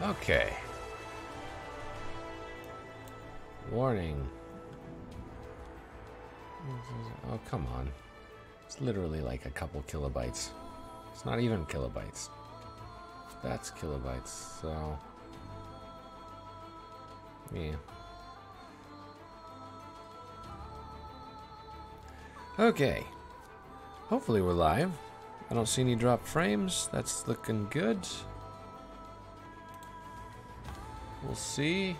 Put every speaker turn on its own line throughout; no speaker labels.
Okay. Warning. Oh, come on. It's literally like a couple kilobytes. It's not even kilobytes. That's kilobytes, so... yeah. Okay. Hopefully we're live. I don't see any dropped frames. That's looking good. We'll see.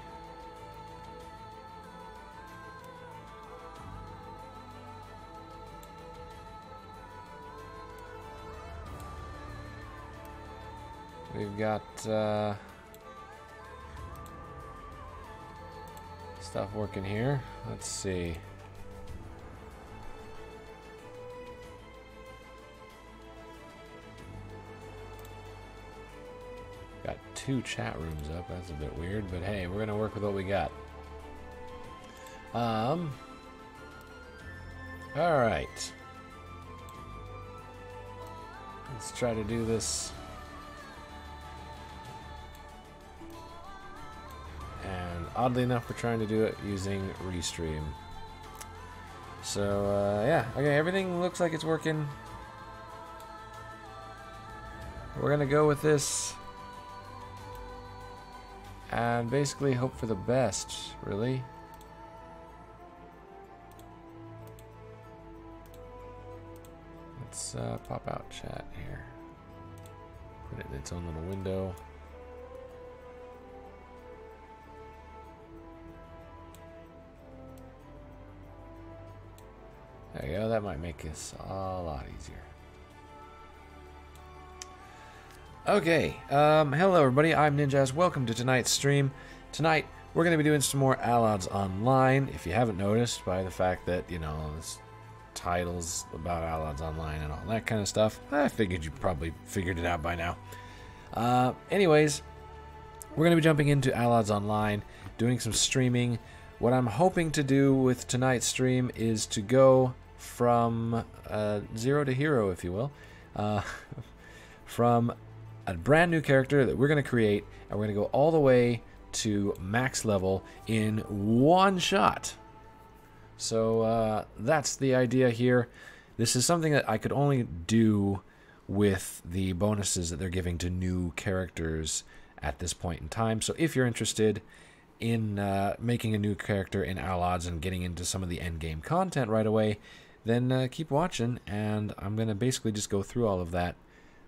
We've got stuff working here. Let's see. Got 2 chat rooms up. That's a bit weird, but hey, we're gonna work with what we got. All right. Let's try to do this. And oddly enough, we're trying to do it using Restream. So, yeah. Okay, everything looks like it's working. We're gonna go with this. And basically hope for the best, really. Let's pop out chat here. Put it in its own little window. There you go, that might make this a lot easier. Okay, hello everybody, I'm Ninjazz. Welcome to tonight's stream. Tonight, we're going to be doing some more Allods Online, if you haven't noticed by the fact that, you know, this titles about Allods Online and all that kind of stuff. I figured you probably figured it out by now. Anyways, we're going to be jumping into Allods Online, doing some streaming. What I'm hoping to do with tonight's stream is to go from 0 to hero, if you will, from a brand new character that we're going to create, and we're going to go all the way to max level in one shot. So that's the idea here. This is something that I could only do with the bonuses that they're giving to new characters at this point in time. So if you're interested in making a new character in Allods and getting into some of the endgame content right away, then keep watching, and I'm going to basically just go through all of that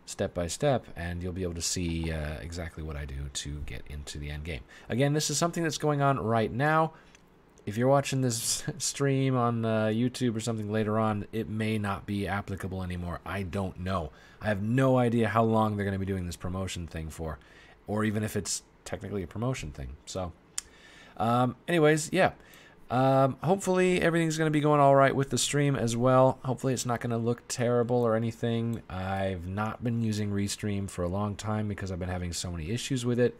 step by step, and you'll be able to see exactly what I do to get into the endgame. Again, this is something that's going on right now. If you're watching this stream on YouTube or something later on, it may not be applicable anymore. I don't know. I have no idea how long they're going to be doing this promotion thing for, or even if it's technically a promotion thing. So anyways, yeah. Hopefully everything's going to be going all right with the stream as well. Hopefully it's not going to look terrible or anything. I've not been using Restream for a long time because I've been having so many issues with it.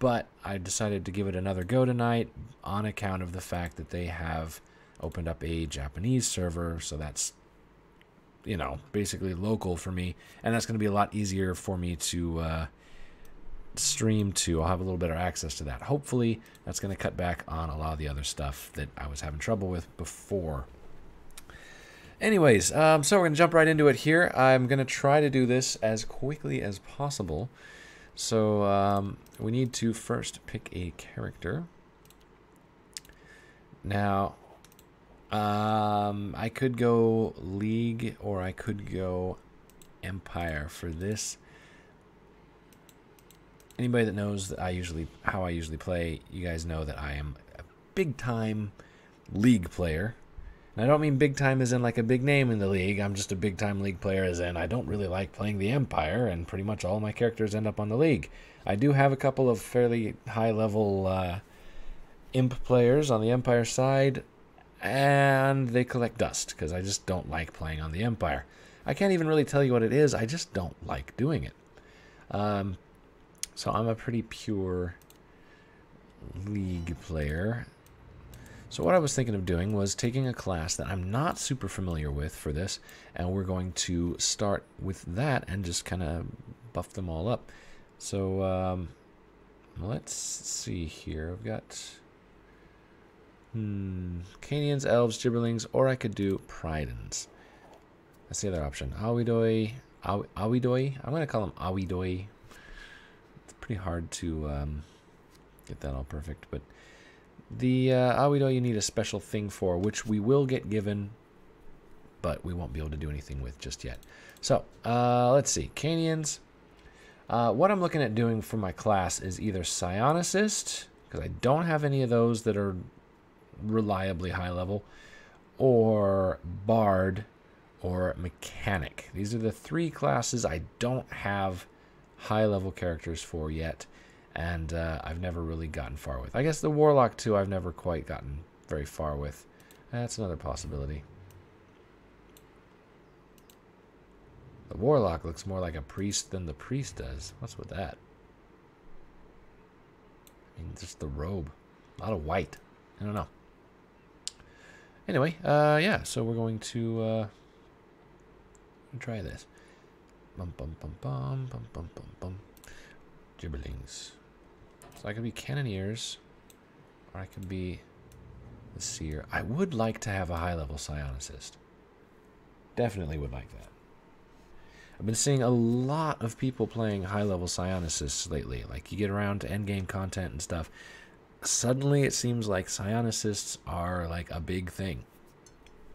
But I decided to give it another go tonight on account of the fact that they have opened up a Japanese server. So that's, you know, basically local for me. And that's going to be a lot easier for me to stream to. I'll have a little better access to that. Hopefully that's going to cut back on a lot of the other stuff that I was having trouble with before. Anyways, so we're going to jump right into it here. I'm going to try to do this as quickly as possible. So we need to first pick a character. Now I could go League or I could go Empire for this. Anybody that knows that how I usually play, you guys know that I am a big-time League player. And I don't mean big-time as in like a big name in the League. I'm just a big-time League player as in I don't really like playing the Empire, and pretty much all my characters end up on the League. I do have a couple of fairly high-level Imp players on the Empire side, and they collect dust, because I just don't like playing on the Empire. I can't even really tell you what it is. I just don't like doing it. So I'm a pretty pure League player. So what I was thinking of doing was taking a class that I'm not super familiar with for this, and we're going to start with that and just kind of buff them all up. So let's see here. I've got Canians, Elves, Gibberlings, or I could do Pridens. That's the other option. Awidoi. Awidoi. I'm going to call him Awidoi. It's pretty hard to get that all perfect, but the Awidoi you need a special thing for, which we will get given, but we won't be able to do anything with just yet. So, let's see. Canians. What I'm looking at doing for my class is either Psionicist, because I don't have any of those that are reliably high level, or Bard, or Mechanic. These are the three classes I don't have high level characters for yet, and I've never really gotten far with. I guess the Warlock too I've never quite gotten very far with. That's another possibility. The Warlock looks more like a priest than the priest does. What's with that? I mean, just the robe. A lot of white. I don't know. Anyway, yeah, so we're going to try this. Bum, bum, bum, bum, bum, bum, bum, bum. Gibberlings. So I could be Cannoneers, or I could be the Seer. I would like to have a high-level Psionicist. Definitely would like that. I've been seeing a lot of people playing high-level Psionicists lately. Like, you get around to endgame content and stuff. Suddenly, it seems like Psionicists are, like, a big thing.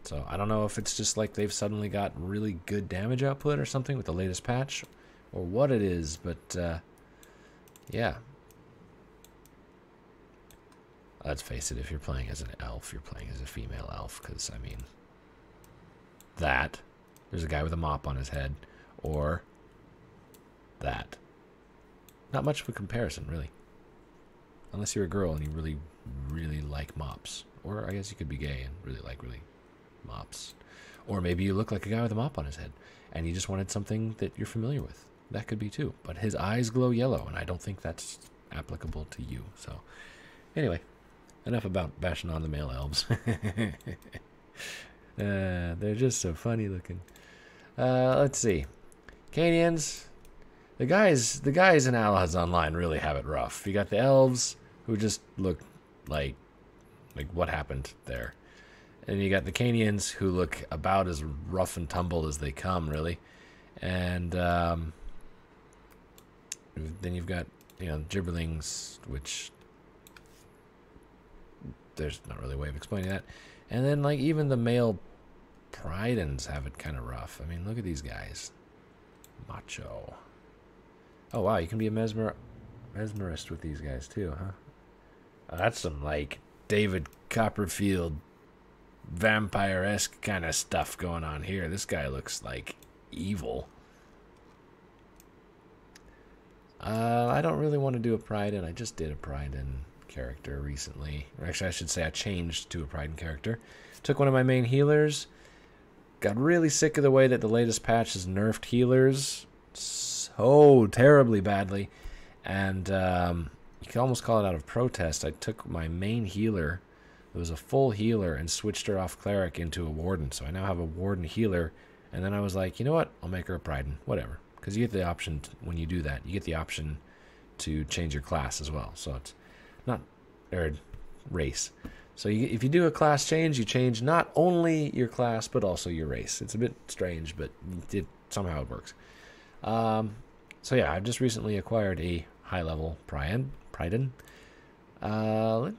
So, I don't know if it's just like they've suddenly got really good damage output or something with the latest patch, or what it is, but, yeah. Let's face it, if you're playing as an elf, you're playing as a female elf, because, I mean, that. There's a guy with a mop on his head. Or that. Not much of a comparison, really. Unless you're a girl and you really, really like mops. Or I guess you could be gay and really like mops. Or maybe you look like a guy with a mop on his head and you just wanted something that you're familiar with. That could be too. But his eyes glow yellow, and I don't think that's applicable to you. So, anyway, enough about bashing on the male elves. They're just so funny looking. Let's see. Canians, the guys in Allods Online really have it rough. You got the elves, who just look like what happened there. And you got the Canians, who look about as rough and tumble as they come, really. And then you've got, Gibberlings, which there's not really a way of explaining that. And then, like, even the male Pridens have it kind of rough. I mean, look at these guys. Macho. Oh, wow, you can be a mesmerist with these guys, too, huh? That's some, like, David Copperfield vampire-esque kind of stuff going on here. This guy looks, like, evil. I don't really want to do a Pryden. I just did a Pryden character recently. Or actually, I should say I changed to a Pryden character. Took one of my main healers. Got really sick of the way that the latest patch has nerfed healers so terribly badly. And you can almost call it out of protest. I took my main healer, it was a full healer, and switched her off Cleric into a Warden. So I now have a Warden healer. And then I was like, you know what? I'll make her a Pryden. Whatever. Because you get the option, when you do that, you get the option to change your class as well. So it's not, or race. So if you do a class change, you change not only your class, but also your race. It's a bit strange, but somehow it works. So yeah, I've just recently acquired a high-level Pryden. Yeah,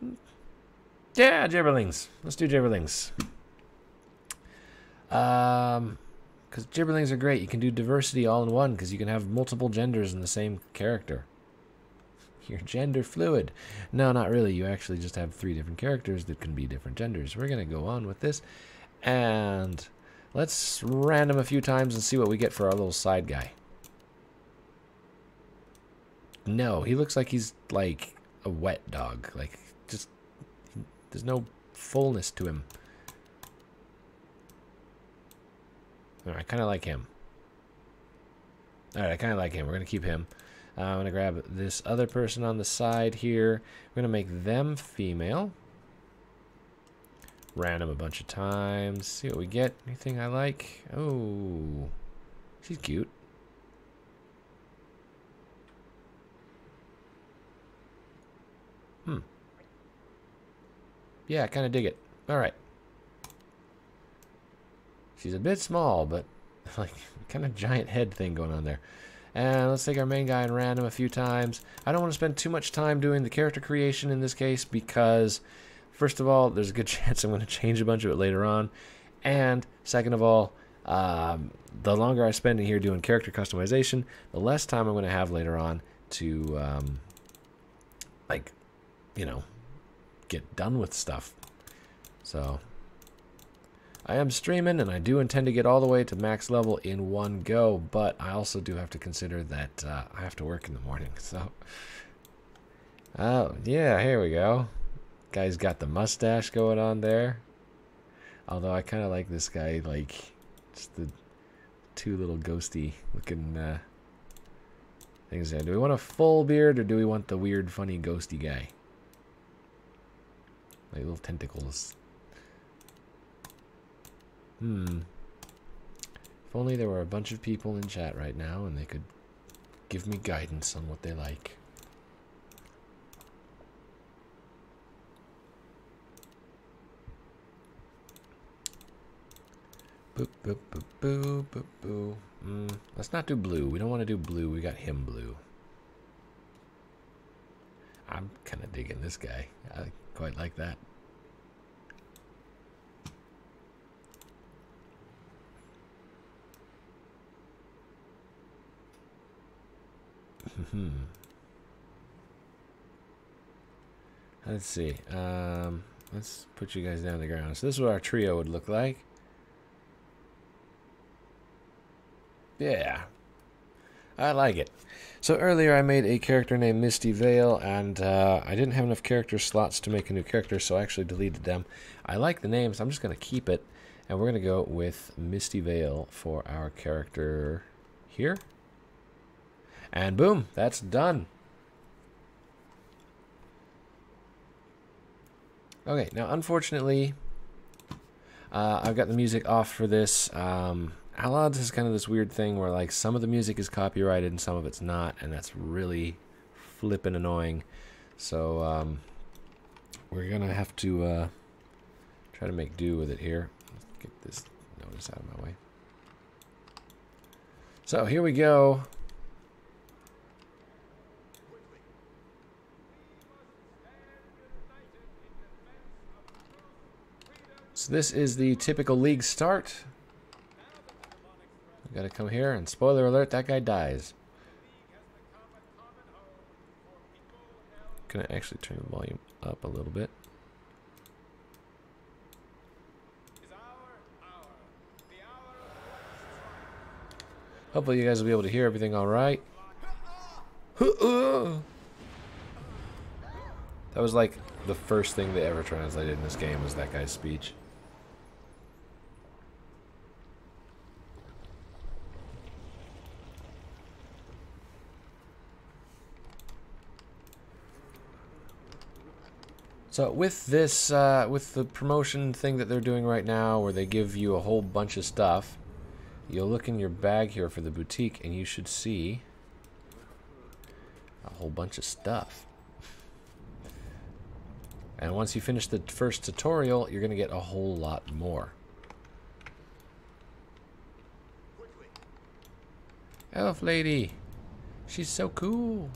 Gibberlings. Let's do Gibberlings. Because Gibberlings are great. You can do diversity all in one, because you can have multiple genders in the same character. You're gender fluid. No, not really. You actually just have 3 different characters that can be different genders. We're going to go on with this. And let's random a few times and see what we get for our little side guy. No, he looks like he's like a wet dog. Like, just, there's no fullness to him. I kind of like him. Alright, I kind of like him. We're going to keep him. I'm going to grab this other person on the side here. We're going to make them female. Random a bunch of times. See what we get. Anything I like? Oh, she's cute. Yeah, I kind of dig it. All right. She's a bit small, but like kind of giant head thing going on there. And let's take our main guy and random a few times. I don't want to spend too much time doing the character creation in this case because, first of all, there's a good chance I'm going to change a bunch of it later on. And second of all, the longer I spend in here doing character customization, the less time I'm going to have later on to, like, you know, get done with stuff. So I am streaming, and I do intend to get all the way to max level in one go, but I also do have to consider that I have to work in the morning, so. Oh, yeah, here we go. Guy's got the mustache going on there. Although I kind of like this guy, like, just the two little ghosty looking things there. Do we want a full beard, or do we want the weird, funny, ghosty guy? Like little tentacles. If only there were a bunch of people in chat right now and they could give me guidance on what they like. Boop, boop, boop, boop, boop, boop. Let's not do blue. We don't want to do blue. We got him blue. I'm kind of digging this guy. I quite like that. Let's see. Let's put you guys down on the ground. So this is what our trio would look like. Yeah, I like it. So earlier I made a character named Misty Vale, and I didn't have enough character slots to make a new character, so I actually deleted them. I like the name, so I'm just going to keep it, and we're going to go with Misty Vale for our character here. And boom, that's done. Okay, now unfortunately, I've got the music off for this. Allods is kind of this weird thing where like some of the music is copyrighted and some of it's not, and that's really flippin' annoying. So we're gonna have to try to make do with it here. Let's get this notice out of my way. So here we go. So this is the typical league start. Gotta come here, and spoiler alert, that guy dies. Gonna actually turn the volume up a little bit. Hopefully you guys will be able to hear everything all right. That was like the first thing they ever translated in this game was that guy's speech. So with this, with the promotion thing that they're doing right now, where they give you a whole bunch of stuff, you'll look in your bag here for the boutique, and you should see a whole bunch of stuff. And once you finish the first tutorial, you're going to get a whole lot more. Elf lady, she's so cool.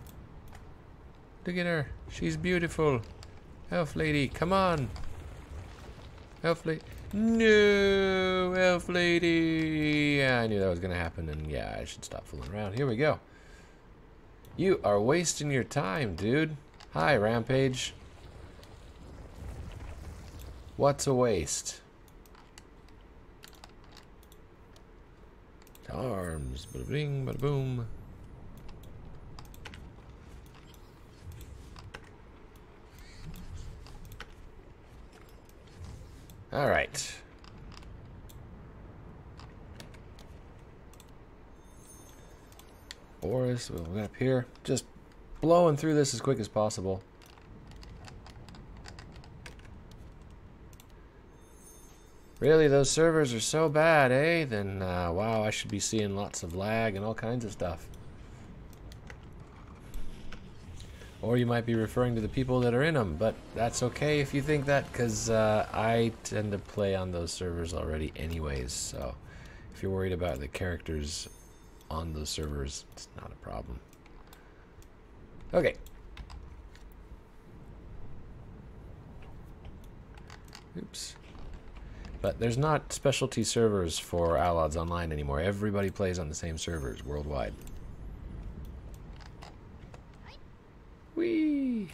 Look at her, she's beautiful. Elf lady, come on. Elf lady. No, elf lady. Yeah, I knew that was going to happen, and yeah, I should stop fooling around. Here we go. You are wasting your time, dude. Hi, Rampage. What's a waste? Arms. Bada bing, bada boom. All right. Boris, we'll get up here. Just blowing through this as quick as possible. Really, those servers are so bad, eh? Then, wow, I should be seeing lots of lag and all kinds of stuff. Or you might be referring to the people that are in them, but that's okay if you think that, because I tend to play on those servers already anyways, so if you're worried about the characters on those servers, it's not a problem. Okay. Oops. But there's not specialty servers for Allods Online anymore. Everybody plays on the same servers worldwide. Whee!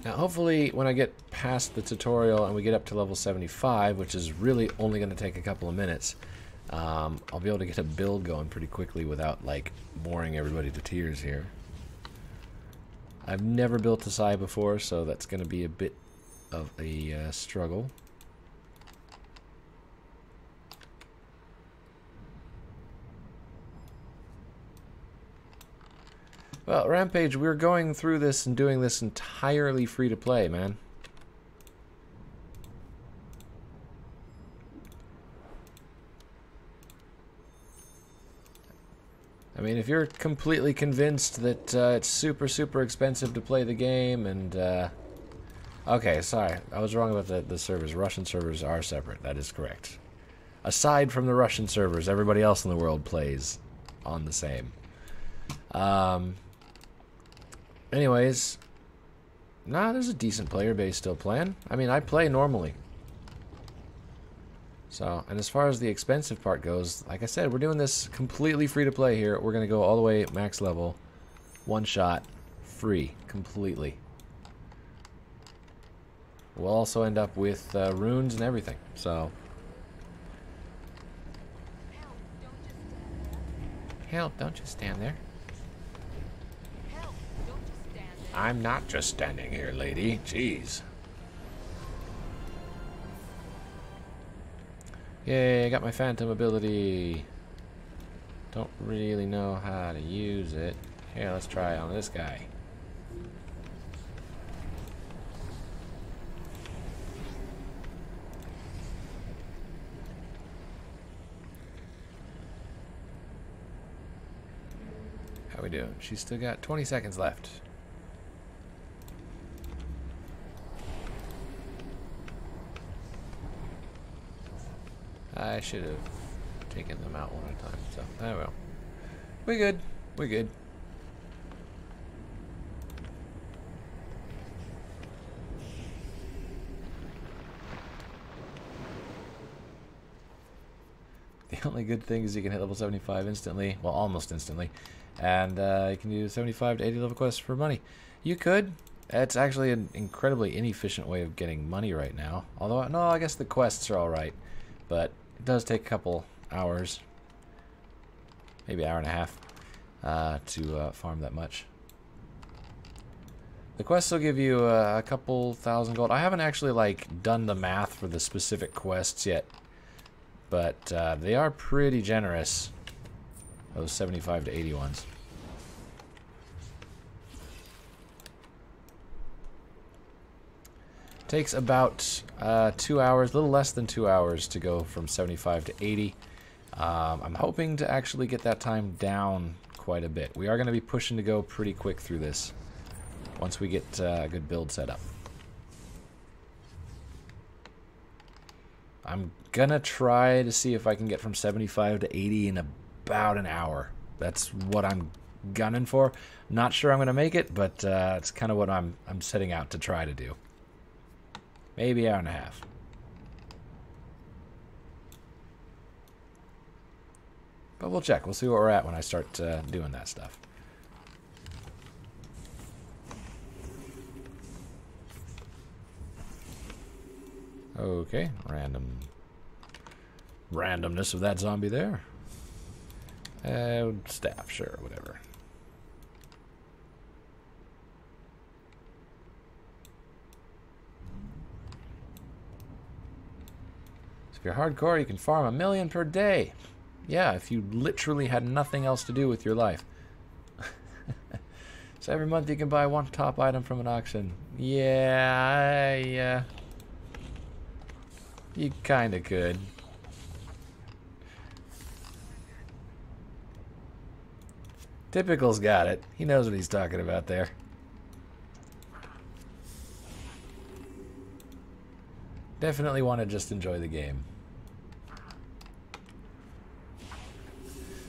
Now hopefully when I get past the tutorial and we get up to level 75, which is really only going to take a couple of minutes, I'll be able to get a build going pretty quickly without like boring everybody to tears here. I've never built a Sai before, so that's going to be a bit of a struggle. Well, Rampage, we're going through this and doing this entirely free to play, man. I mean, if you're completely convinced that it's super, super expensive to play the game and... okay, sorry. I was wrong about the servers. Russian servers are separate. That is correct. Aside from the Russian servers, everybody else in the world plays on the same. Anyways, nah, there's a decent player base still playing. I mean, I play normally. So, and as far as the expensive part goes, like I said, we're doing this completely free to play here. We're going to go all the way max level, one shot, free, completely. We'll also end up with runes and everything, so. Hell, don't just stand there. I'm not just standing here, lady. Jeez. Yay, I got my phantom ability. Don't really know how to use it. Here, let's try on this guy. How we doing? She's still got 20 seconds left. I should have taken them out one at a time, so I will. We good. We good. The only good thing is you can hit level 75 instantly, well, almost instantly, and you can do 75 to 80 level quests for money. You could. It's actually an incredibly inefficient way of getting money right now. Although, no, I guess the quests are alright, but it does take a couple hours, maybe an hour and a half, to farm that much. The quests will give you a couple thousand gold. I haven't actually like done the math for the specific quests yet, but they are pretty generous, those 75 to 80 ones. Takes about 2 hours, a little less than 2 hours to go from 75 to 80. I'm hoping to actually get that time down quite a bit. We are going to be pushing to go pretty quick through this once we get a good build set up. I'm going to try to see if I can get from 75 to 80 in about an hour. That's what I'm gunning for. Not sure I'm going to make it, but it's kind of what I'm setting out to try to do. Maybe an hour and a half. But we'll check. We'll see where we're at when I start doing that stuff. Okay, randomness of that zombie there. Staff, sure, whatever. If you're hardcore, you can farm 1 million per day. Yeah, if you literally had nothing else to do with your life. So every month you can buy one top item from an auction. Yeah, you kinda could. Typical's got it. He knows what he's talking about there. Definitely want to just enjoy the game.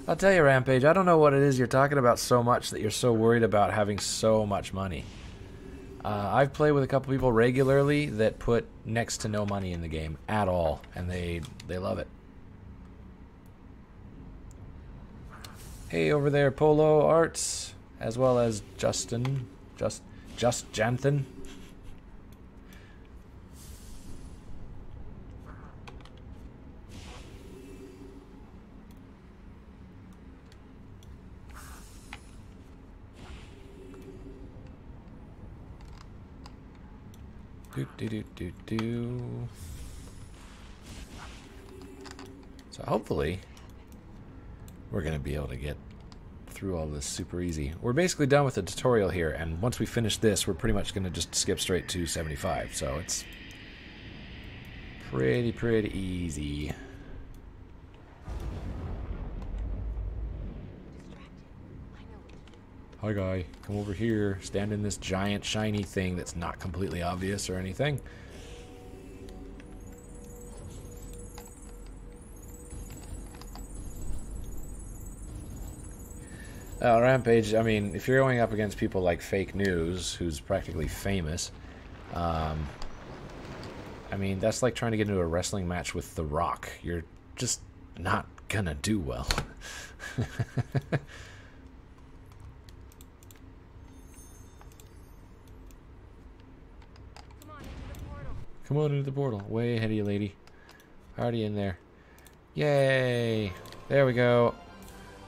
I'll tell you, Rampage, I don't know what it is you're talking about so much that you're so worried about having so much money. I've played with a couple people regularly that put next to no money in the game at all, and they love it. Hey, over there, Polo Arts, as well as Justin, just Janthan. So hopefully we're going to be able to get through all this super easy. We're basically done with the tutorial here, and once we finish this, we're pretty much going to just skip straight to 75. So it's pretty easy. Hi guy, come over here, stand in this giant shiny thing that's not completely obvious or anything. Rampage, I mean, if you're going up against people like Fake News, who's practically famous, I mean, that's like trying to get into a wrestling match with The Rock. You're just not gonna do well. Come on into the portal. Way ahead of you, lady. Already in there. Yay! There we go.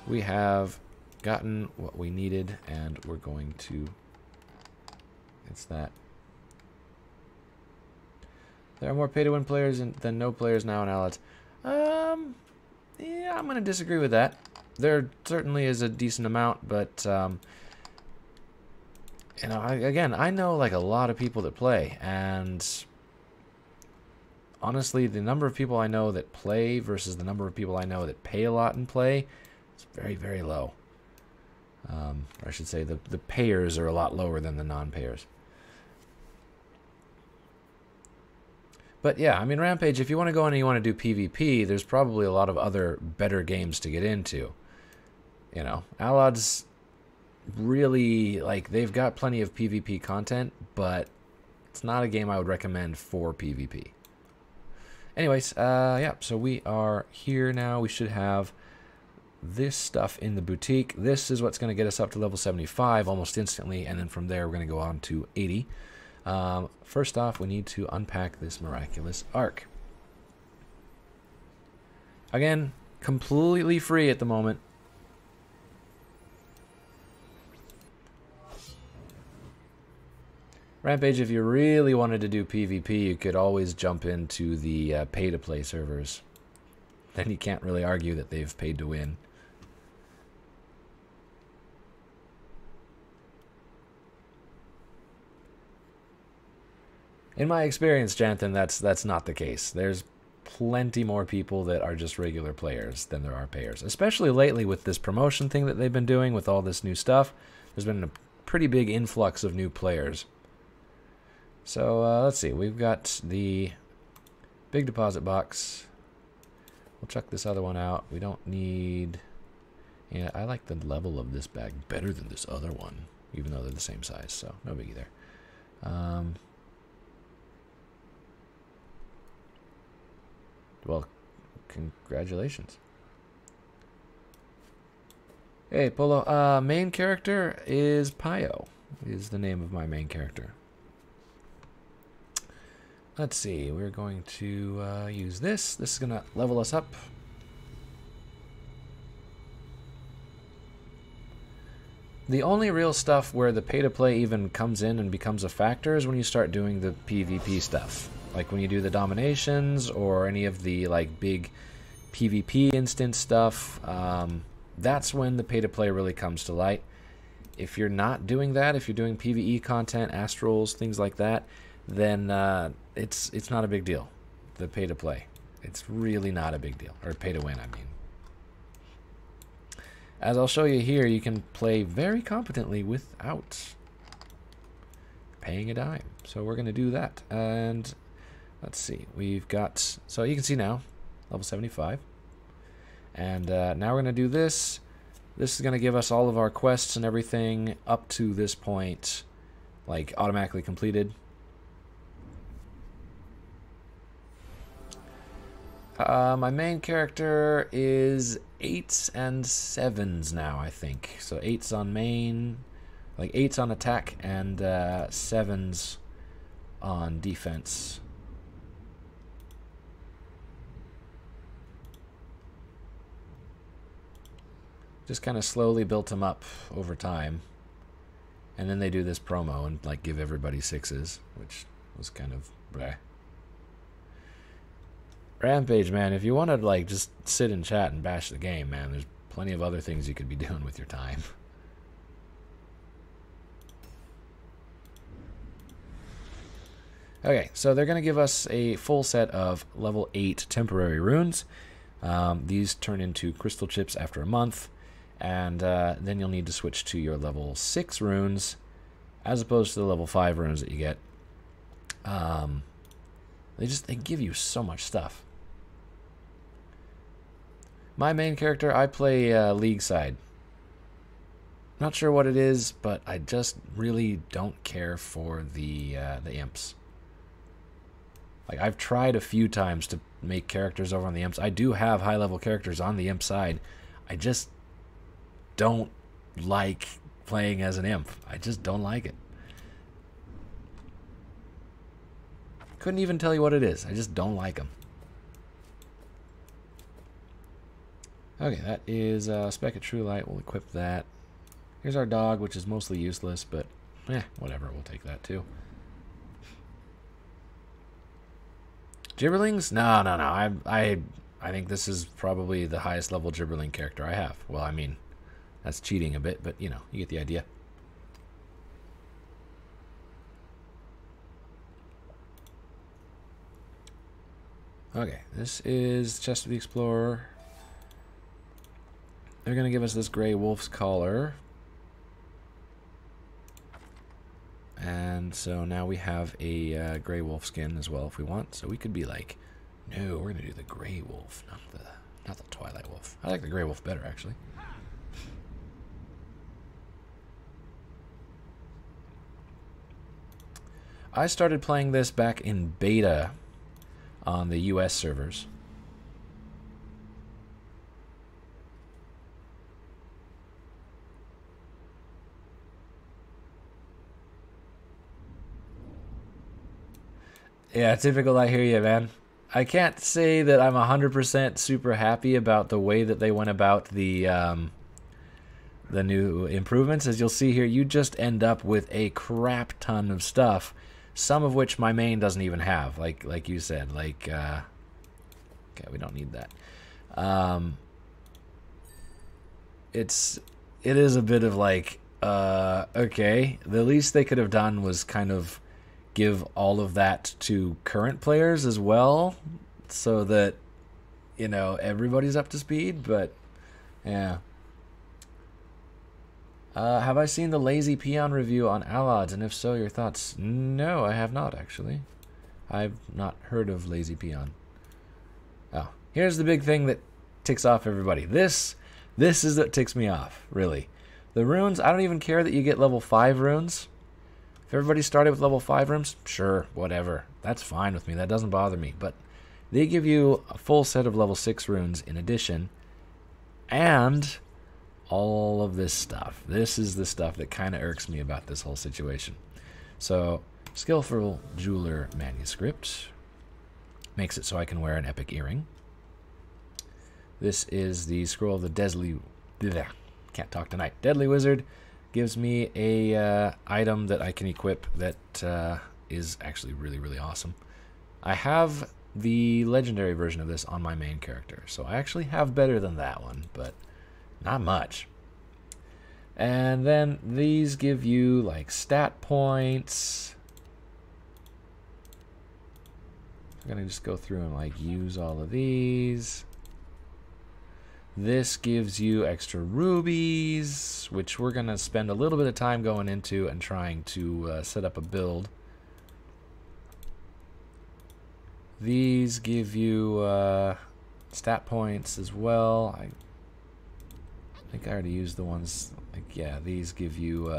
We have gotten what we needed, and we're going to... It's that. There are more pay-to-win players than no players now in Allods. Yeah, I'm going to disagree with that. There certainly is a decent amount, but... you know, again, I know like a lot of people that play, and... Honestly, the number of people I know that play versus the number of people I know that pay a lot and play is very low. Or I should say the payers are a lot lower than the non-payers. But yeah, I mean, Rampage, if you want to go in and you want to do PvP, there's probably a lot of other better games to get into. You know, Allods really, like, they've got plenty of PvP content, but it's not a game I would recommend for PvP. Anyways, yeah, so we are here now. We should have this stuff in the boutique. This is what's going to get us up to level 75 almost instantly, and then from there we're going to go on to 80. First off, we need to unpack this miraculous arc. Again, completely free at the moment. Rampage, if you really wanted to do PvP, you could always jump into the pay-to-play servers. Then you can't really argue that they've paid to win. In my experience, Janthan, that's not the case. There's plenty more people that are just regular players than there are payers. Especially lately with this promotion thing that they've been doing with all this new stuff. There's been a pretty big influx of new players. So, let's see. We've got the big deposit box. We'll check this other one out. We don't need... Yeah, I like the level of this bag better than this other one, even though they're the same size, so no biggie there. Well, congratulations. Hey, Polo. Main character is Pio, is the name of my main character. Let's see, we're going to use this. This is going to level us up. The only real stuff where the pay-to-play even comes in and becomes a factor is when you start doing the PvP stuff. Like when you do the dominations or any of the like big PvP instance stuff. That's when the pay-to-play really comes to light. If you're not doing that, if you're doing PvE content, astrals, things like that, then it's not a big deal, the pay-to-play. It's really not a big deal. Or pay-to-win, I mean. As I'll show you here, you can play very competently without paying a dime. So we're going to do that. And let's see. We've got... So you can see now, level 75. And now we're going to do this. This is going to give us all of our quests and everything up to this point, like, automatically completed. My main character is 8s and 7s now, I think. So 8s on main, like 8s on attack, and 7s on defense. Just kind of slowly built them up over time. And then they do this promo and like give everybody 6s, which was kind of bleh. Rampage, man, if you want to like just sit and chat and bash the game, man, there's plenty of other things you could be doing with your time. Okay, so they're going to give us a full set of level 8 temporary runes. These turn into crystal chips after a month, and then you'll need to switch to your level 6 runes as opposed to the level 5 runes that you get. They give you so much stuff. My main character, I play League side. Not sure what it is, but I just really don't care for the imps. Like, I've tried a few times to make characters over on the imps. I do have high-level characters on the imp side. I just don't like playing as an imp. I just don't like it. Couldn't even tell you what it is. I just don't like them. Okay, that is Speck of True Light. We'll equip that. Here's our dog, which is mostly useless, but whatever. We'll take that too. Gibberlings? No. I think this is probably the highest level Gibberling character I have. Well, I mean, that's cheating a bit, but you know, you get the idea. Okay, this is Chest of the Explorer. They're going to give us this Grey Wolf's Collar. And so now we have a Grey Wolf skin as well if we want. So we could be like, no, we're going to do the Grey Wolf, not the Twilight Wolf. I like the Grey Wolf better, actually. I started playing this back in beta on the US servers. Yeah, typical, I hear you, man. I can't say that I'm 100% super happy about the way that they went about the new improvements. As you'll see here, you just end up with a crap ton of stuff, some of which my main doesn't even have, like you said. Like, okay, we don't need that. It is a bit of like, okay, the least they could have done was kind of give all of that to current players as well, so that, you know, everybody's up to speed. But yeah. Have I seen the Lazy Peon review on Allods, and if so, your thoughts? No, I have not, actually. I've not heard of Lazy Peon. Oh, here's the big thing that ticks off everybody. This is what ticks me off, really. The runes, I don't even care that you get level 5 runes. If everybody started with level 5 runes, sure, whatever. That's fine with me. That doesn't bother me. But they give you a full set of level 6 runes in addition, and all of this stuff. This is the stuff that kind of irks me about this whole situation. So, Skillful Jeweler Manuscript makes it so I can wear an epic earring. This is the Scroll of the Deadly... Can't talk tonight. Deadly Wizard gives me a item that I can equip that is actually really, really awesome. I have the legendary version of this on my main character, so I actually have better than that one, but not much. And then these give you like stat points. I'm gonna just go through and like use all of these. This gives you extra rubies, which we're going to spend a little bit of time going into and trying to set up a build. These give you stat points as well. I think I already used the ones. Like, yeah, these give you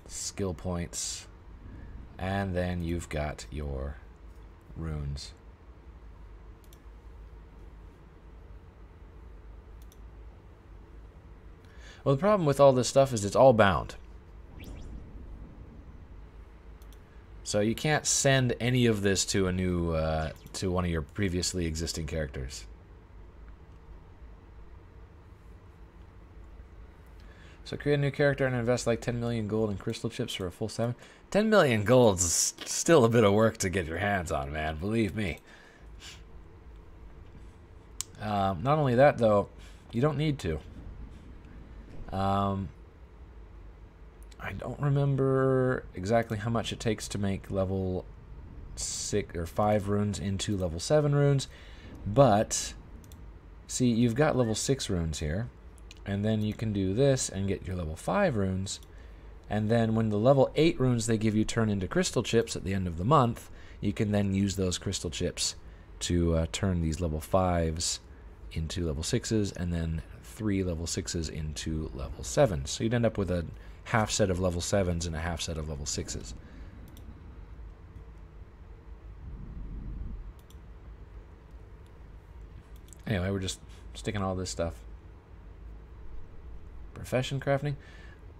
skill points. And then you've got your runes. Well, the problem with all this stuff is it's all bound. So you can't send any of this to a new, to one of your previously existing characters. So create a new character and invest like 10 million gold in crystal chips for a full 7. 10 million gold is still a bit of work to get your hands on, man. Believe me. Not only that, though, you don't need to. I don't remember exactly how much it takes to make level 6 or 5 runes into level 7 runes, but see, you've got level 6 runes here, and then you can do this and get your level 5 runes, and then when the level 8 runes they give you turn into crystal chips at the end of the month, you can then use those crystal chips to turn these level 5s into level 6s, and then 3 level 6s into level 7s. So you'd end up with a half set of level 7s and a half set of level 6s. Anyway, we're just sticking all this stuff. Profession crafting?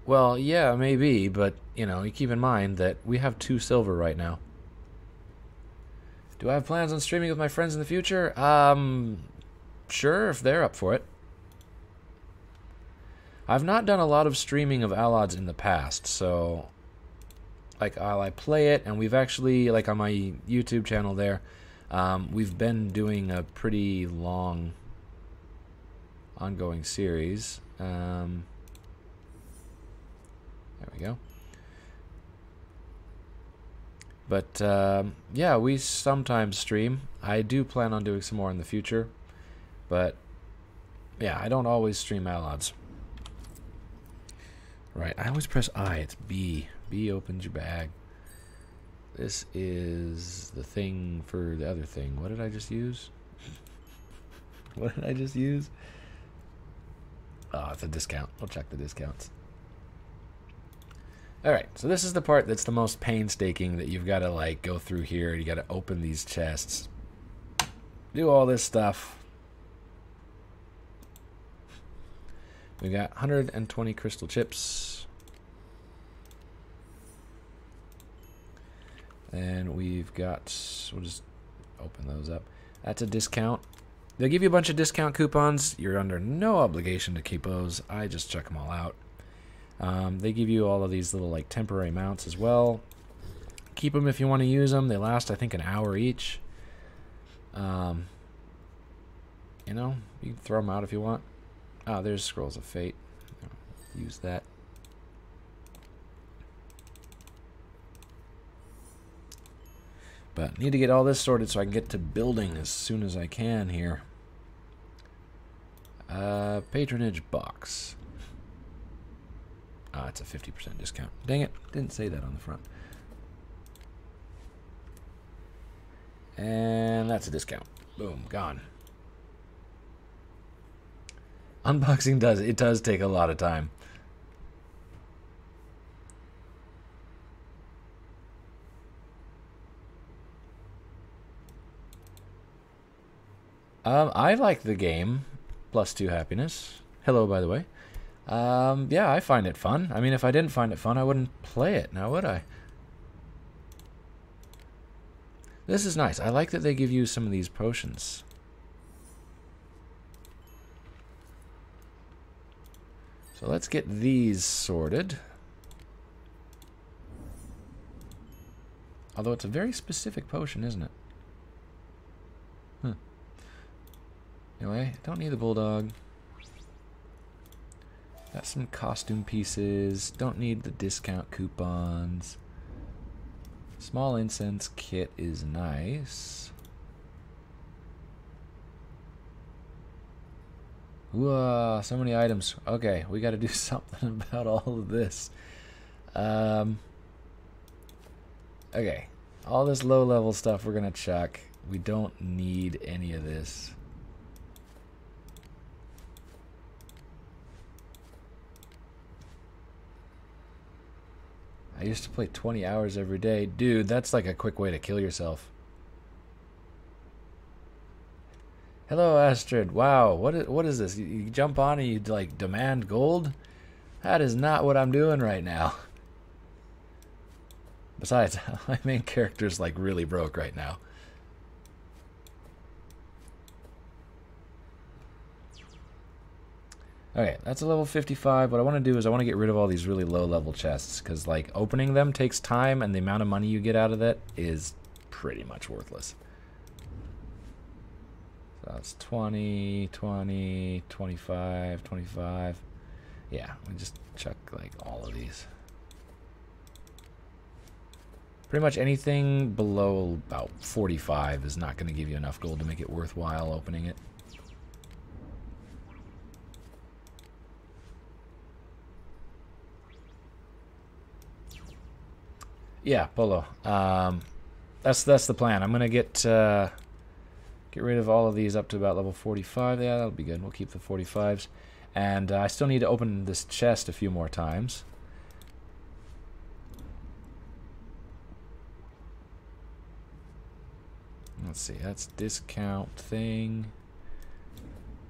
Well, yeah, maybe, but, you know, you keep in mind that we have 2 silver right now. Do I have plans on streaming with my friends in the future? Sure, if they're up for it. I've not done a lot of streaming of Allods in the past, so like I play it, and we've actually, like on my YouTube channel there, we've been doing a pretty long ongoing series. There we go. But yeah, we sometimes stream. I do plan on doing some more in the future, but yeah, I don't always stream Allods. Right, I always press I, it's B. B opens your bag. This is the thing for the other thing. What did I just use? What did I just use? Oh, it's a discount. We'll check the discounts. Alright, so this is the part that's the most painstaking, that you've got to like go through here. You got to open these chests. Do all this stuff. We got 120 crystal chips. And we've got, we'll just open those up. That's a discount. They'll give you a bunch of discount coupons. You're under no obligation to keep those. I just check them all out. They give you all of these little like temporary mounts as well. Keep them if you want to use them. They last, I think, an hour each. You know, you can throw them out if you want. Ah, there's Scrolls of Fate. Use that. But need to get all this sorted so I can get to building as soon as I can here. Patronage box. Ah, it's a 50% discount. Dang it, didn't say that on the front. And that's a discount. Boom, gone. Unboxing does take a lot of time. I like the game. +2 happiness. Hello, by the way. Yeah, I find it fun. I mean, if I didn't find it fun, I wouldn't play it, now would I? This is nice. I like that they give you some of these potions. So let's get these sorted. Although it's a very specific potion, isn't it? Anyway, don't need the bulldog. Got some costume pieces. Don't need the discount coupons. Small incense kit is nice. Whoa, so many items. Okay, we got to do something about all of this. Okay, all this low-level stuff we're going to chuck. We don't need any of this. I used to play 20 hours every day. Dude, that's like a quick way to kill yourself. Hello, Astrid. Wow, what is this? You jump on and you like demand gold? That is not what I'm doing right now. Besides, my main character's like really broke right now. Okay, that's a level 55. What I want to do is I want to get rid of all these really low-level chests, because like opening them takes time, and the amount of money you get out of that is pretty much worthless. So that's 20, 20, 25, 25. Yeah, we just chuck like all of these. Pretty much anything below about 45 is not going to give you enough gold to make it worthwhile opening it. Yeah, Polo. That's the plan. I'm gonna get rid of all of these up to about level 45. Yeah, that'll be good. We'll keep the 45s, and I still need to open this chest a few more times. Let's see. That's discount thing.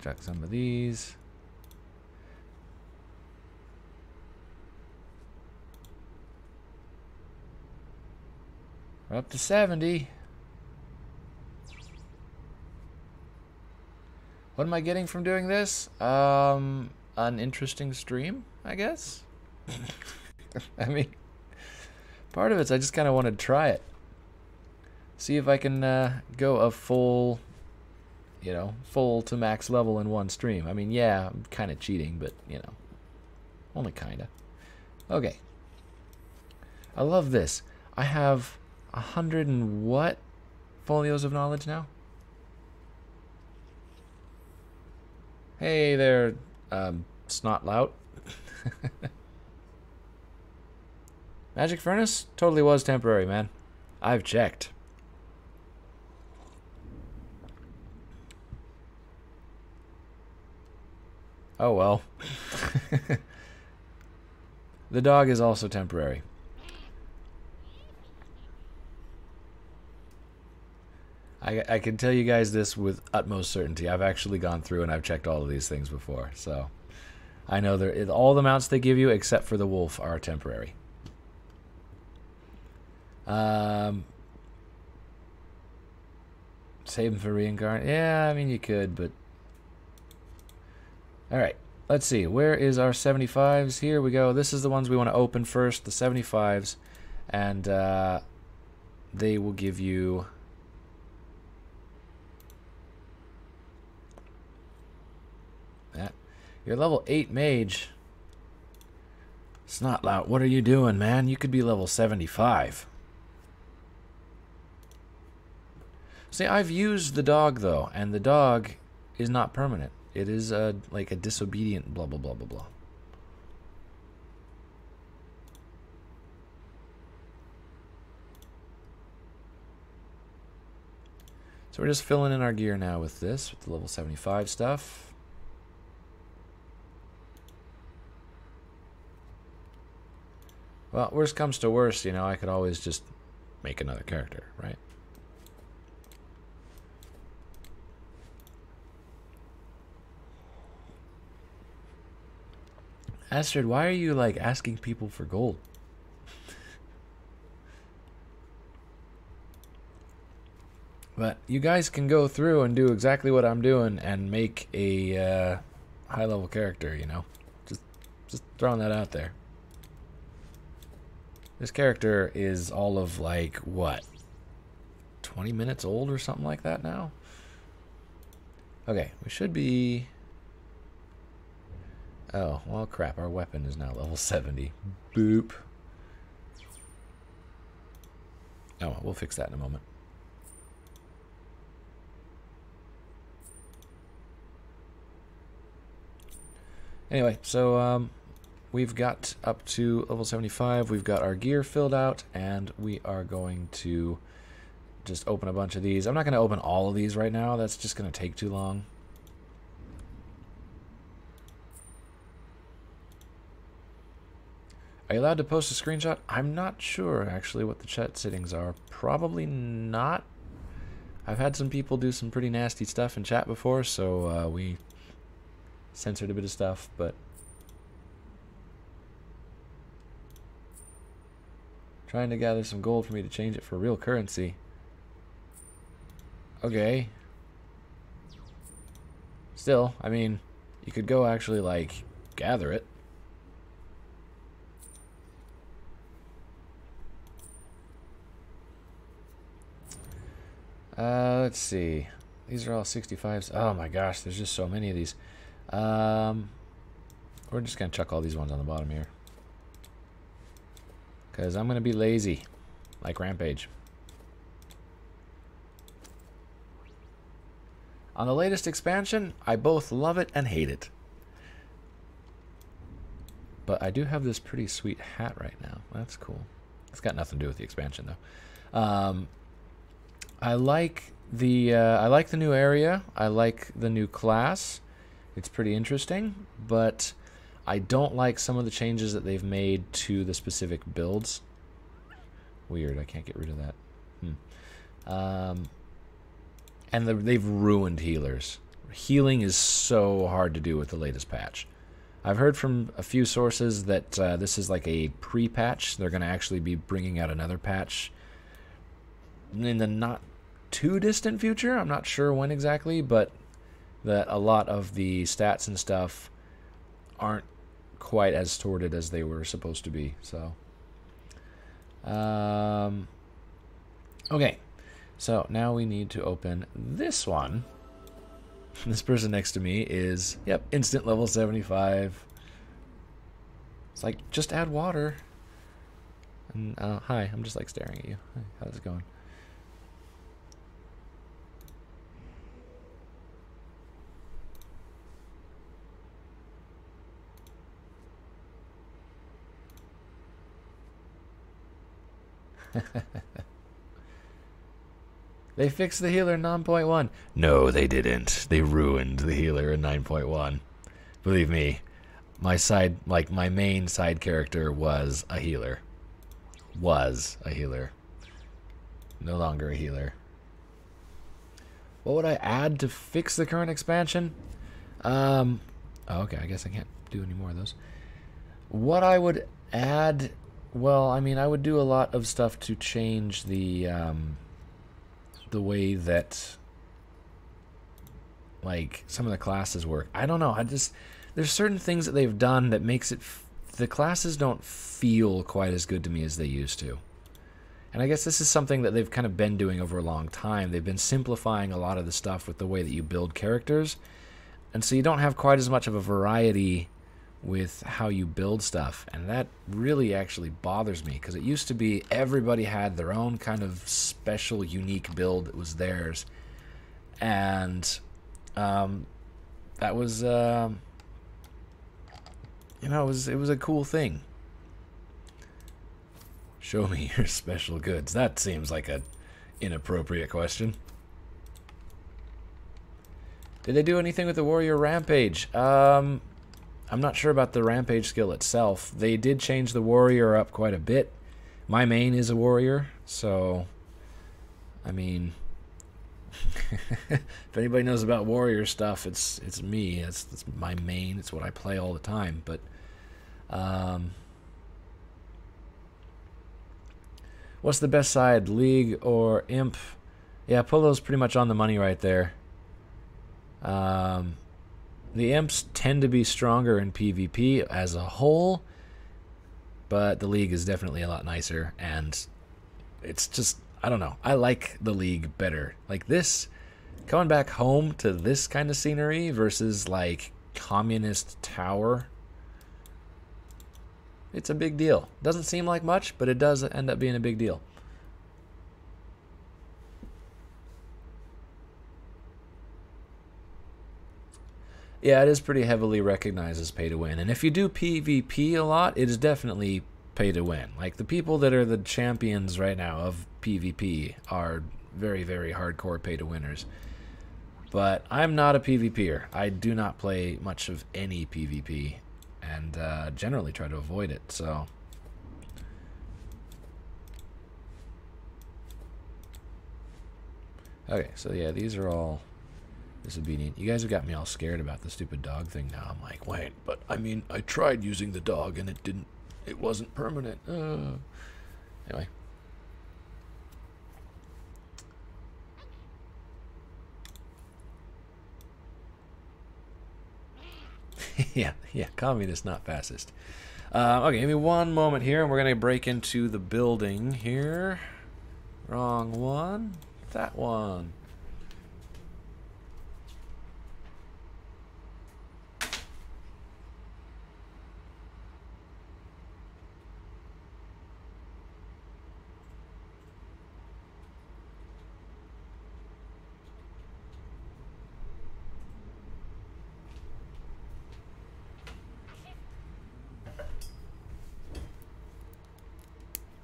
Check some of these. We're up to 70. What am I getting from doing this? An interesting stream, I guess. I mean, part of it's I just kind of want to try it. See if I can go a full, you know, full to max level in one stream. I mean, yeah, I'm kind of cheating, but, you know, only kind of. Okay. I love this. I have 100 and what folios of knowledge now? Hey there, snot lout. Magic furnace totally was temporary, man. I've checked. Oh well. The dog is also temporary. I can tell you guys this with utmost certainty. I've actually gone through and I've checked all of these things before, so I know all the mounts they give you except for the wolf are temporary. Save them for reincarnate. Yeah, I mean you could, but all right. Let's see. Where is our 75s? Here we go. This is the ones we want to open first, the 75s, and they will give you. You're level 8 mage. Snotlout, what are you doing, man? You could be level 75. See, I've used the dog, though, and the dog is not permanent. It is like a disobedient blah, blah, blah, blah, blah. So we're just filling in our gear now with this, with the level 75 stuff. Well, worst comes to worst, you know, I could always just make another character, right? Astrid, why are you, like, asking people for gold? But you guys can go through and do exactly what I'm doing and make a high-level character, you know? Just throwing that out there. This character is all of, like, what? 20 minutes old or something like that now? Okay, we should be... Oh, well, crap. Our weapon is now level 70. Boop. Oh, well, we'll fix that in a moment. Anyway, so we've got up to level 75. We've got our gear filled out, and we are going to just open a bunch of these. I'm not going to open all of these right now. That's just going to take too long. Are you allowed to post a screenshot? I'm not sure, actually, what the chat settings are. Probably not. I've had some people do some pretty nasty stuff in chat before, so we censored a bit of stuff, but trying to gather some gold for me to change it for real currency. Okay. Still, I mean, you could go actually, like, gather it. Let's see. These are all 65s. Oh my gosh, there's just so many of these. We're just gonna chuck all these ones on the bottom here, because I'm gonna be lazy, like Rampage. On the latest expansion, I both love it and hate it. But I do have this pretty sweet hat right now. That's cool. It's got nothing to do with the expansion though. I like the new area. I like the new class. It's pretty interesting, but I don't like some of the changes that they've made to the specific builds. Weird, I can't get rid of that. And they've ruined healers. Healing is so hard to do with the latest patch. I've heard from a few sources that this is like a pre-patch. They're going to actually be bringing out another patch in the not too distant future. I'm not sure when exactly, but that a lot of the stats and stuff aren't quite as sorted as they were supposed to be. So okay, so now we need to open this one. This person next to me is, yep, instant level 75. It's like, just add water. And hi, I'm just like staring at you. Hi, how's it going? They fixed the healer in 9.1. No, they didn't. They ruined the healer in 9.1. Believe me, my main side character was a healer. Was a healer. No longer a healer. What would I add to fix the current expansion? Oh, okay, I guess I can't do any more of those. What I would add, well, I mean, I would do a lot of stuff to change the way that, like, some of the classes work. I don't know. There's certain things that they've done that makes it, the classes don't feel quite as good to me as they used to. And I guess this is something that they've kind of been doing over a long time. They've been simplifying a lot of the stuff with the way that you build characters. And so you don't have quite as much of a variety with how you build stuff, and that really actually bothers me, because it used to be everybody had their own kind of special, unique build that was theirs, and that was you know, it was a cool thing. Show me your special goods. That seems like an inappropriate question. Did they do anything with the warrior rampage? I'm not sure about the rampage skill itself. They did change the warrior up quite a bit. My main is a warrior, so I mean, if anybody knows about warrior stuff, it's me. It's my main. It's what I play all the time. But what's the best side, League or Imp? Yeah, Polo's pretty much on the money right there. The Imps tend to be stronger in PvP as a whole, but the League is definitely a lot nicer, and it's just, I don't know, I like the League better. Like this, coming back home to this kind of scenery versus like communist tower, it's a big deal. Doesn't seem like much, but it does end up being a big deal. Yeah, it is pretty heavily recognized as pay to win. And if you do PvP a lot, it is definitely pay to win. Like the people that are the champions right now of PvP are very, very hardcore pay to winners. But I'm not a PvPer. I do not play much of any PvP and generally try to avoid it. So okay, so yeah, these are all disobedient. You guys have got me all scared about the stupid dog thing now. I'm like, wait, but I mean, I tried using the dog and it wasn't permanent. Anyway. yeah, communist, not fascist. Okay, give me one moment here, and we're going to break into the building here. Wrong one. That one.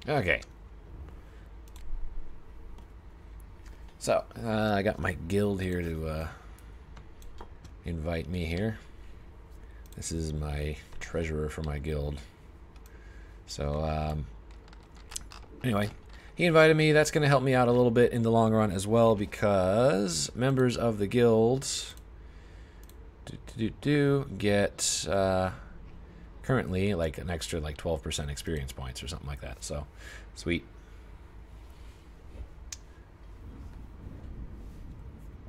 Okay. So, I got my guild here to invite me here. This is my treasurer for my guild. So, anyway, he invited me. That's going to help me out a little bit in the long run as well, because members of the guild get currently like an extra like 12% experience points or something like that. So, sweet.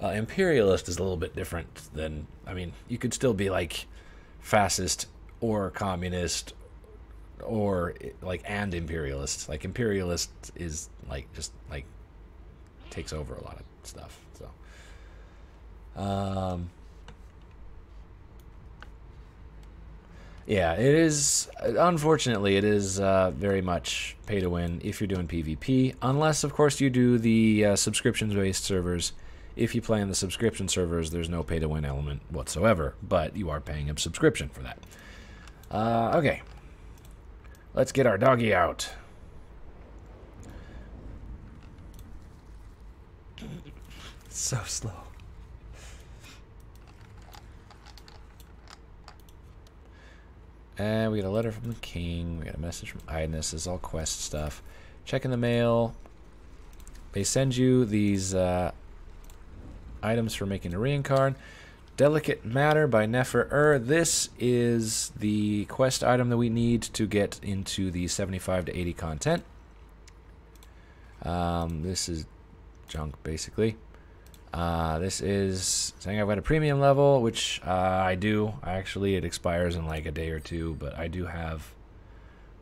Imperialist is a little bit different than, I mean, you could still be like fascist or communist or like and imperialist. Like imperialist is like just like takes over a lot of stuff. So, yeah, it is. Unfortunately, it is very much pay to win if you're doing PvP, unless of course you do the subscription-based servers. If you play in the subscription servers, there's no pay-to-win element whatsoever, but you are paying a subscription for that. Okay. Let's get our doggy out. It's so slow. And we got a letter from the king. We got a message from Idness. This is all quest stuff. Checking the mail. They send you these items for making a reincarn. Delicate Matter by Nefer. This is the quest item that we need to get into the 75 to 80 content. This is junk, basically. This is saying I've got a premium level, which I do. Actually, it expires in like a day or two, but I do have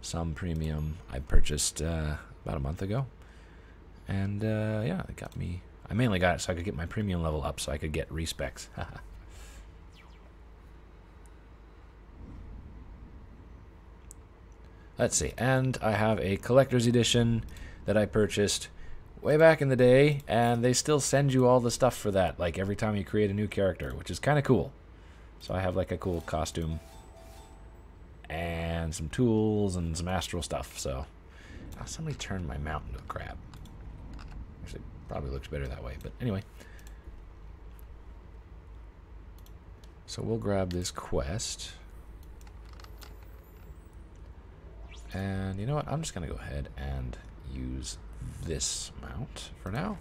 some premium I purchased about a month ago. And yeah, it got me. I mainly got it so I could get my premium level up so I could get respecs. Let's see. And I have a collector's edition that I purchased way back in the day, and they still send you all the stuff for that, like every time you create a new character, which is kind of cool. So I have like a cool costume and some tools and some astral stuff. So somebody turned my mount into a crab. Actually, probably looks better that way, but anyway. So we'll grab this quest. And you know what? I'm just going to go ahead and use this mount for now.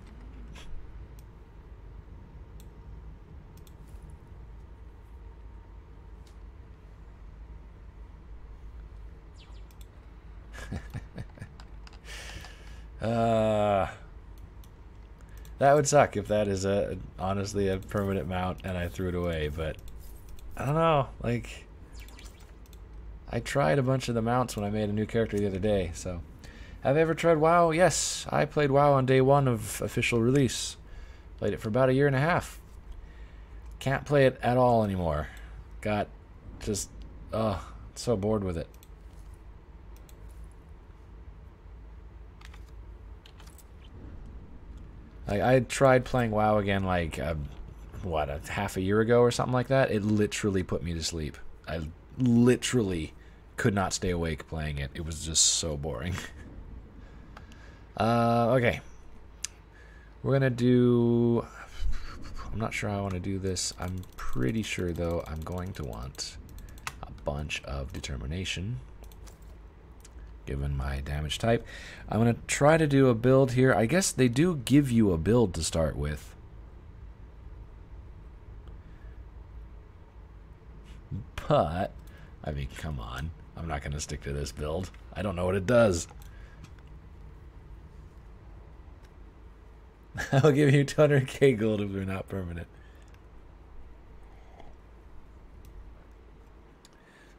That would suck if that is honestly a permanent mount and I threw it away, but I don't know, like I tried a bunch of the mounts when I made a new character the other day. So have you ever tried WoW? Yes, I played WoW on day one of official release. Played it for about a year and a half. Can't play it at all anymore. Got just so bored with it. I tried playing WoW again like what, a half a year ago or something like that, it literally put me to sleep. I literally could not stay awake playing it. It was just so boring. Okay. We're going to do... I'm not sure how I want to do this. I'm pretty sure, though, I'm going to want a bunch of determination, given my damage type. I'm going to try to do a build here. I guess they do give you a build to start with. But, I mean, come on. I'm not going to stick to this build. I don't know what it does. I'll give you 200k gold if they're not permanent.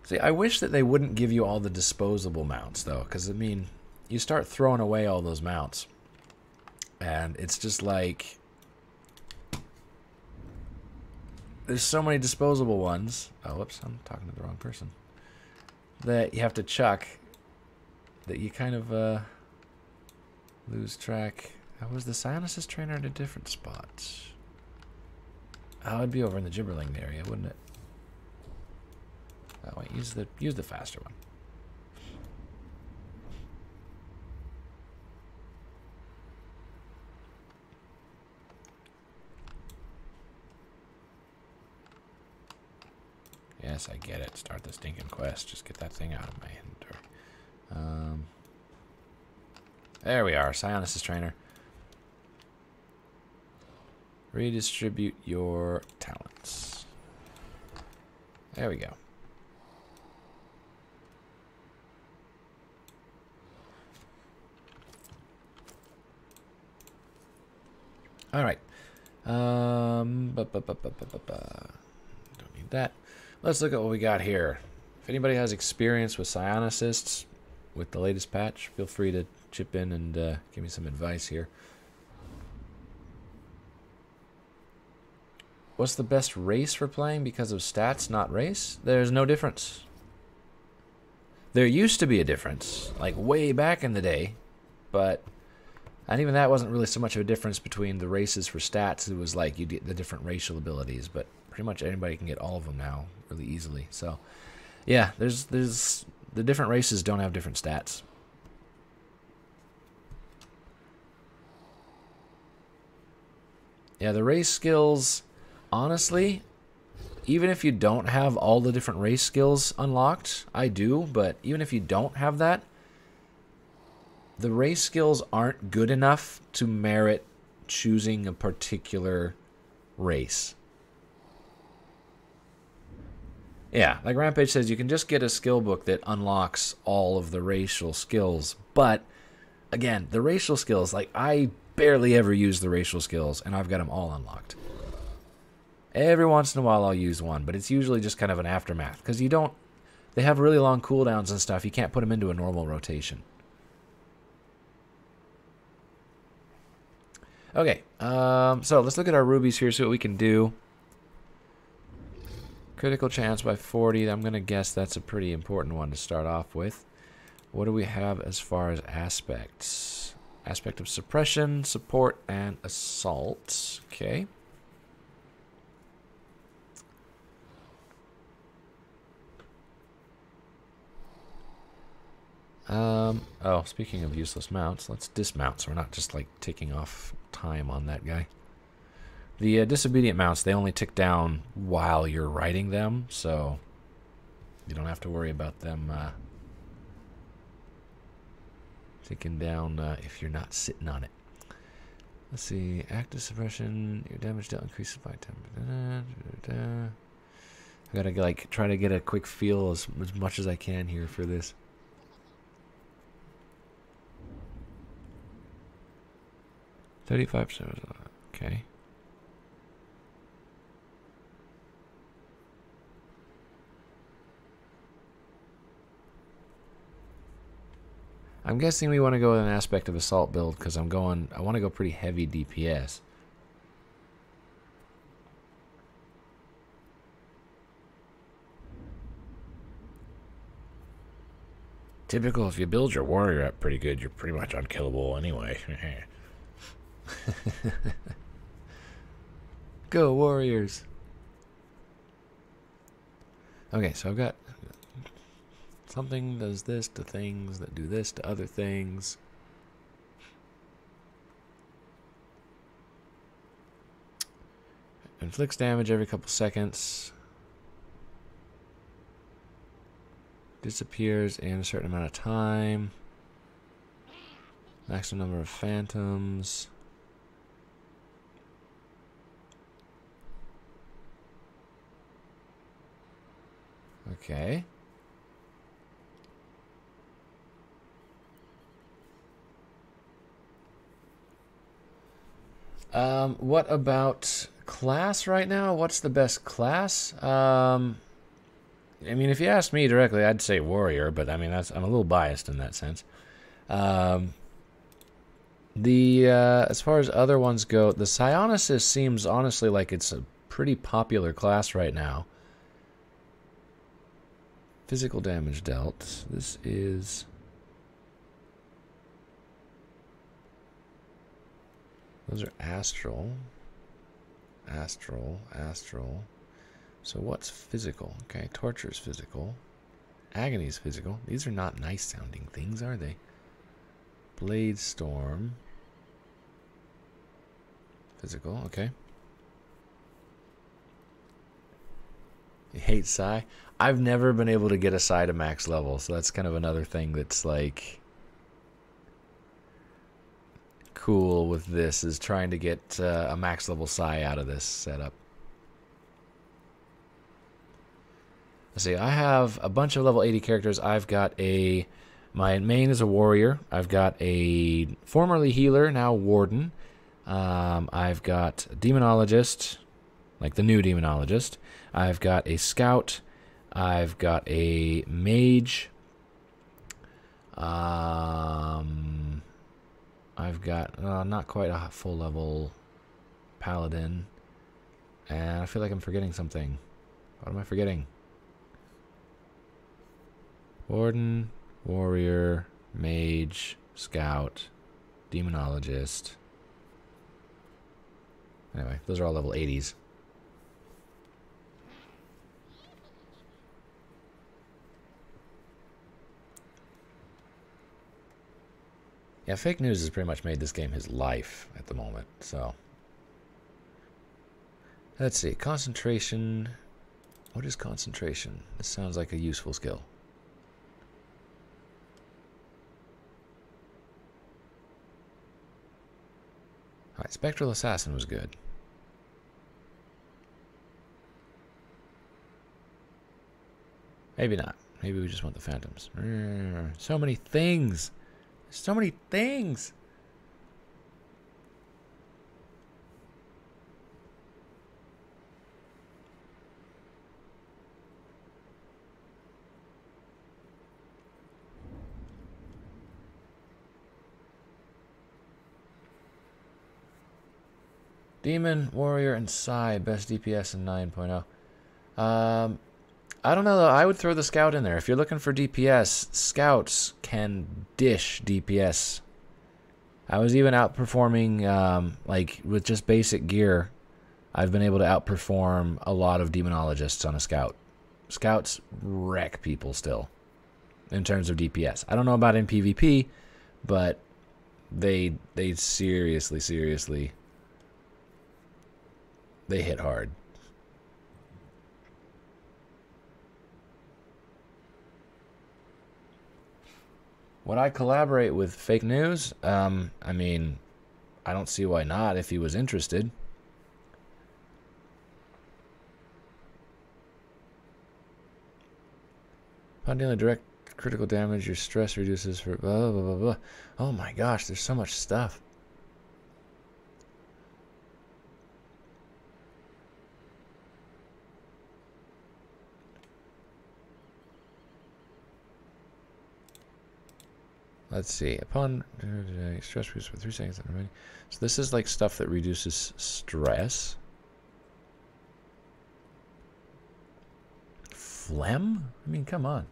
See, I wish that they wouldn't give you all the disposable mounts, though. Because, I mean, you start throwing away all those mounts. And it's just like... there's so many disposable ones. Oh, whoops, I'm talking to the wrong person. That you have to chuck. That you kind of lose track. Was the Psionicist trainer at a different spot? Oh, it'd be over in the Gibberling area, wouldn't it? Oh wait, use the faster one. Yes, I get it. Start the stinking quest. Just get that thing out of my inventory. There we are, Psionicist trainer. Redistribute your talents. There we go. All right. Don't need that. Let's look at what we got here. If anybody has experience with Psionicists with the latest patch, feel free to chip in and give me some advice here. What's the best race for playing because of stats, not race? There's no difference. There used to be a difference, like way back in the day, but and even that wasn't really so much of a difference between the races for stats. It was like you get the different racial abilities, but pretty much anybody can get all of them now really easily. So, yeah, there's the different races don't have different stats. Yeah, the race skills, honestly, even if you don't have all the different race skills unlocked, I do, but even if you don't have that, the race skills aren't good enough to merit choosing a particular race. Yeah, like Rampage says, you can just get a skill book that unlocks all of the racial skills, but again, the racial skills, like I barely ever use the racial skills, and I've got them all unlocked. Every once in a while I'll use one, but it's usually just kind of an aftermath, because you don't, they have really long cooldowns and stuff, you can't put them into a normal rotation. Okay, so let's look at our rubies here, see what we can do. Critical chance by 40, I'm going to guess that's a pretty important one to start off with. What do we have as far as aspects? Aspect of suppression, support, and assault. Okay. Oh, speaking of useless mounts, let's dismount so we're not just like ticking off time on that guy. The disobedient mounts, they only tick down while you're riding them, so you don't have to worry about them ticking down if you're not sitting on it. Let's see, active suppression, your damage dealt increases by 10%. I gotta like try to get a quick feel as much as I can here for this. $35%. Okay. I'm guessing we want to go with an aspect of assault build because I want to go pretty heavy DPS. Typical, if you build your warrior up pretty good, you're pretty much unkillable anyway. Go Warriors. Okay, so I've got something does this to things that do this to other things. Inflicts damage every couple seconds. Disappears in a certain amount of time. Maximum number of phantoms. Okay. What about class right now? What's the best class? I mean, if you asked me directly, I'd say warrior, but I mean, I'm a little biased in that sense. As far as other ones go, the Psionicist seems honestly like it's a pretty popular class right now. Physical damage dealt. This is... Those are astral. Astral. So what's physical? Okay, torture is physical. Agony is physical. These are not nice sounding things, are they? Blade storm. Physical, okay. You hate Psi? I've never been able to get a Psi to max level, so that's kind of another thing that's like cool with this, is trying to get a max level Psi out of this setup. Let's see, I have a bunch of level 80 characters. I've got my main is a warrior. I've got a formerly healer, now warden. I've got a demonologist, like the new demonologist. I've got a scout. I've got a mage. I've got not quite a full level paladin. And I feel like I'm forgetting something. What am I forgetting? Warden, warrior, mage, scout, demonologist. Anyway, those are all level 80s. Yeah, fake news has pretty much made this game his life at the moment, so. Let's see, concentration. What is concentration? This sounds like a useful skill. Alright, Spectral Assassin was good. Maybe not. Maybe we just want the phantoms. So many things! So many things! Demon, Warrior, and Psi, best DPS in 9.0. I don't know though, I would throw the Scout in there. If you're looking for DPS, Scouts can dish DPS. I was even outperforming, like, with just basic gear, I've been able to outperform a lot of Demonologists on a Scout. Scouts wreck people still, in terms of DPS. I don't know about in PvP, but they seriously... They hit hard. Would I collaborate with Fake News? I mean, I don't see why not if he was interested. Upon dealing direct critical damage, your stress reduces for blah, blah, blah, blah. Oh my gosh, there's so much stuff. Let's see. Upon stress reduces for 3 seconds. So this is like stuff that reduces stress. Phlegm? I mean, come on.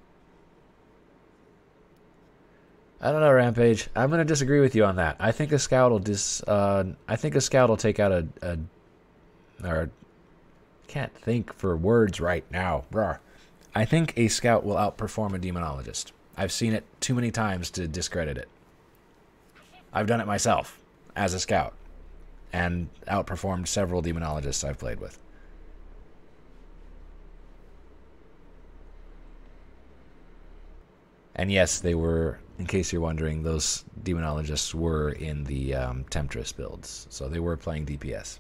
I don't know, Rampage. I'm gonna disagree with you on that. I think a scout will I think a scout will take out a or can't think for words right now. I think a scout will outperform a demonologist. I've seen it too many times to discredit it. I've done it myself as a scout and outperformed several demonologists I've played with. And yes, they were, in case you're wondering, those demonologists were in the Temptress builds. So they were playing DPS.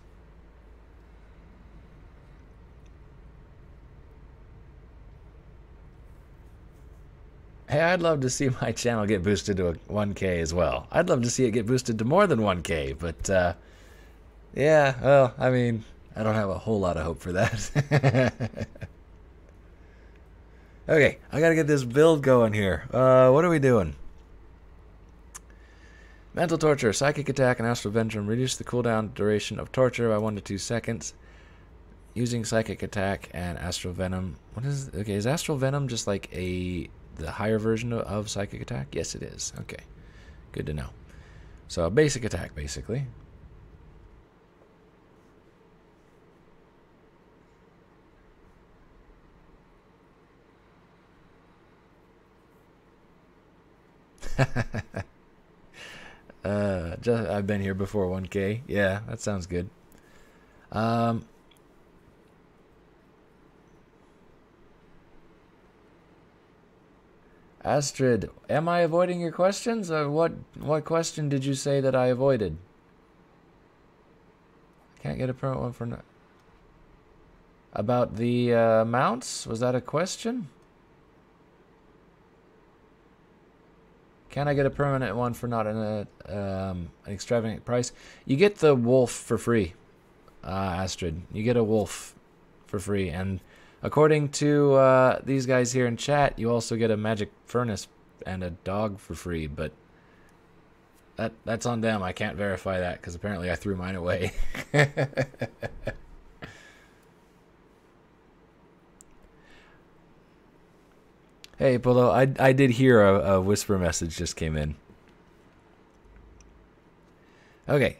Hey, I'd love to see my channel get boosted to a 1K as well. I'd love to see it get boosted to more than 1K, but yeah, well, I mean, I don't have a whole lot of hope for that. Okay, I gotta get this build going here. What are we doing? Mental torture, psychic attack, and astral venom reduce the cooldown duration of torture by 1 to 2 seconds. Using psychic attack and astral venom. What is? Okay, is astral venom just like the higher version of psychic attack? Yes, it is. Okay, good to know. So a basic attack, basically. I've been here before 1K. Yeah, that sounds good. Astrid, am I avoiding your questions? Or what question did you say that I avoided? Can't get a permit one for no. About the mounts? Was that a question? Can I get a permanent one for not an extravagant price? You get the wolf for free, Astrid. You get a wolf for free. And according to these guys here in chat, you also get a magic furnace and a dog for free. But that's on them. I can't verify that because apparently I threw mine away. Hey, Polo, I did hear a whisper message just came in. Okay.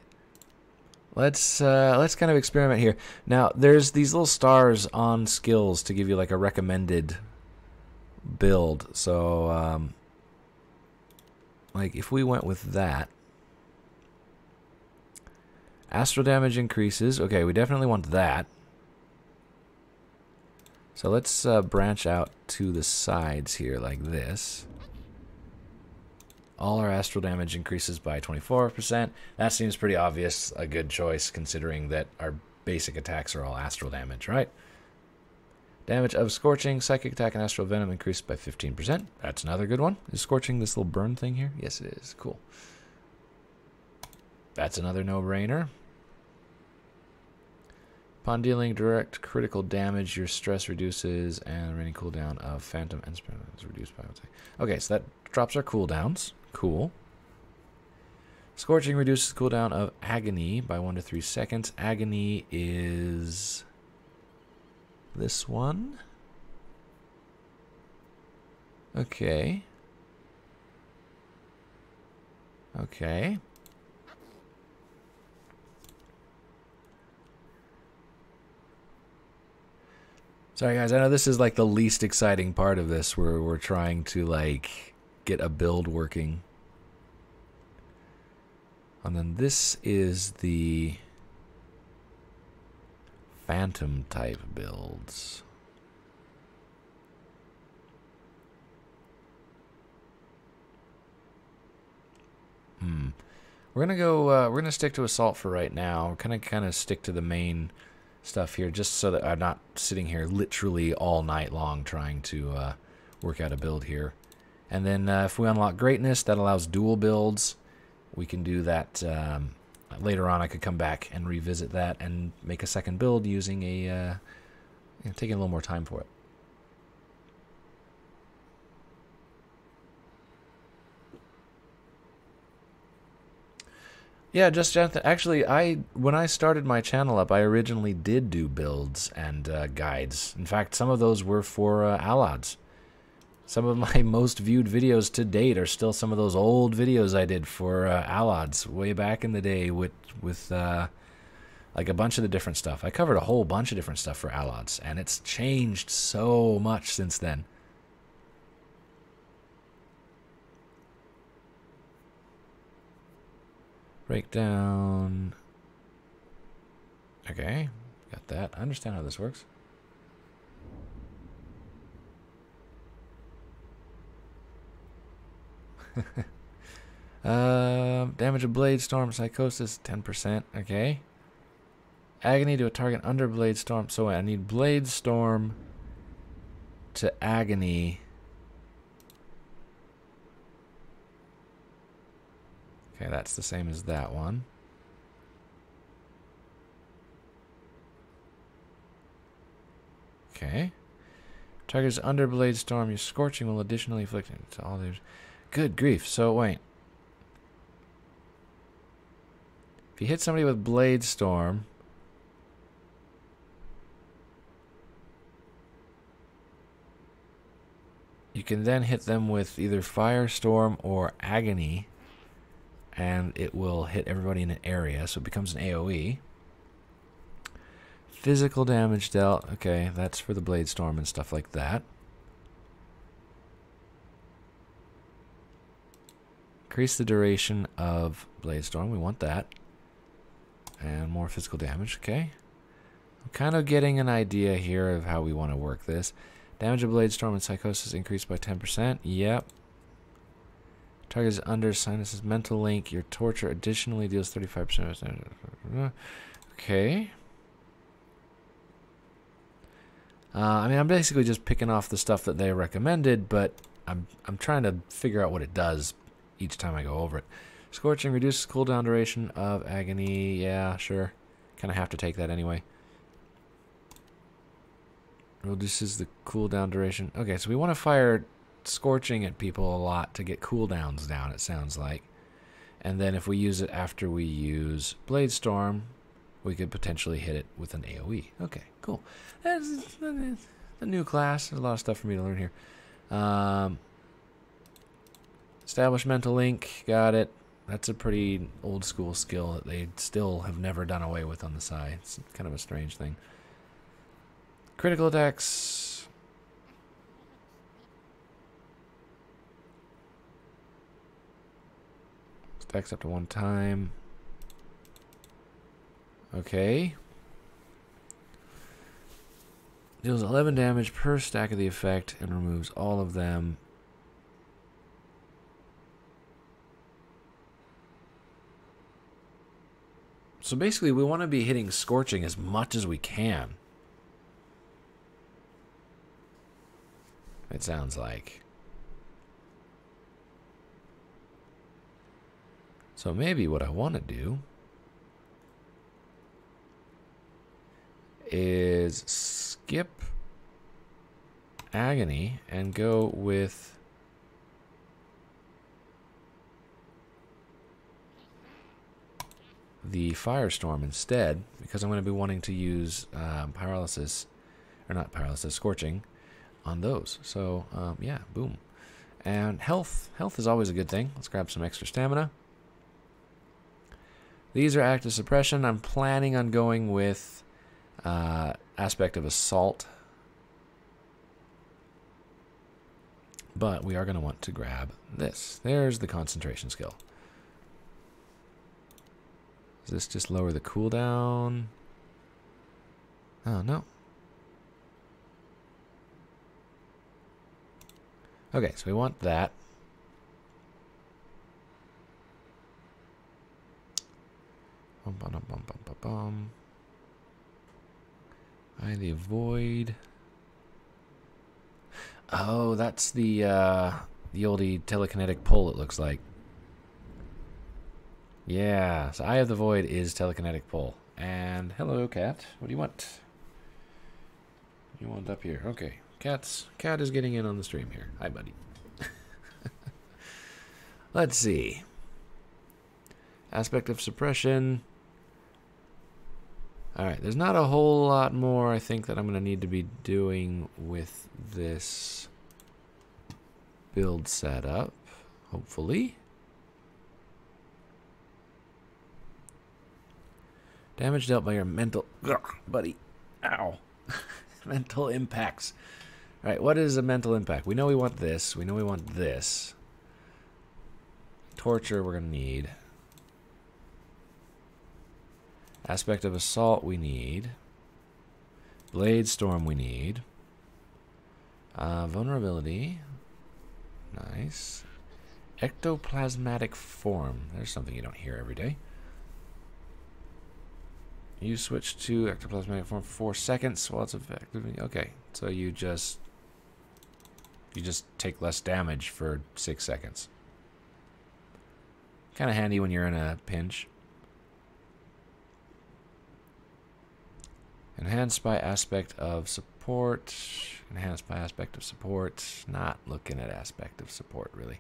Let's kind of experiment here. Now, there's these little stars on skills to give you like a recommended build. So, like if we went with that, astral damage increases. Okay, we definitely want that. So let's branch out to the sides here like this. All our astral damage increases by 24%. That seems pretty obvious, a good choice considering that our basic attacks are all astral damage, right? Damage of Scorching, Psychic Attack, and Astral Venom increased by 15%. That's another good one. Is Scorching this little burn thing here? Yes, it is. Cool. That's another no-brainer. Upon dealing direct critical damage, your stress reduces, and the remaining cooldown of Phantom and Spirit is reduced by, okay, so that drops our cooldowns. Cool. Scorching reduces cooldown of Agony by 1 to 3 seconds. Agony is this one. Okay. Okay. Sorry guys, I know this is like the least exciting part of this where we're trying to like get a build working. And then this is the Phantom type builds. We're gonna stick to Assault for right now. We're kind of stick to the main stuff here, just so that I'm not sitting here literally all night long trying to work out a build here. And then if we unlock Greatness, that allows dual builds. We can do that later on. I could come back and revisit that and make a second build using a taking a little more time for it. Yeah, just Jonathan. Actually, when I started my channel up, I originally did do builds and guides. In fact, some of those were for Allods. Some of my most viewed videos to date are still some of those old videos I did for Allods way back in the day with Like a bunch of the different stuff. I covered a whole bunch of different stuff for Allods, and it's changed so much since then. Breakdown. Okay, got that. I understand how this works. Damage of Blade Storm, Psychosis, 10%. Okay. Agony to a target under Blade Storm. So I need Blade Storm to Agony. Okay, that's the same as that one. Okay. Target is under Blade Storm. Your Scorching will additionally inflict it to all these. Good grief. So wait. If you hit somebody with Blade Storm, you can then hit them with either Firestorm or Agony, and it will hit everybody in an area, so it becomes an AoE. Physical damage dealt. Okay, that's for the Blade Storm and stuff like that. Increase the duration of Blade Storm. We want that. And more physical damage. Okay. I'm kind of getting an idea here of how we want to work this. Damage of Blade Storm and Psychosis increased by 10%. Yep. Target is under Sinus's mental link. Your torture additionally deals 35%. Okay. I mean, I'm basically just picking off the stuff that they recommended, but I'm trying to figure out what it does each time I go over it. Scorching reduces cooldown duration of Agony. Yeah, sure. Kind of have to take that anyway. Reduces the cooldown duration. Okay, so we want to fire Scorching at people a lot to get cooldowns down, it sounds like. And then if we use it after we use Blade Storm, we could potentially hit it with an AoE. Okay, cool. That's a new class. There's a lot of stuff for me to learn here. Establish mental link. Got it. That's a pretty old school skill that they still have never done away with on the side. It's kind of a strange thing. Critical attacks. Stacks up to 1 time. Okay. Deals 11 damage per stack of the effect and removes all of them. So basically, we want to be hitting Scorching as much as we can. It sounds like. So maybe what I want to do is skip Agony and go with the Firestorm instead, because I'm going to be wanting to use paralysis, or not paralysis, Scorching on those. So yeah, boom. And health is always a good thing. Let's grab some extra stamina. These are active suppression. I'm planning on going with aspect of assault, but we are going to want to grab this. There's the concentration skill. Does this just lower the cooldown? Oh, no. Okay, so we want that. Eye the Void. Oh, that's the oldie telekinetic pull, it looks like. Yeah, so Eye of the Void is telekinetic pull. And hello, cat. What do you want? You want up here? Okay, cat is getting in on the stream here. Hi, buddy. Let's see. Aspect of suppression. All right, there's not a whole lot more I think that I'm going to need to be doing with this build setup, hopefully. Damage dealt by your mental... Ugh, buddy. Ow. Mental impacts. Alright, what is a mental impact? We know we want this. We know we want this. Torture we're going to need. Aspect of assault we need. Blade storm we need. Vulnerability. Nice. Ectoplasmatic form. There's something you don't hear every day. You switch to ectoplasmatic form for 4 seconds while it's effective. Okay, so you just take less damage for 6 seconds. Kind of handy when you're in a pinch. Enhanced by aspect of support. Enhanced by aspect of support. Not looking at aspect of support, really.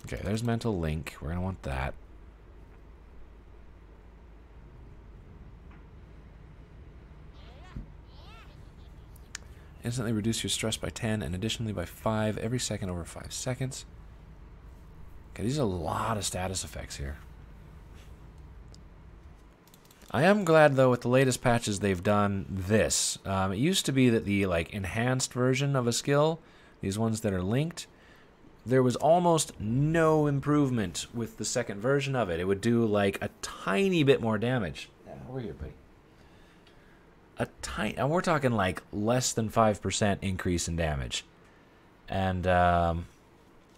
Okay, there's mental link. We're going to want that. Instantly reduce your stress by 10 and additionally by 5 every second over 5 seconds. Okay, these are a lot of status effects here. I am glad, though, with the latest patches they've done this. It used to be that the enhanced version of a skill, these ones that are linked, there was almost no improvement with the second version of it. It would do like a tiny bit more damage. Yeah, over here, buddy. And we're talking like less than 5% increase in damage. And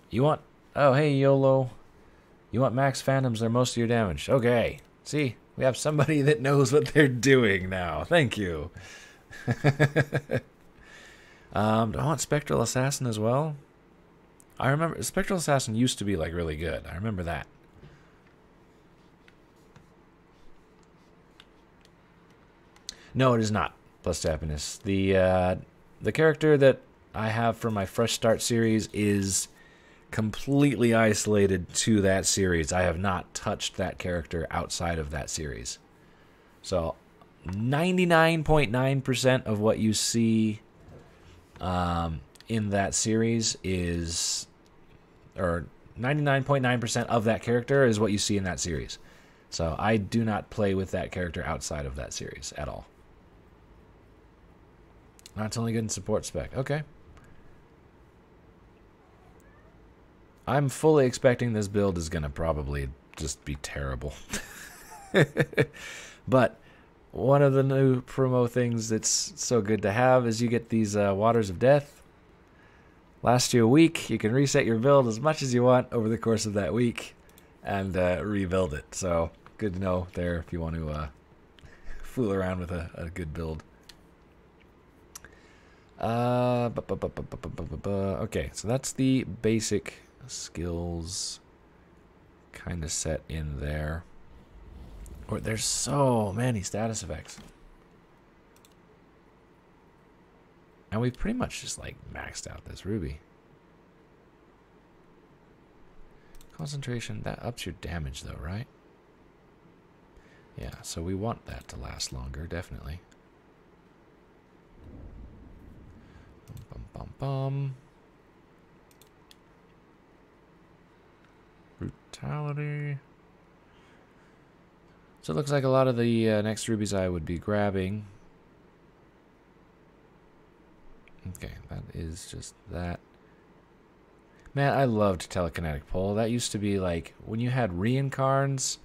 you want... Oh, hey, YOLO. You want max phantoms, they're most of your damage. Okay. See, we have somebody that knows what they're doing now. Thank you. Do I want Spectral Assassin as well? I remember Spectral Assassin used to be like really good. I remember that. No, it is not plus to happiness. The character that I have for my Fresh Start series is completely isolated to that series. I have not touched that character outside of that series. So 99.9% of what you see in that series is, or 99.9% of that character is what you see in that series. So I do not play with that character outside of that series at all. That's only good in support spec. Okay. I'm fully expecting this build is going to probably just be terrible. But one of the new promo things that's so good to have is you get these Waters of Death. Last you a week. You can reset your build as much as you want over the course of that week and rebuild it. So good to know there if you want to fool around with a good build. Okay, so that's the basic skills kind of set in there. Or there's so many status effects. And we've pretty much just like maxed out this ruby. Concentration, that ups your damage though, right? Yeah, so we want that to last longer, definitely. Bum, bum, bum. Brutality. So it looks like a lot of the next rubies I would be grabbing. Okay, that is just that. Man, I loved telekinetic pull. That used to be like when you had reincarns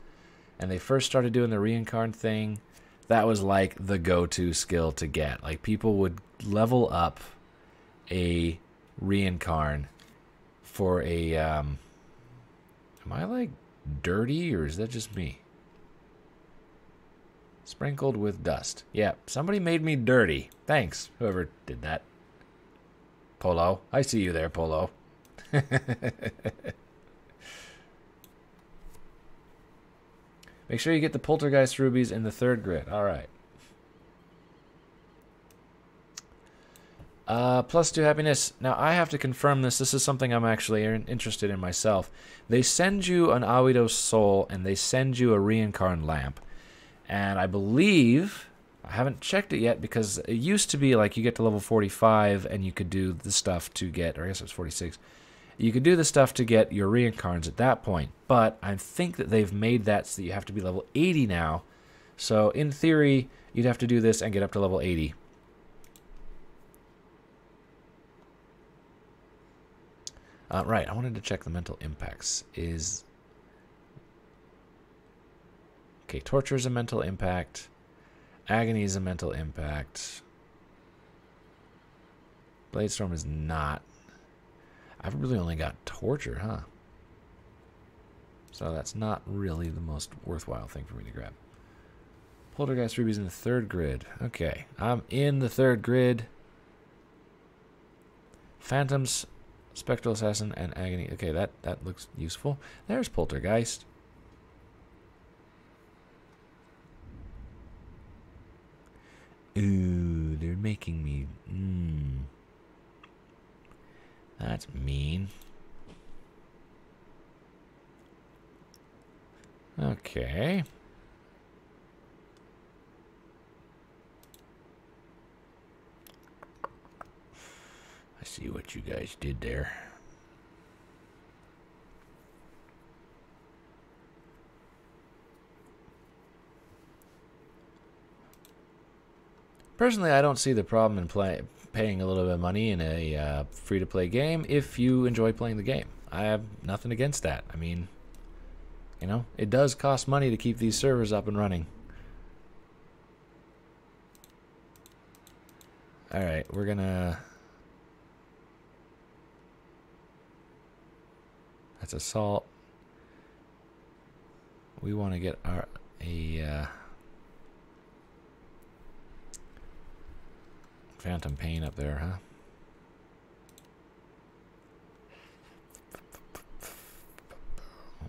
and they first started doing the reincarn thing, that was like the go-to skill to get. Like people would level up a reincarn for a am I like dirty or is that just me? Sprinkled with dust. Yeah, somebody made me dirty. Thanks, whoever did that. Polo. I see you there, Polo. Make sure you get the Poltergeist rubies in the 3rd grid. Alright. +2 happiness. Now, I have to confirm this. This is something I'm actually interested in myself. They send you an Awido soul, and they send you a reincarn lamp. And I believe, I haven't checked it yet, because it used to be like you get to level 45, and you could do the stuff to get, or I guess it was 46, You could do the stuff to get your reincarns at that point, but I think that they've made that so that you have to be level 80 now. So in theory, you'd have to do this and get up to level 80. Right, I wanted to check the mental impacts. Okay, torture is a mental impact. Agony is a mental impact. Bladestorm is not. I've really only got torture, huh? So that's not really the most worthwhile thing for me to grab. Poltergeist Ruby's in the 3rd grid. Okay, I'm in the 3rd grid. Phantoms, Spectral Assassin, and Agony. Okay, that looks useful. There's Poltergeist. Ooh, they're making me... That's mean. Okay. I see what you guys did there. Personally, I don't see the problem in paying a little bit of money in a free-to-play game if you enjoy playing the game. I have nothing against that. I mean, you know, it does cost money to keep these servers up and running. Alright, we're gonna... That's assault. We want to get Phantom Pain up there, huh?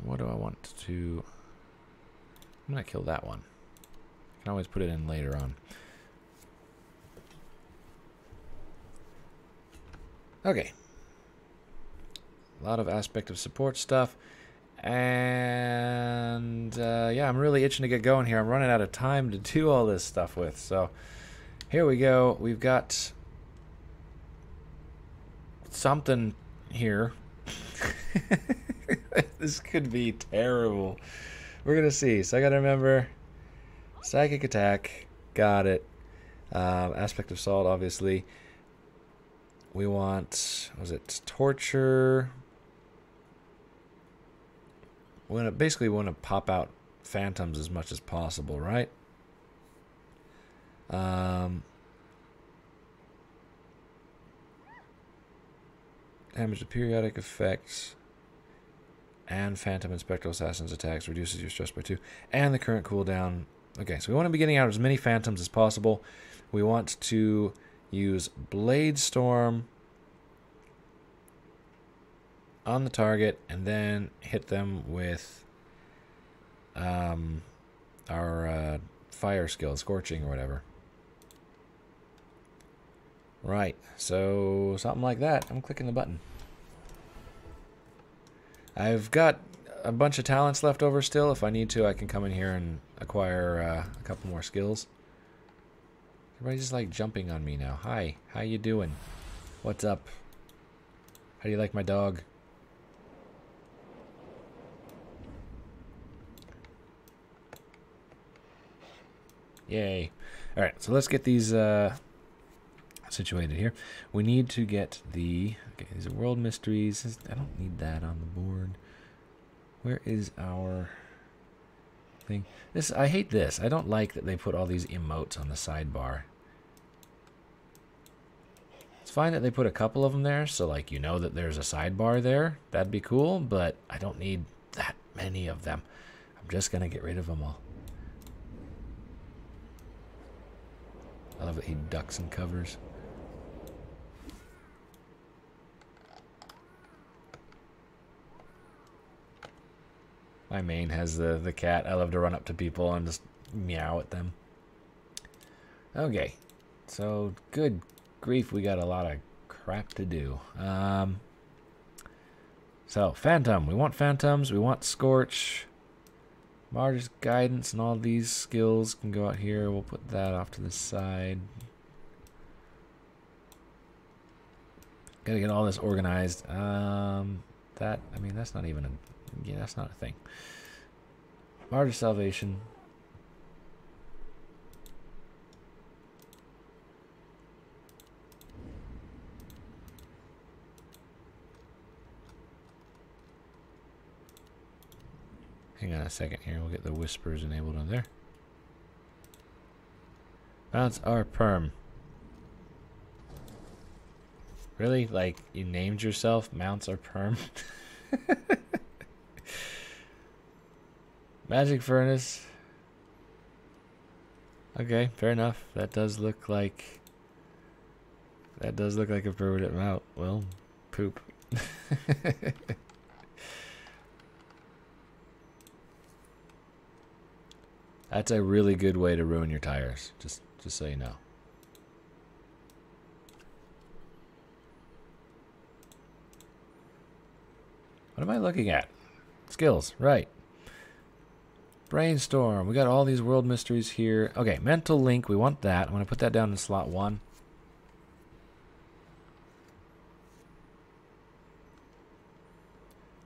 What do I want to... I'm going to kill that one. I can always put it in later on. Okay. A lot of aspect of support stuff. And yeah, I'm really itching to get going here. I'm running out of time to do all this stuff with. So here we go. We've got something here. This could be terrible. We're going to see. So I got to remember Psychic Attack. Got it. Aspect of Assault, obviously. We want, was it Torture? We basically want to pop out phantoms as much as possible, right? Damage to periodic effects and Phantom and Spectral Assassin's attacks reduces your stress by 2. And the current cooldown. Okay, so we want to be getting out as many phantoms as possible. We want to use Blade Storm on the target and then hit them with our fire skill, Scorching or whatever. Right, so something like that. I'm clicking the button. I've got a bunch of talents left over still. If I need to, I can come in here and acquire a couple more skills. Everybody's just like jumping on me now. Hi, how you doing? What's up? How do you like my dog? Yay. Alright, so let's get these situated here. We need to get the... Okay, these are world mysteries. I don't need that on the board. Where is our thing? This, I hate this. I don't like that they put all these emotes on the sidebar. It's fine that they put a couple of them there, so like you know that there's a sidebar there. That'd be cool, but I don't need that many of them. I'm just gonna get rid of them all. I love that he ducks and covers. My main has the cat. I love to run up to people and just meow at them. Okay, so good grief, we got a lot of crap to do. So Phantom, we want Phantoms, we want Scorch. Martyr's Guidance and all these skills can go out here. We'll put that off to the side. Gotta get all this organized. I mean, that's not even a, yeah, that's not a thing. Martyr Salvation. Hang on a second here. We'll get the whispers enabled on there. Mounts are perm. Really? Like, you named yourself mounts are perm? Magic Furnace. Okay, fair enough. That does look like a permanent mount. Well, poop. That's a really good way to ruin your tires, just so you know. What am I looking at? Skills, right. Brainstorm. We got all these world mysteries here. Okay, mental link, we want that. I'm going to put that down in slot 1.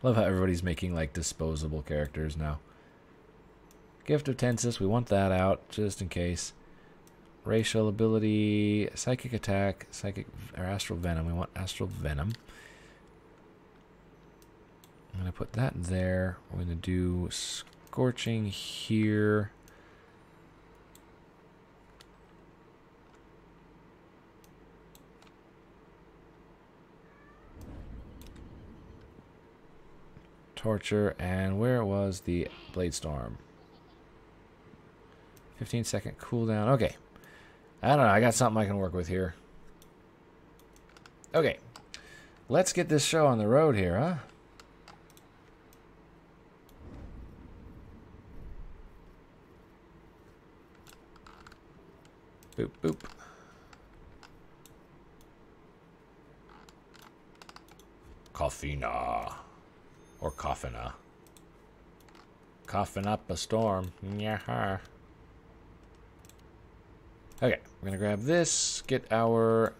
Love how everybody's making like disposable characters now. Gift of Tensis, we want that out just in case. Racial ability, psychic attack, psychic or astral venom. We want astral venom. I'm gonna put that there. We're gonna do scorching here. Torture, and where was the blade storm? 15-second cooldown. Okay. I don't know. I got something I can work with here. Okay. Let's get this show on the road here, huh? Boop, boop. Coffina. Or coffina. Coffin up a storm. Yeah. Okay, we're going to grab this, get our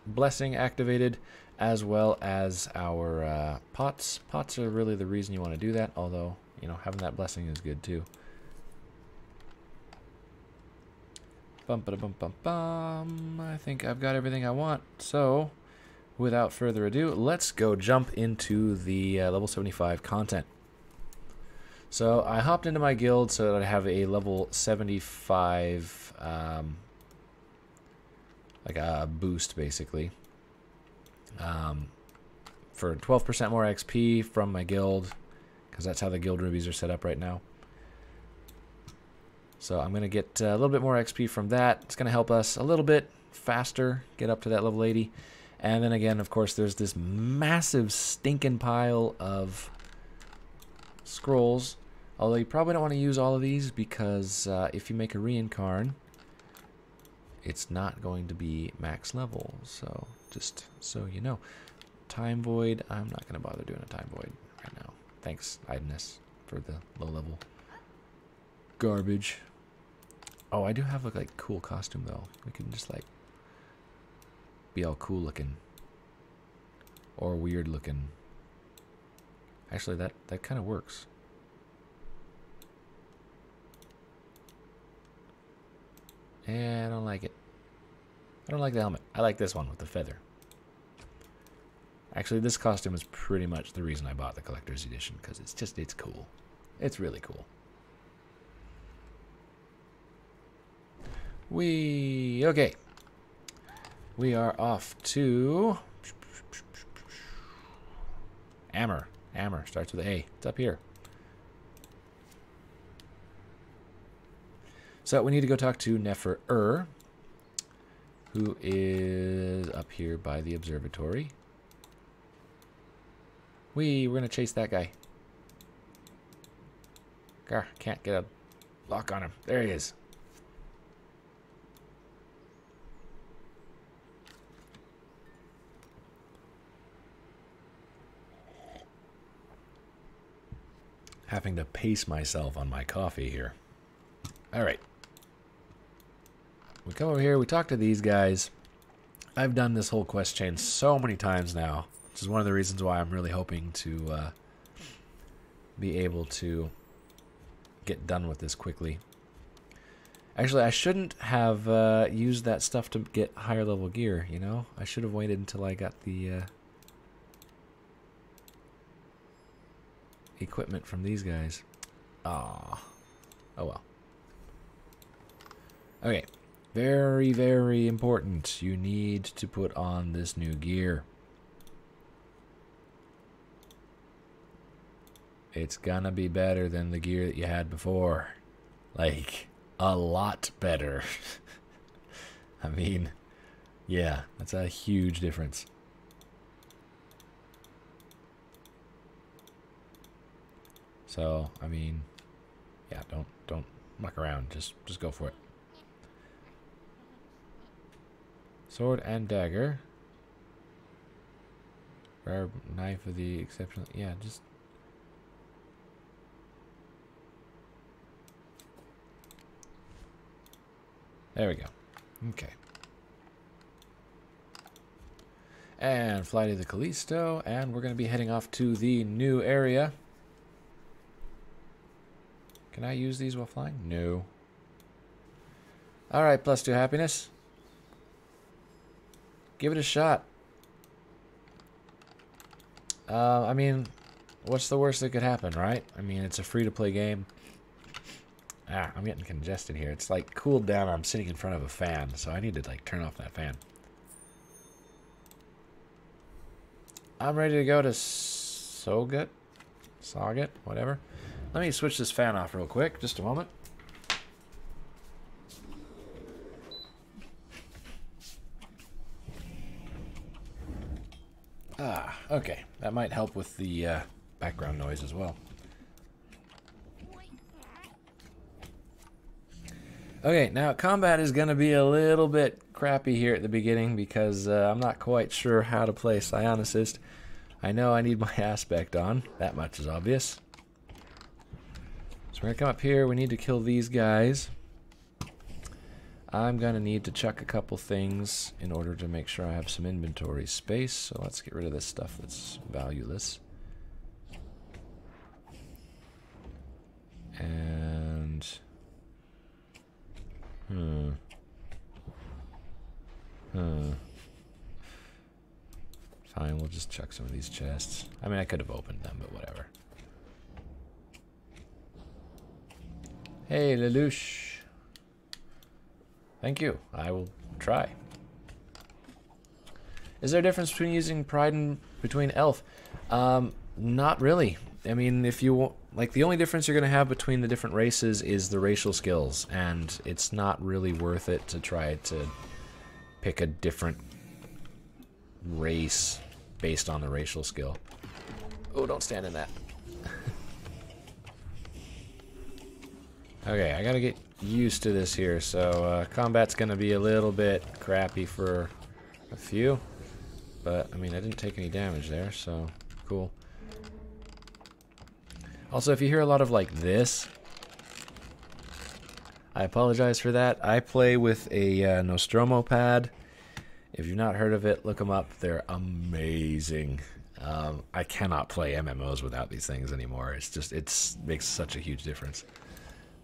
blessing activated, as well as our pots. Pots are really the reason you want to do that, although, you know, having that blessing is good too. Bum-ba-da-bum-bum-bum. I think I've got everything I want, so without further ado, let's go jump into the level 75 content. So I hopped into my guild so that I have a level 75 like a boost basically for 12% more XP from my guild, because that's how the guild rubies are set up right now. So I'm going to get a little bit more XP from that. It's going to help us a little bit faster get up to that level 80. And then again, of course, there's this massive stinking pile of scrolls, although you probably don't want to use all of these, because if you make a reincarn, it's not going to be max level, so just so you know. Time Void, I'm not going to bother doing a Time Void right now. Thanks, Idness, for the low level garbage. Oh, I do have a like cool costume though. We can just like be all cool looking or weird looking. Actually, that kind of works. Yeah, I don't like it. I don't like the helmet. I like this one with the feather. Actually, this costume is pretty much the reason I bought the collector's edition, because it's cool. It's really cool. Okay. We are off to Amber. Amber starts with A. It's up here. So we need to go talk to Nefer, who is up here by the observatory. We're going to chase that guy. Grr, can't get a lock on him. There he is. Having to pace myself on my coffee here. All right. We come over here, we talk to these guys. I've done this whole quest chain so many times now, which is one of the reasons why I'm really hoping to be able to get done with this quickly. Actually, I shouldn't have used that stuff to get higher level gear, you know? I should have waited until I got the equipment from these guys. Ah, oh well. Okay, very, very important. You need to put on this new gear. It's gonna be better than the gear that you had before. Like, a lot better. I mean, yeah, that's a huge difference. So, I mean, yeah, don't muck around. Just go for it. Sword and dagger. Rare knife of the exceptional. Yeah, just. There we go. Okay. And fly to the Callisto, and we're going to be heading off to the new area. Can I use these while flying? No. Alright, +2 happiness. Give it a shot. I mean, what's the worst that could happen, right? I mean, it's a free-to-play game. Ah, I'm getting congested here. It's like cooled down. I'm sitting in front of a fan, so I need to like turn off that fan. I'm ready to go to Soget, whatever. Let me switch this fan off real quick. Just a moment. Ah, okay. That might help with the background noise as well. Okay, now combat is going to be a little bit crappy here at the beginning because I'm not quite sure how to play Psionicist. I know I need my aspect on. That much is obvious. So we're going to come up here. We need to kill these guys. I'm going to need to chuck a couple things in order to make sure I have some inventory space. So let's get rid of this stuff that's valueless. And... Fine, we'll just chuck some of these chests. I mean, I could have opened them, but whatever. Hey, Lelouch. Thank you. I will try. Is there a difference between using Pride and between Elf? Not really. I mean, if you want, like, the only difference you're going to have between the different races is the racial skills, and it's not really worth it to try to pick a different race based on the racial skill. Oh, don't stand in that. Okay, I gotta get used to this here, so combat's gonna be a little bit crappy for a few, but I mean, I didn't take any damage there, so cool. Also, if you hear a lot of like this, I apologize for that. I play with a Nostromo pad. If you've not heard of it, look them up. They're amazing. I cannot play MMOs without these things anymore. It's just, makes such a huge difference.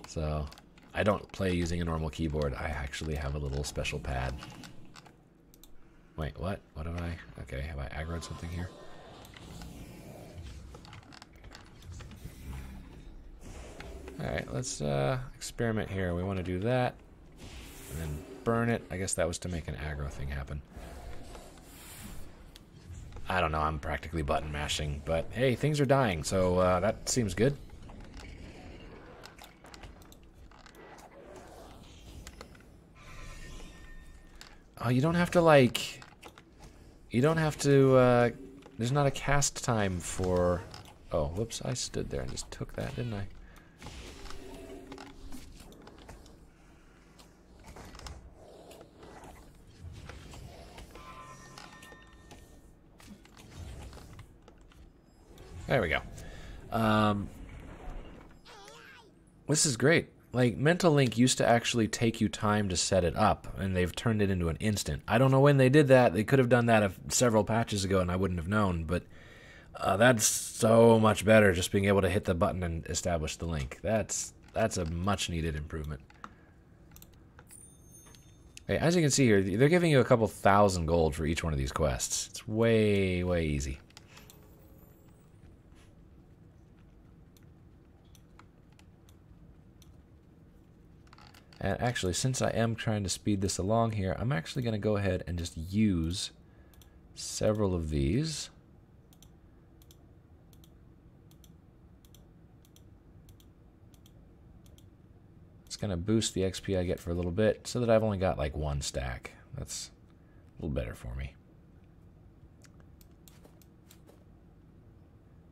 So, I don't play using a normal keyboard. I actually have a little special pad. Wait, what? What have I? Okay, have I aggroed something here? Alright, let's experiment here. We want to do that. And then burn it. I guess that was to make an aggro thing happen. I don't know, I'm practically button mashing, but hey, things are dying, so that seems good. Oh, you don't have to, like... You don't have to, there's not a cast time for... Oh, whoops, I stood there and just took that, didn't I? There we go. This is great. like, Mental Link used to actually take you time to set it up, and they've turned it into an instant. I don't know when they did that. They could have done that several patches ago, and I wouldn't have known, but that's so much better, just being able to hit the button and establish the link. That's a much-needed improvement. Okay, as you can see here, they're giving you a couple thousand gold for each one of these quests. It's way, way easy. And actually, since I am trying to speed this along here, I'm actually going to go ahead and just use several of these. It's going to boost the XP I get for a little bit so that I've only got like one stack. That's a little better for me.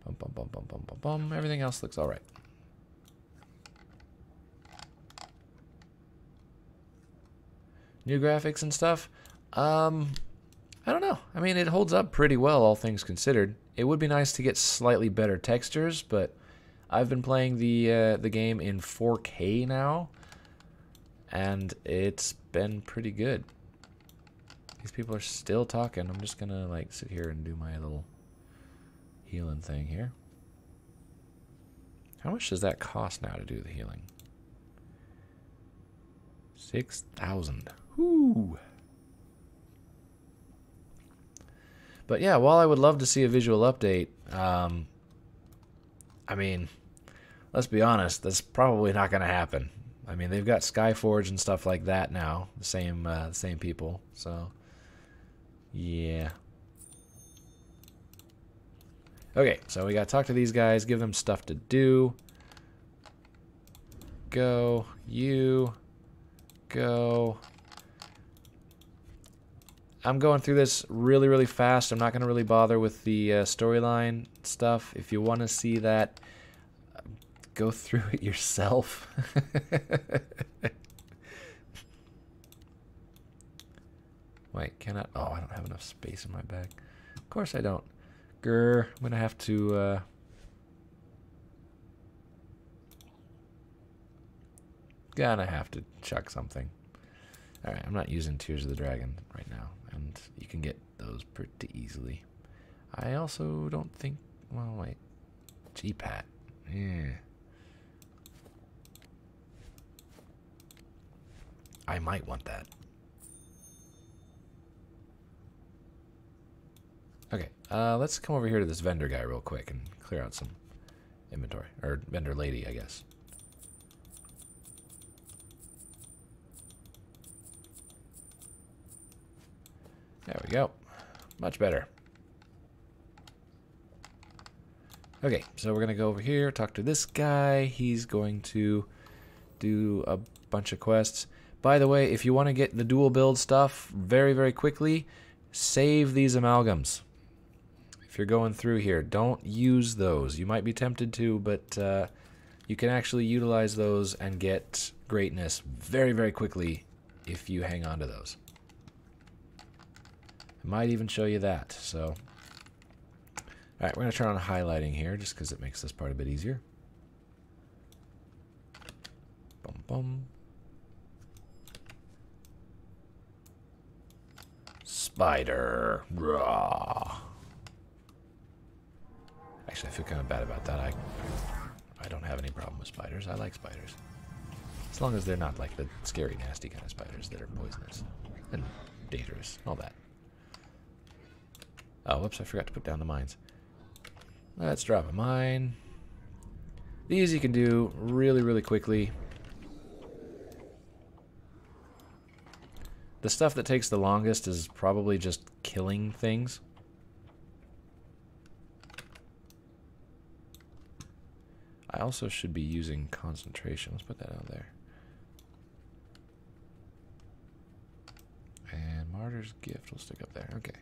Bum, bum, bum, bum, bum, bum, bum. Everything else looks all right. New graphics and stuff. I don't know. I mean, it holds up pretty well, all things considered. It would be nice to get slightly better textures, but I've been playing the game in 4K now, and it's been pretty good. These people are still talking. I'm just gonna like sit here and do my little healing thing here. How much does that cost now to do the healing? 6,000. Whoo! But yeah, while I would love to see a visual update, I mean, let's be honest, that's probably not going to happen. I mean, they've got Skyforge and stuff like that now, the same people. So, yeah. Okay, so we got to talk to these guys, give them stuff to do. Go, you, go. I'm going through this really, really fast. I'm not going to really bother with the storyline stuff. If you want to see that, go through it yourself. Wait, can I? Oh, I don't have enough space in my bag. Of course I don't. Grr, I'm going to have to... gonna have to chuck something. Alright, I'm not using Tears of the Dragon right now, and you can get those pretty easily. I also don't think... Well, wait. G-Pat. Yeah. I might want that. Okay, let's come over here to this vendor guy real quick and clear out some inventory. Or vendor lady, I guess. There we go. Much better. Okay, so we're going to go over here, talk to this guy. He's going to do a bunch of quests. By the way, if you want to get the dual build stuff very, very quickly, save these amalgams. If you're going through here, don't use those. You might be tempted to, but you can actually utilize those and get greatness very, very quickly if you hang on to those. Might even show you that. So, all right, we're going to turn on highlighting here just because it makes this part a bit easier. Bum, bum. Spider. Raw. Actually, I feel kind of bad about that. I don't have any problem with spiders. I like spiders. As long as they're not like the scary, nasty kind of spiders that are poisonous and dangerous. All that. Oh, whoops, I forgot to put down the mines. Let's drop a mine. These you can do really, really quickly. The stuff that takes the longest is probably just killing things. I also should be using concentration. Let's put that out there. And Martyr's Gift will stick up there. Okay.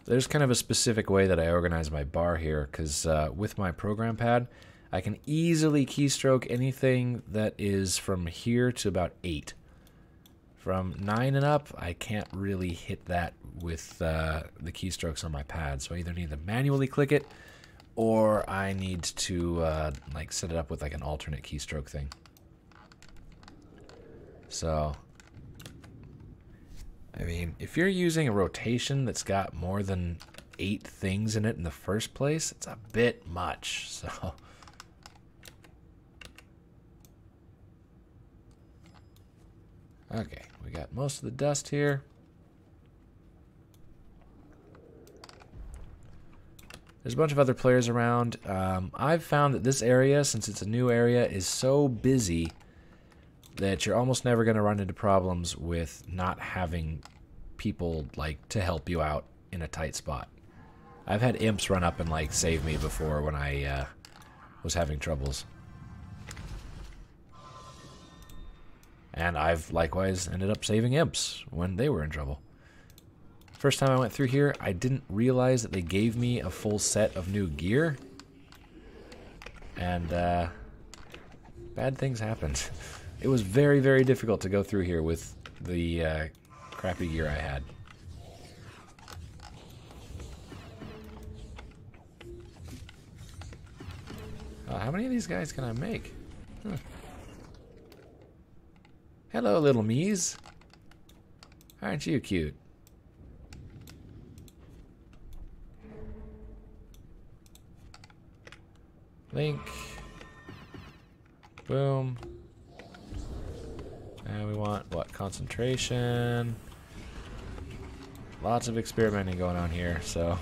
There's kind of a specific way that I organize my bar here, because with my program pad, I can easily keystroke anything that is from here to about 8. From 9 and up, I can't really hit that with the keystrokes on my pad, so I either need to manually click it, or I need to like set it up with like an alternate keystroke thing. So, I mean, if you're using a rotation that's got more than 8 things in it in the first place, it's a bit much. So, okay, we got most of the dust here. There's a bunch of other players around. I've found that this area, since it's a new area, is so busy that you're almost never going to run into problems with not having people like to help you out in a tight spot. I've had imps run up and like save me before when I was having troubles. And I've likewise ended up saving imps when they were in trouble. First time I went through here, I didn't realize that they gave me a full set of new gear. And bad things happened. It was very, very difficult to go through here with the crappy gear I had. How many of these guys can I make? Huh. Hello, little me's. Aren't you cute? Link. Boom. And we want, what, concentration. Lots of experimenting going on here, so.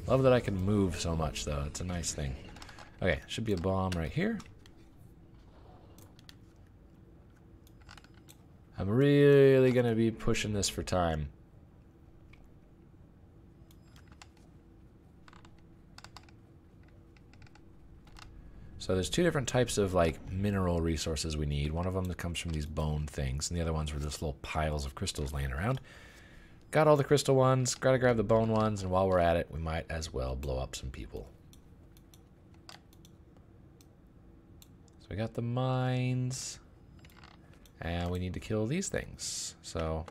Love that I can move so much, though. It's a nice thing. Okay, should be a bomb right here. I'm really going to be pushing this for time. So there's 2 different types of like mineral resources we need. One of them that comes from these bone things, and the other ones were just little piles of crystals laying around. Got all the crystal ones, gotta grab the bone ones, and while we're at it, we might as well blow up some people. So we got the mines, and we need to kill these things. So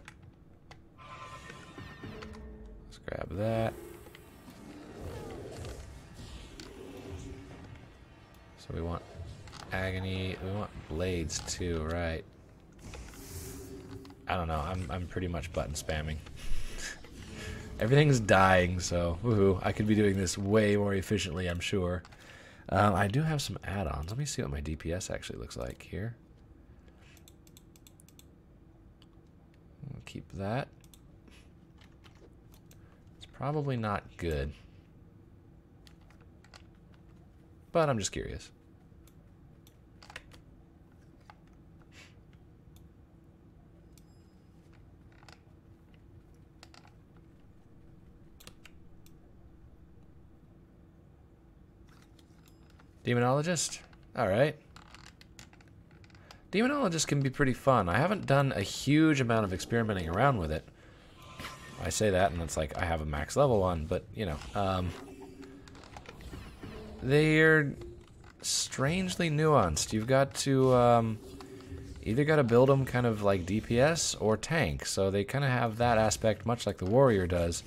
let's grab that. So we want agony, we want blades too, right? I don't know, I'm pretty much button spamming. Everything's dying, so woohoo, I could be doing this way more efficiently, I'm sure. I do have some add-ons. Let me see what my DPS actually looks like here. I'll keep that. It's probably not good, but I'm just curious. Demonologist? Alright. Demonologist can be pretty fun. I haven't done a huge amount of experimenting around with it. I say that and it's like I have a max level one, but you know. They're strangely nuanced. You've got to either got to build them kind of like DPS or tank. So they kind of have that aspect much like the warrior does.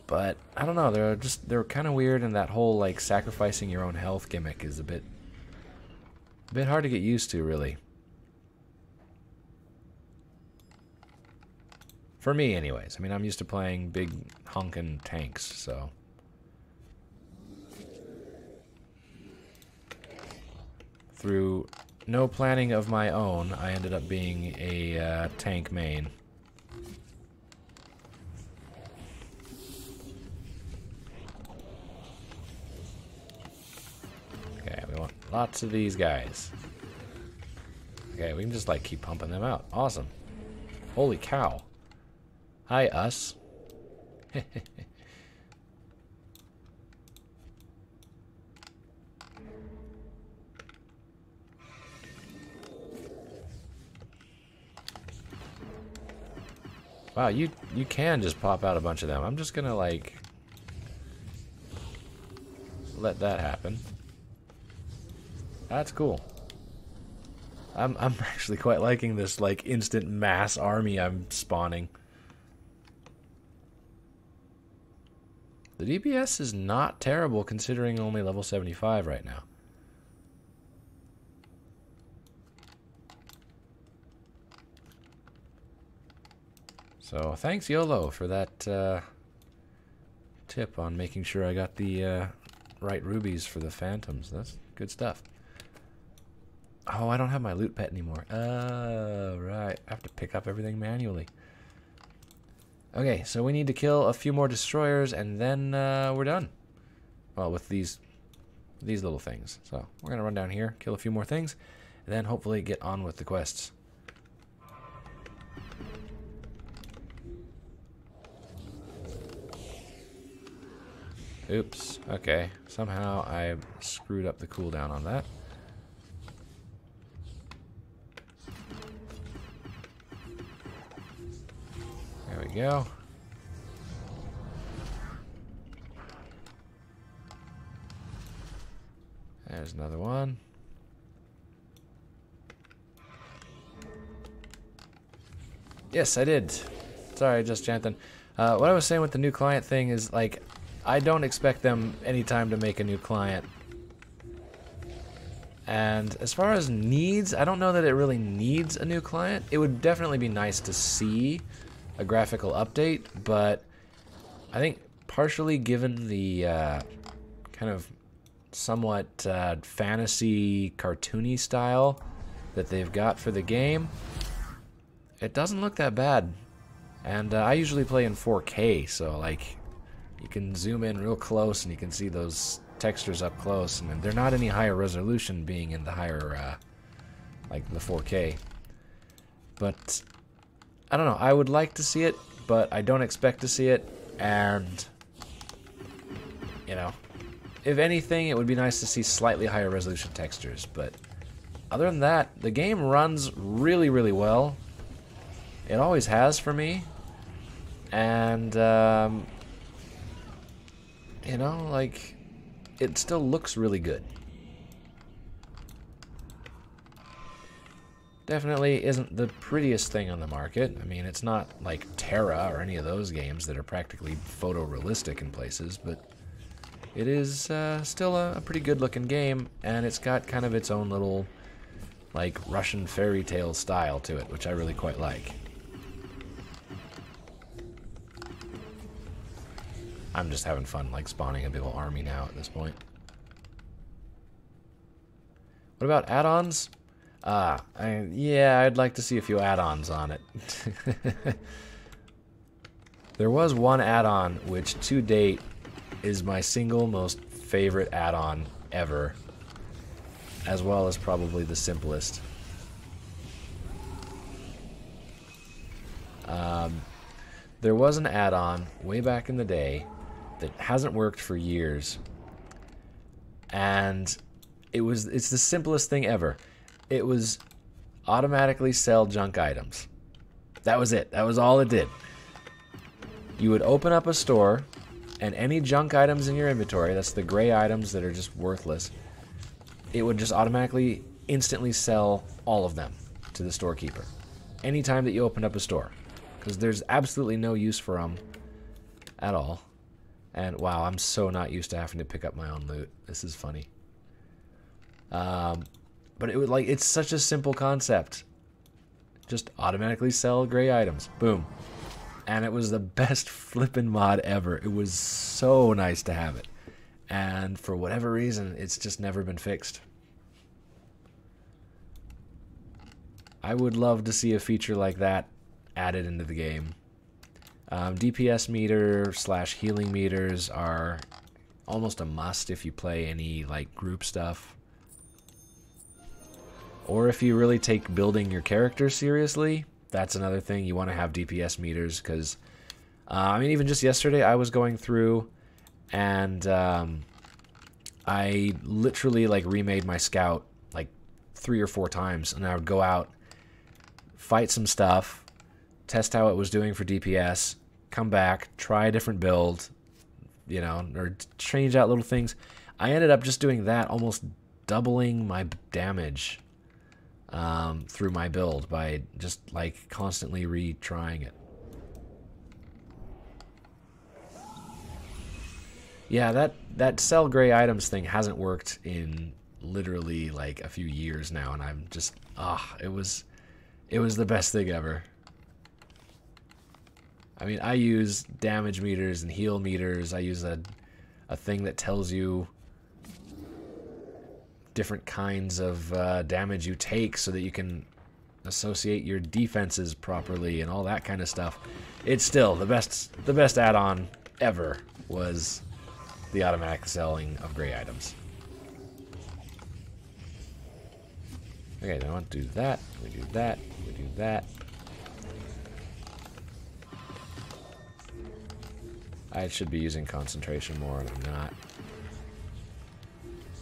But I don't know, they're kind of weird, and that whole like sacrificing your own health gimmick is a bit hard to get used to, really. For me, anyways. I mean, I'm used to playing big honkin' tanks, so. Through no planning of my own, I ended up being a tank main. Okay, we want lots of these guys. Okay, we can just like keep pumping them out. Awesome. Holy cow. Hi, us. Wow, you can just pop out a bunch of them. I'm just gonna like let that happen. That's cool. I'm actually quite liking this like instant mass army I'm spawning. The DPS is not terrible considering only level 75 right now. So thanks YOLO for that tip on making sure I got the right rubies for the phantoms. That's good stuff. Oh, I don't have my loot pet anymore. Oh, right. I have to pick up everything manually. Okay, so we need to kill a few more destroyers, and then we're done. Well, with these little things. So we're going to run down here, kill a few more things, and then hopefully get on with the quests. Oops. Okay. Somehow I screwed up the cooldown on that. There we go. There's another one. Yes, I did. Sorry, just Janthan. What I was saying with the new client thing is, like, I don't expect them anytime to make a new client. And as far as needs, I don't know that it really needs a new client. It would definitely be nice to see a graphical update, but I think partially given the kind of somewhat fantasy cartoony style that they've got for the game, it doesn't look that bad. And I usually play in 4K, so like you can zoom in real close and you can see those textures up close, and they're not any higher resolution being in the higher like the 4K. But I don't know, I would like to see it, but I don't expect to see it. And you know, if anything, it would be nice to see slightly higher resolution textures. But other than that, the game runs really, really well. It always has for me. And you know, like, it still looks really good. Definitely isn't the prettiest thing on the market. I mean, it's not like Terra or any of those games that are practically photorealistic in places, but it is still a pretty good looking game, and it's got kind of its own little like Russian fairy tale style to it, which I really quite like. I'm just having fun like spawning a big old army now at this point. What about add-ons? Yeah, I'd like to see a few add-ons on it. There was one add-on which to date is my single most favorite add-on ever, as well as probably the simplest. There was an add-on way back in the day that hasn't worked for years, and it's the simplest thing ever. It was automatically sell junk items. That was it. That was all it did. You would open up a store, and any junk items in your inventory, that's the gray items that are just worthless, it would just automatically, instantly sell all of them to the storekeeper anytime that you opened up a store, because there's absolutely no use for them at all. And wow, I'm so not used to having to pick up my own loot. This is funny. But it would, like, it's such a simple concept. Just automatically sell gray items. Boom. And it was the best flippin' mod ever. It was so nice to have it. And for whatever reason, it's just never been fixed. I would love to see a feature like that added into the game. DPS meter / healing meters are almost a must if you play any like group stuff. Or if you really take building your character seriously, that's another thing. You want to have DPS meters, because I mean, even just yesterday I was going through and I literally like remade my scout like 3 or 4 times, and I would go out, fight some stuff, test how it was doing for DPS, come back, try a different build, you know, or change out little things. I ended up just doing that, almost doubling my damage through my build by just like constantly retrying it. Yeah, that sell gray items thing hasn't worked in literally like a few years now, and I'm just it was the best thing ever. I mean, I use damage meters and heal meters. I use a thing that tells you different kinds of damage you take so that you can associate your defenses properly and all that kind of stuff. It's still the best add-on ever was the automatic selling of gray items. Okay, then I want to do that. We do that. We do that. I should be using concentration more, and I'm not.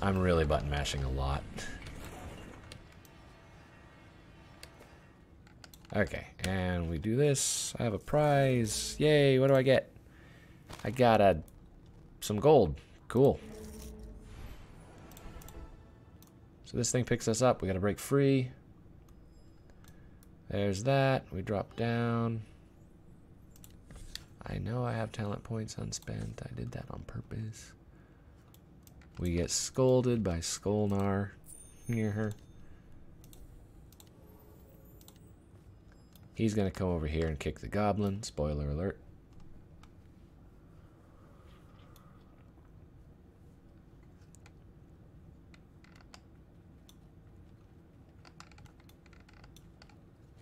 I'm really button mashing a lot. Okay, and we do this. I have a prize. Yay, what do I get? I got some gold. Cool. So this thing picks us up. We gotta break free. There's that. We drop down. I know I have talent points unspent. I did that on purpose. We get scolded by Skolnar near her. He's gonna come over here and kick the goblin. Spoiler alert.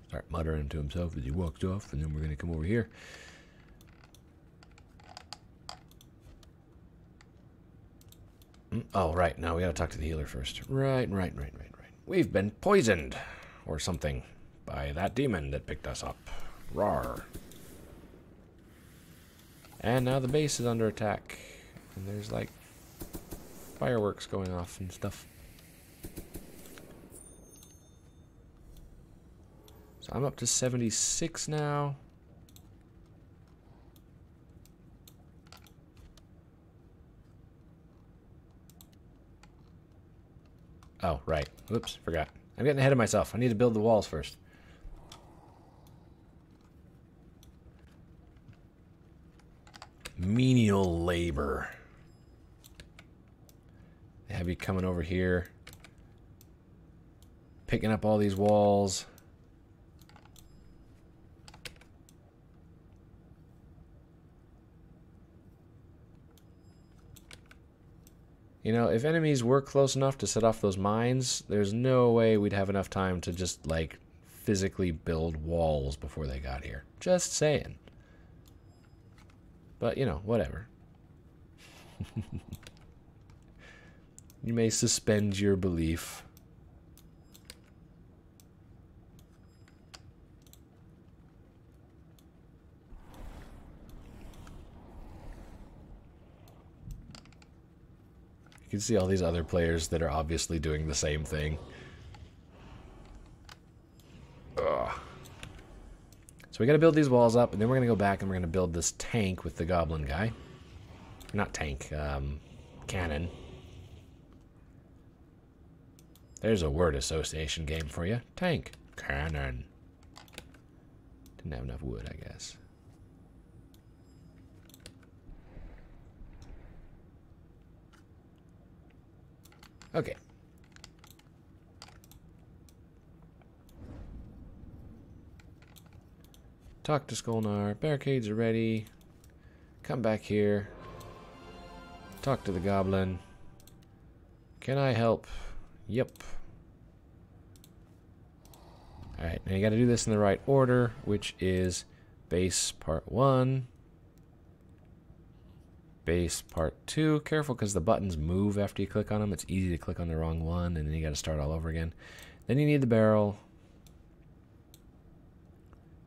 Start muttering to himself as he walks off, and then we're gonna come over here. Oh, right. Now we gotta talk to the healer first. Right. We've been poisoned or something by that demon that picked us up. Rawr. And now the base is under attack. And there's like fireworks going off and stuff. So I'm up to 76 now. Oh, right. Whoops, forgot. I'm getting ahead of myself. I need to build the walls first. Menial labor. They have you coming over here, picking up all these walls. You know, if enemies were close enough to set off those mines, there's no way we'd have enough time to just, like, physically build walls before they got here. Just saying. But, you know, whatever. You may suspend your belief. You can see all these other players that are obviously doing the same thing. Ugh. So we gotta build these walls up, and then we're gonna go back and we're gonna build this tank with the goblin guy. Not tank, cannon. There's a word association game for you. Tank. Cannon. Didn't have enough wood, I guess. Okay. Talk to Skolnar. Barricades are ready. Come back here. Talk to the goblin. Can I help? Yep. Alright, now you gotta do this in the right order, which is base part 1. Base part 2. Careful because the buttons move after you click on them. It's easy to click on the wrong one, and then you got to start all over again. Then you need the barrel.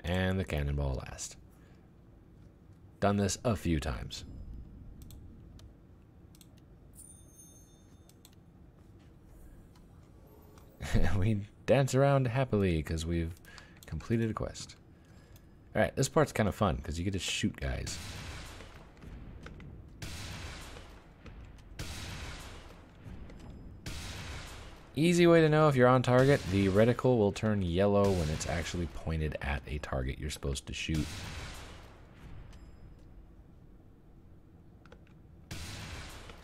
And the cannonball last. Done this a few times. We dance around happily because we've completed a quest. Alright, this part's kind of fun because you get to shoot guys. Easy way to know if you're on target, the reticle will turn yellow when it's actually pointed at a target you're supposed to shoot.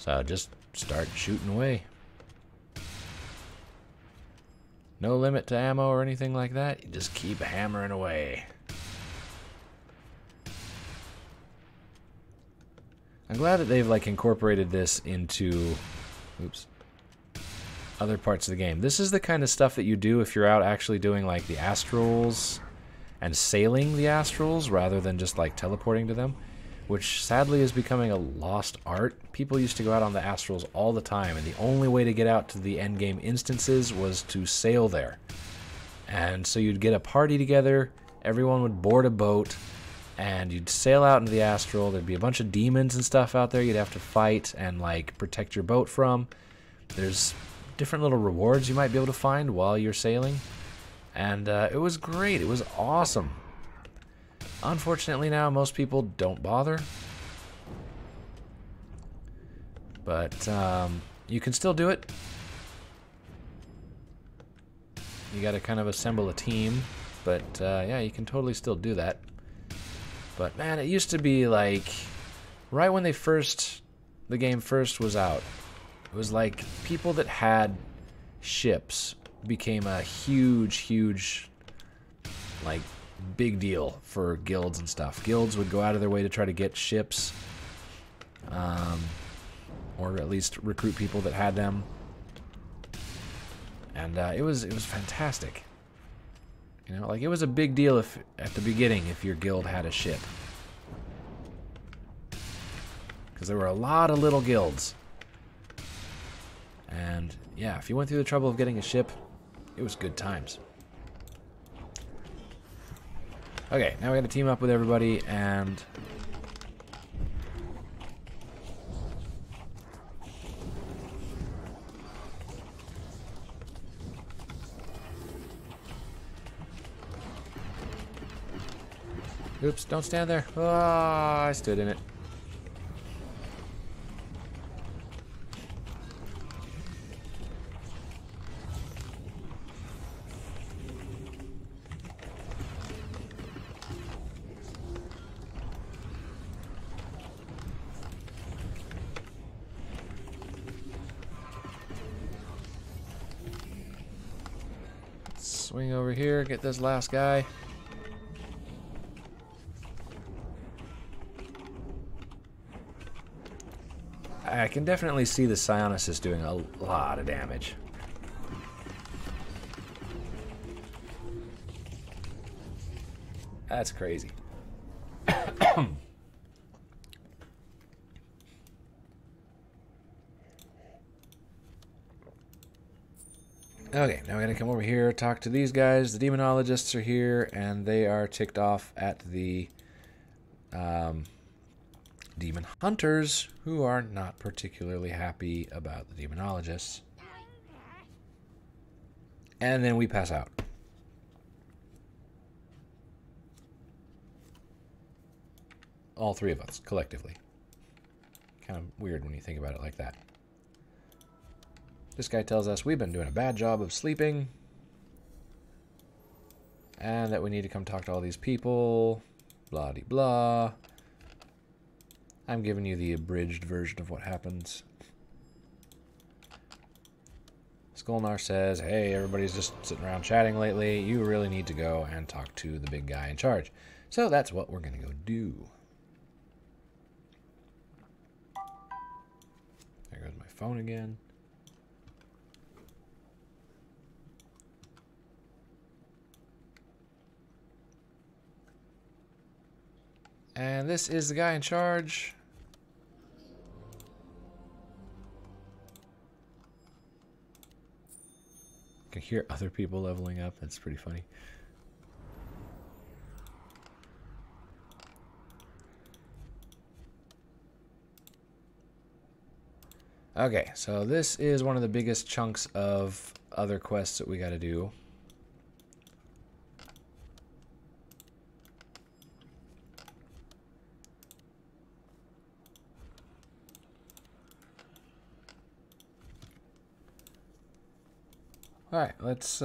So just start shooting away. No limit to ammo or anything like that. You just keep hammering away. I'm glad that they've like incorporated this into other parts of the game. This is the kind of stuff that you do if you're out actually doing like the astrals and sailing the astrals rather than just like teleporting to them, which sadly is becoming a lost art. People used to go out on the astrals all the time, and the only way to get out to the endgame instances was to sail there. And so you'd get a party together, everyone would board a boat, and you'd sail out into the astral. There'd be a bunch of demons and stuff out there you'd have to fight and like protect your boat from. There's different little rewards you might be able to find while you're sailing. And it was great. It was awesome. Unfortunately now most people don't bother. But you can still do it. You gotta kind of assemble a team. But yeah, you can totally still do that. But man, it used to be like right when the game first was out, it was like people that had ships became a huge like big deal for guilds and stuff. Guilds would go out of their way to try to get ships, or at least recruit people that had them, and it was fantastic. You know, like it was a big deal if at the beginning if your guild had a ship, because there were a lot of little guilds, and yeah, if you went through the trouble of getting a ship, it was good times. Okay, now we got to team up with everybody and oops, don't stand there. Oh, I stood in it. Swing over here, get this last guy. I can definitely see the Psionicis doing a lot of damage. That's crazy. Okay, now we're gonna come over here, talk to these guys. The demonologists are here, and they are ticked off at the demon hunters, who are not particularly happy about the demonologists. And then we pass out. All three of us, collectively. Kind of weird when you think about it like that. This guy tells us we've been doing a bad job of sleeping, and that we need to come talk to all these people, blah-de-blah. I'm giving you the abridged version of what happens. Skolnar says, hey, everybody's just sitting around chatting lately. You really need to go and talk to the big guy in charge. So that's what we're going to go do. There goes my phone again. And this is the guy in charge. I can hear other people leveling up. That's pretty funny. Okay, so this is one of the biggest chunks of other quests that we got to do. Alright, let's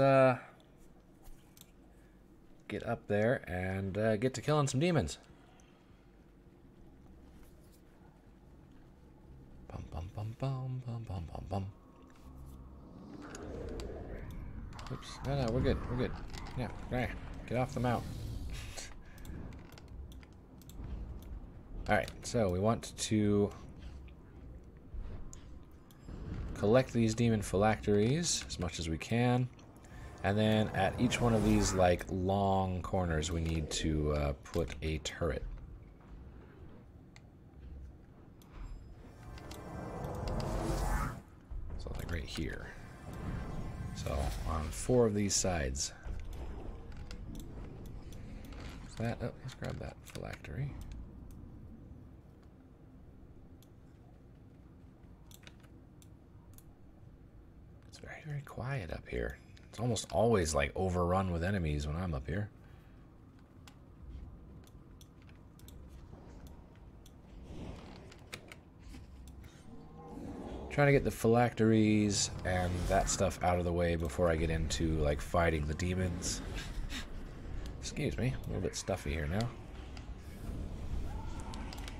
get up there and get to killing some demons. Bum, bum, bum, bum, bum, bum, bum, bum, bum. Oops. No, we're good. We're good. Yeah, right. Get off the mount. Alright, so we want to collect these demon phylacteries as much as we can. And then at each one of these, like, long corners, we need to put a turret. So, like, right here. So, on 4 of these sides. That, oh, let's grab that phylactery. It's very, very quiet up here. It's almost always like overrun with enemies when I'm up here. Trying to get the phylacteries and that stuff out of the way before I get into like fighting the demons. Excuse me, a little bit stuffy here now.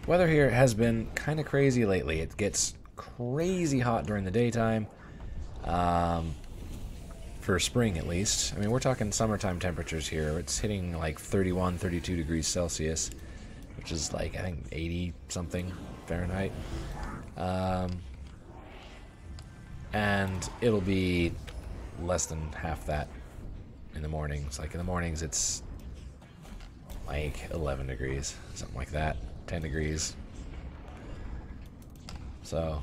Weather here has been kind of crazy lately. It gets crazy hot during the daytime. For spring at least. I mean, we're talking summertime temperatures here. It's hitting like 31, 32 degrees Celsius, which is like, I think, 80 something Fahrenheit. And it'll be less than half that in the mornings. Like in the mornings, it's like 11 degrees, something like that, 10 degrees. So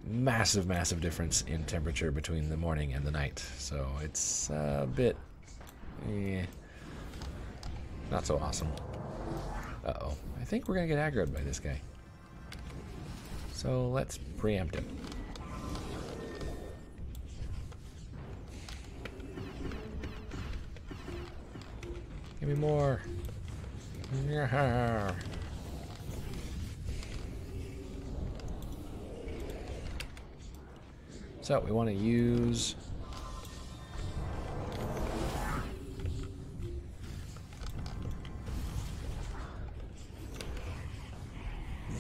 massive, massive difference in temperature between the morning and the night. So it's a bit, not so awesome. Uh-oh. I think we're going to get aggroed by this guy. So let's preempt him. Give me more. Yeah. So we want to use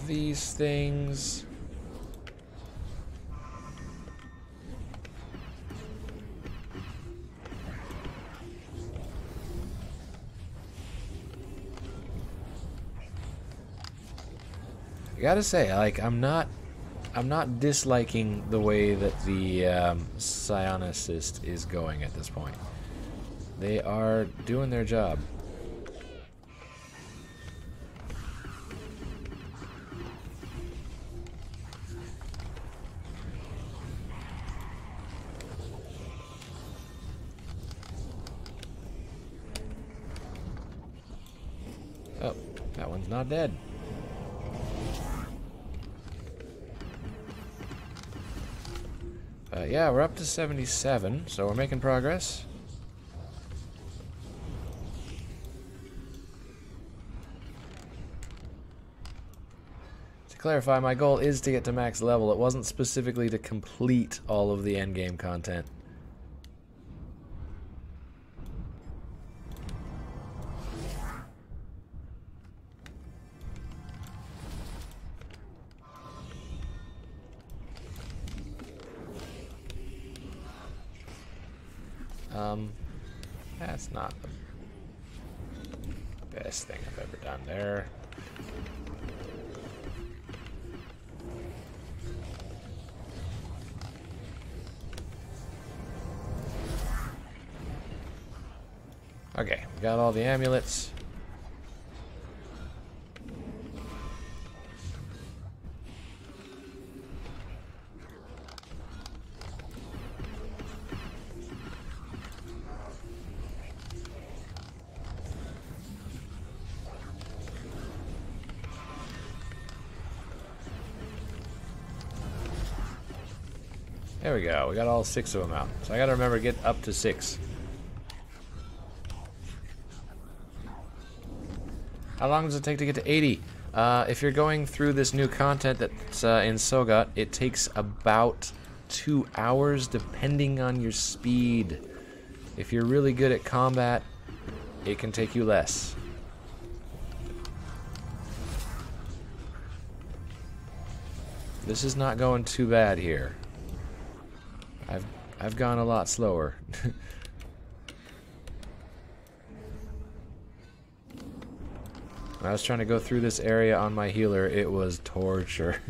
these things. I gotta say, like, I'm not disliking the way that the Psionicist is going at this point. They are doing their job. Oh, that one's not dead. Yeah, we're up to 77, so we're making progress. To clarify, my goal is to get to max level. It wasn't specifically to complete all of the endgame content. That's not the best thing I've ever done there. Okay, we got all the amulets. There we go. We got all 6 of them out. So I gotta remember to get up to 6. How long does it take to get to 80? If you're going through this new content that's in Sogat, it takes about 2 hours depending on your speed. If you're really good at combat, it can take you less. This is not going too bad here. I've gone a lot slower. When I was trying to go through this area on my healer, it was torture.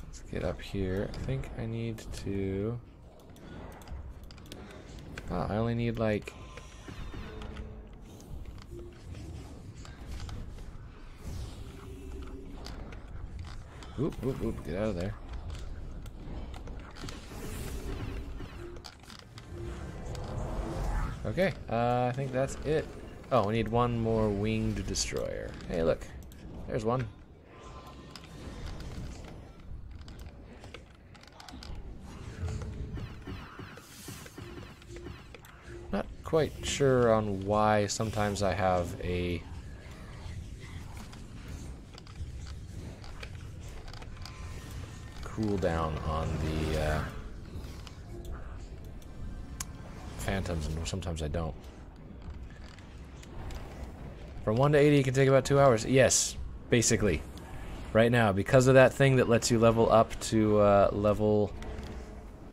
Let's get up here. I think I need to... Oh, I only need like... Oop, oop, oop, get out of there. Okay, I think that's it. Oh, we need one more winged destroyer. Hey, look. There's one. Not quite sure on why sometimes I have a... cooldown on the phantoms, and sometimes I don't. From 1 to 80, it can take about 2 hours. Yes, basically. Right now, because of that thing that lets you level up to level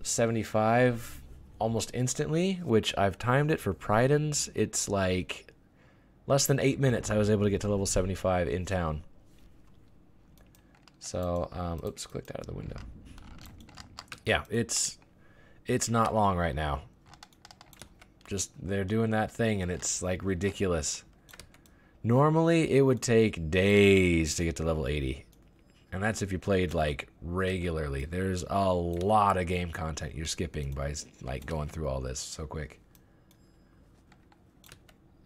75 almost instantly, which I've timed it for Pridens, it's like less than 8 minutes I was able to get to level 75 in town. So, oops, clicked out of the window. Yeah, it's not long right now. Just, they're doing that thing and it's like ridiculous. Normally, it would take days to get to level 80. And that's if you played like regularly. There's a lot of game content you're skipping by like going through all this so quick.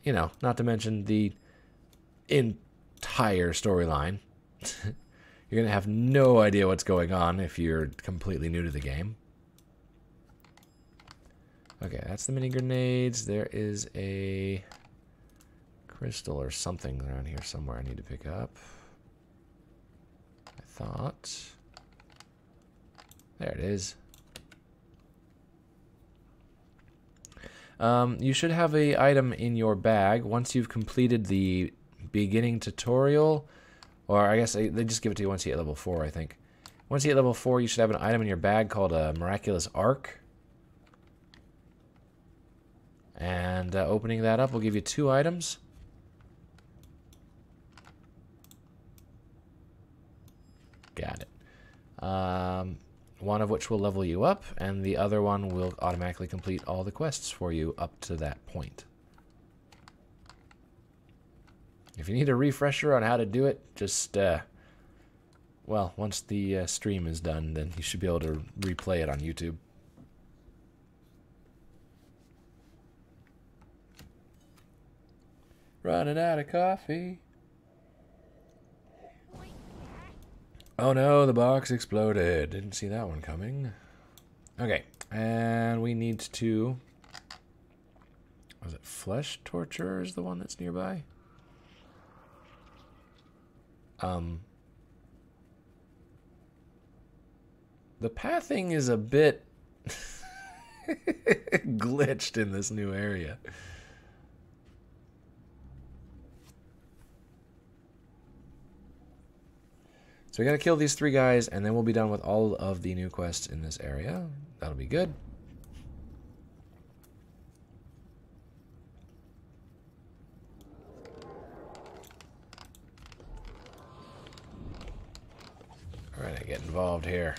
You know, not to mention the entire storyline. You're going to have no idea what's going on if you're completely new to the game. Okay, that's the mini grenades. There is a crystal or something around here somewhere I need to pick up. I thought. There it is. You should have a item in your bag once you've completed the beginning tutorial. Or I guess they just give it to you once you hit level 4, I think. Once you hit level 4, you should have an item in your bag called a Miraculous Arc. And opening that up will give you 2 items. Got it. One of which will level you up, and the other one will automatically complete all the quests for you up to that point. If you need a refresher on how to do it, just, well, once the stream is done, then you should be able to replay it on YouTube. Running out of coffee. Oh no, the box exploded. Didn't see that one coming. Okay, and we need to... Was it Flesh Torture is the one that's nearby? The pathing is a bit glitched in this new area. So we gotta kill these 3 guys, and then we'll be done with all of the new quests in this area. That'll be good. Alright, I get involved here.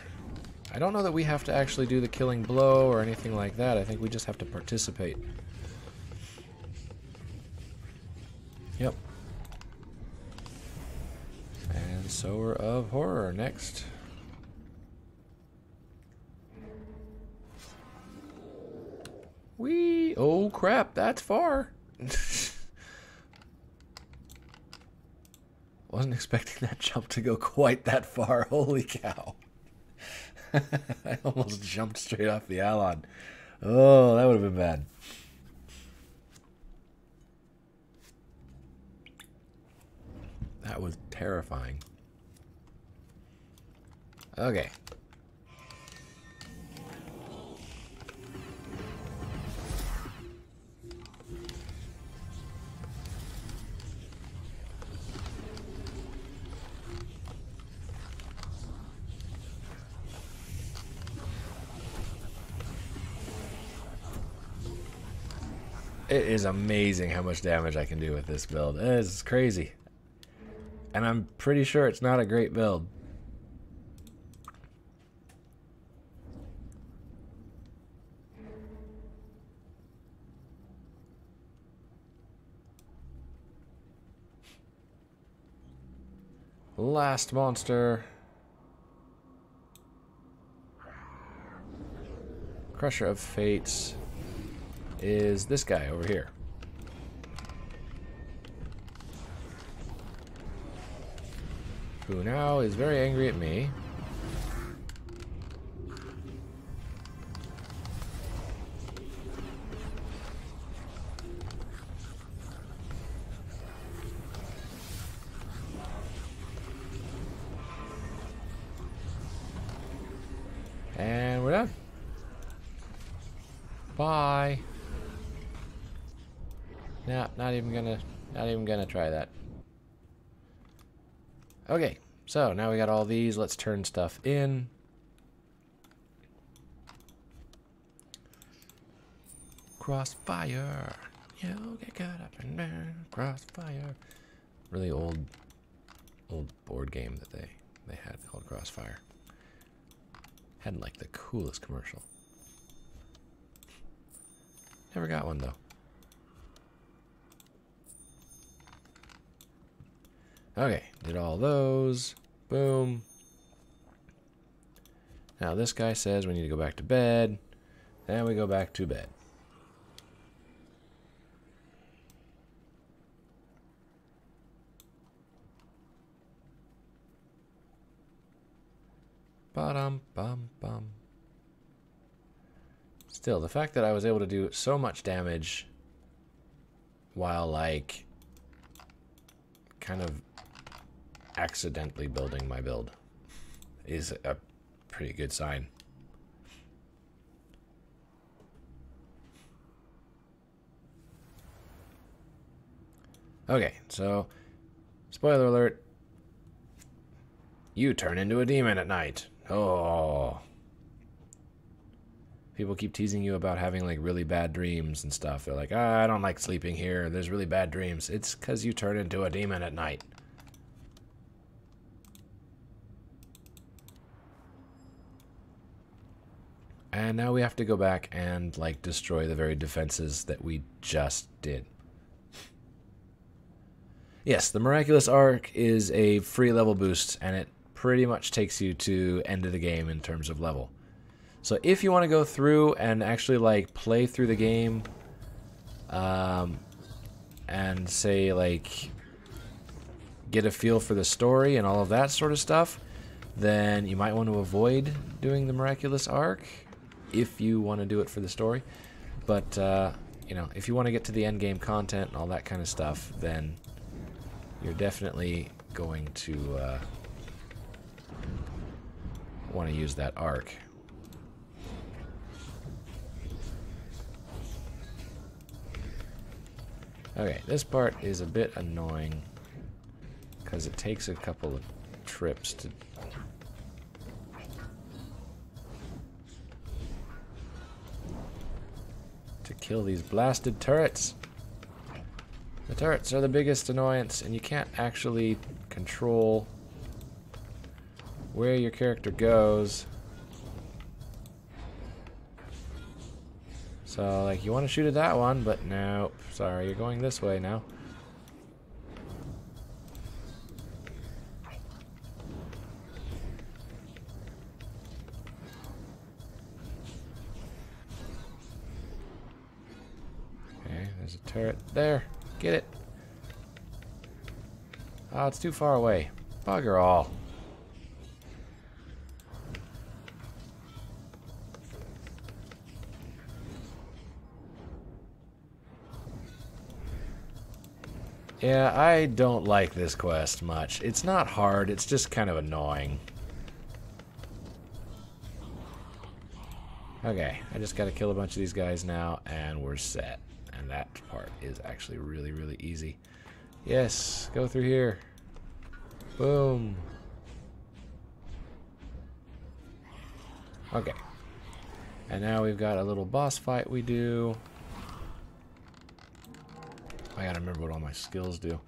I don't know that we have to actually do the killing blow or anything like that. I think we just have to participate. Yep. And Sower of Horror next. Whee! Oh crap, that's far. Wasn't expecting that jump to go quite that far. Holy cow. I almost jumped straight off the Allod. Oh, that would have been bad. That was terrifying. It is amazing how much damage I can do with this build. It's crazy. And I'm pretty sure it's not a great build. Last monster. Crusher of Fates is this guy over here. Who now is very angry at me. And we're done. Bye. Nah, not even gonna try that. Okay, so now we got all these. Let's turn stuff in. Crossfire. You get caught up in there. Crossfire. Really old board game that they had called Crossfire. Had like the coolest commercial. Never got one though. Okay, did all those. Boom. Now this guy says we need to go back to bed. And we go back to bed. Ba-dum-bum-bum. Still, the fact that I was able to do so much damage while, like, kind of accidentally building my build is a pretty good sign. Okay, so, spoiler alert, you turn into a demon at night. Oh. People keep teasing you about having like really bad dreams and stuff. They're like, I don't like sleeping here. There's really bad dreams. It's because you turn into a demon at night. And now we have to go back and like destroy the very defenses that we just did. Yes, the Miraculous Arc is a free level boost, and it pretty much takes you to end of the game in terms of level. So if you want to go through and actually like play through the game, and say like get a feel for the story and all of that sort of stuff, then you might want to avoid doing the Miraculous Arc if you want to do it for the story. But you know, if you want to get to the end game content and all that kind of stuff, then you're definitely going to want to use that arc. Okay, this part is a bit annoying because it takes a couple of trips to kill these blasted turrets. The turrets are the biggest annoyance, and you can't actually control where your character goes. So, like, you want to shoot at that one, but no, sorry, you're going this way now. Okay, there's a turret there. Get it. Oh, it's too far away. Bugger all. Yeah, I don't like this quest much. It's not hard, it's just kind of annoying. Okay, I just gotta kill a bunch of these guys now, and we're set. And that part is actually really, really easy. Yes, go through here. Boom. Okay. And now we've got a little boss fight we do. I gotta remember what all my skills do.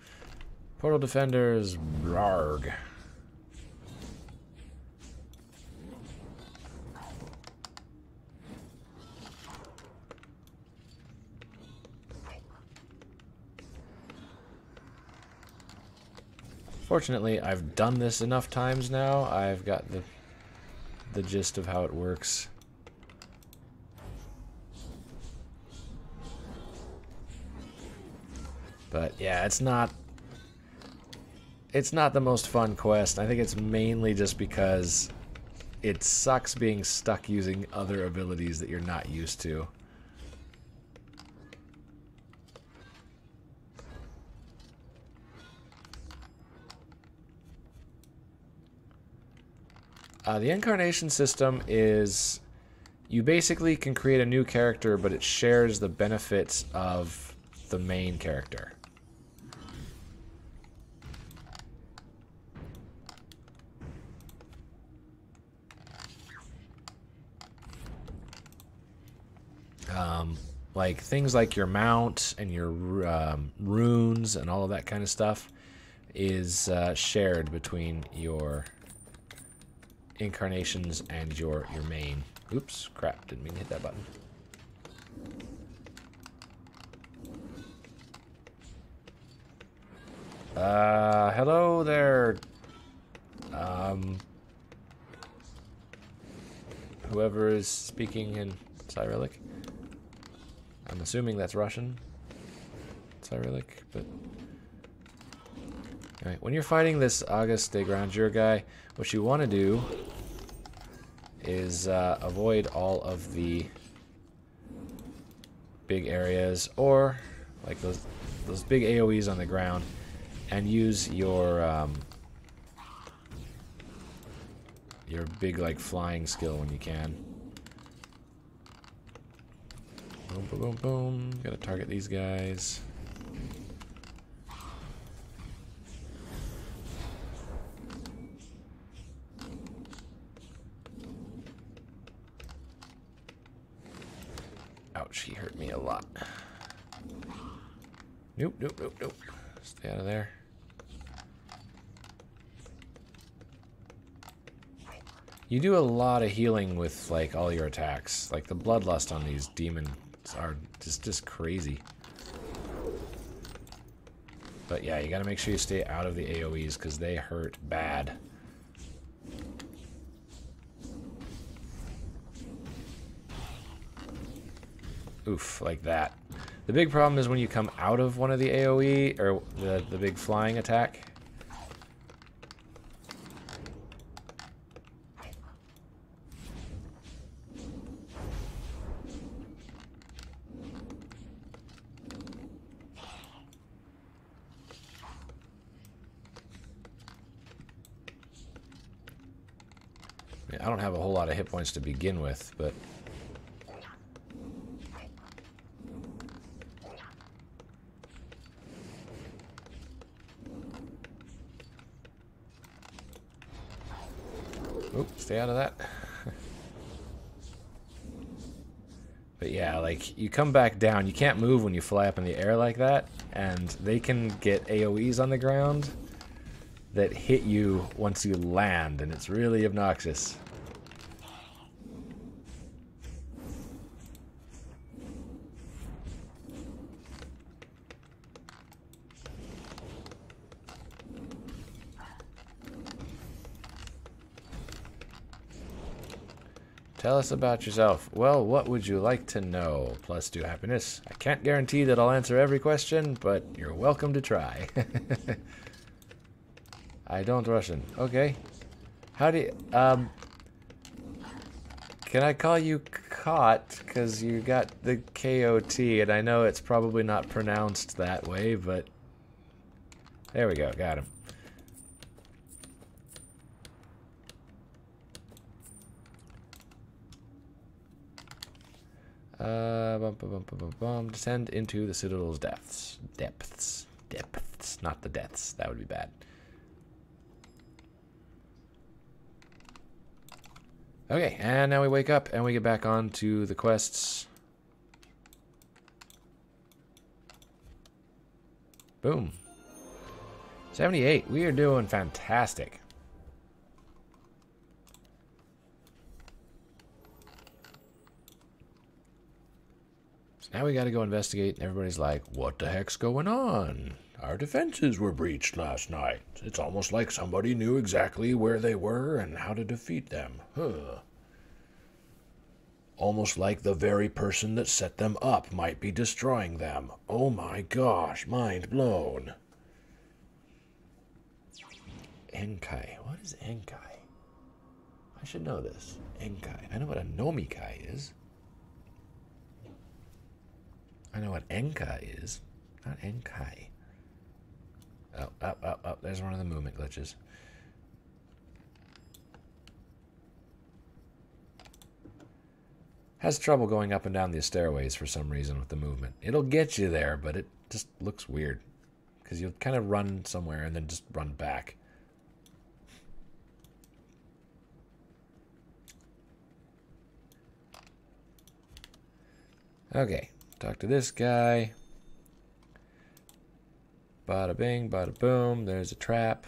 Portal defenders, blarg. Fortunately, I've done this enough times now. I've got the gist of how it works. But yeah, it's not the most fun quest. I think it's mainly just because it sucks being stuck using other abilities that you're not used to. The incarnation system is, you basically can create a new character, but it shares the benefits of the main character. Like things like your mount and your runes and all of that kind of stuff is shared between your incarnations and your main. Oops, crap, didn't mean to hit that button. Hello there. Whoever is speaking in Cyrillic. I'm assuming that's Russian. Cyrillic, but... Alright, when you're fighting this Auguste de Grandeur guy, what you want to do is avoid all of the big areas, or like those big AoEs on the ground, and use your big like flying skill when you can. Boom, boom, boom, boom. Gotta target these guys. Ouch, he hurt me a lot. Nope, nope, nope, nope. Stay out of there. You do a lot of healing with like all your attacks. Like the bloodlust on these demons are just crazy. But yeah, you gotta make sure you stay out of the AoEs because they hurt bad. Oof, like that. The big problem is when you come out of one of the AoE, or the big flying attack. I don't have a whole lot of hit points to begin with, but... Oop, stay out of that. But yeah, like, you come back down, you can't move when you fly up in the air like that, and they can get AoEs on the ground that hit you once you land, and it's really obnoxious. Tell us about yourself. Well, what would you like to know? +2 happiness. I can't guarantee that I'll answer every question, but you're welcome to try. I don't Russian. Okay. How do you... Can I call you Kot? Because you got the K-O-T, and I know it's probably not pronounced that way, but... There we go. Got him. Descend into the Citadel's depths. Depths. Not the deaths. That would be bad. Okay, and now we wake up and we get back on to the quests. Boom. 78. We are doing fantastic. So now we got to go investigate. And everybody's like, what the heck's going on? Our defenses were breached last night. It's almost like somebody knew exactly where they were and how to defeat them. Huh. Almost like the very person that set them up might be destroying them. Oh my gosh, mind blown. Enkai. What is Enkai? I should know this. Enkai. I know what a Nomikai is. I know what Enkai is. Not Enkai. Oh, up. There's one of the movement glitches. Has trouble going up and down these stairways for some reason with the movement. It'll get you there, but it just looks weird. Because you'll kind of run somewhere and then just run back. Okay, talk to this guy. Bada bing, bada boom. There's a trap.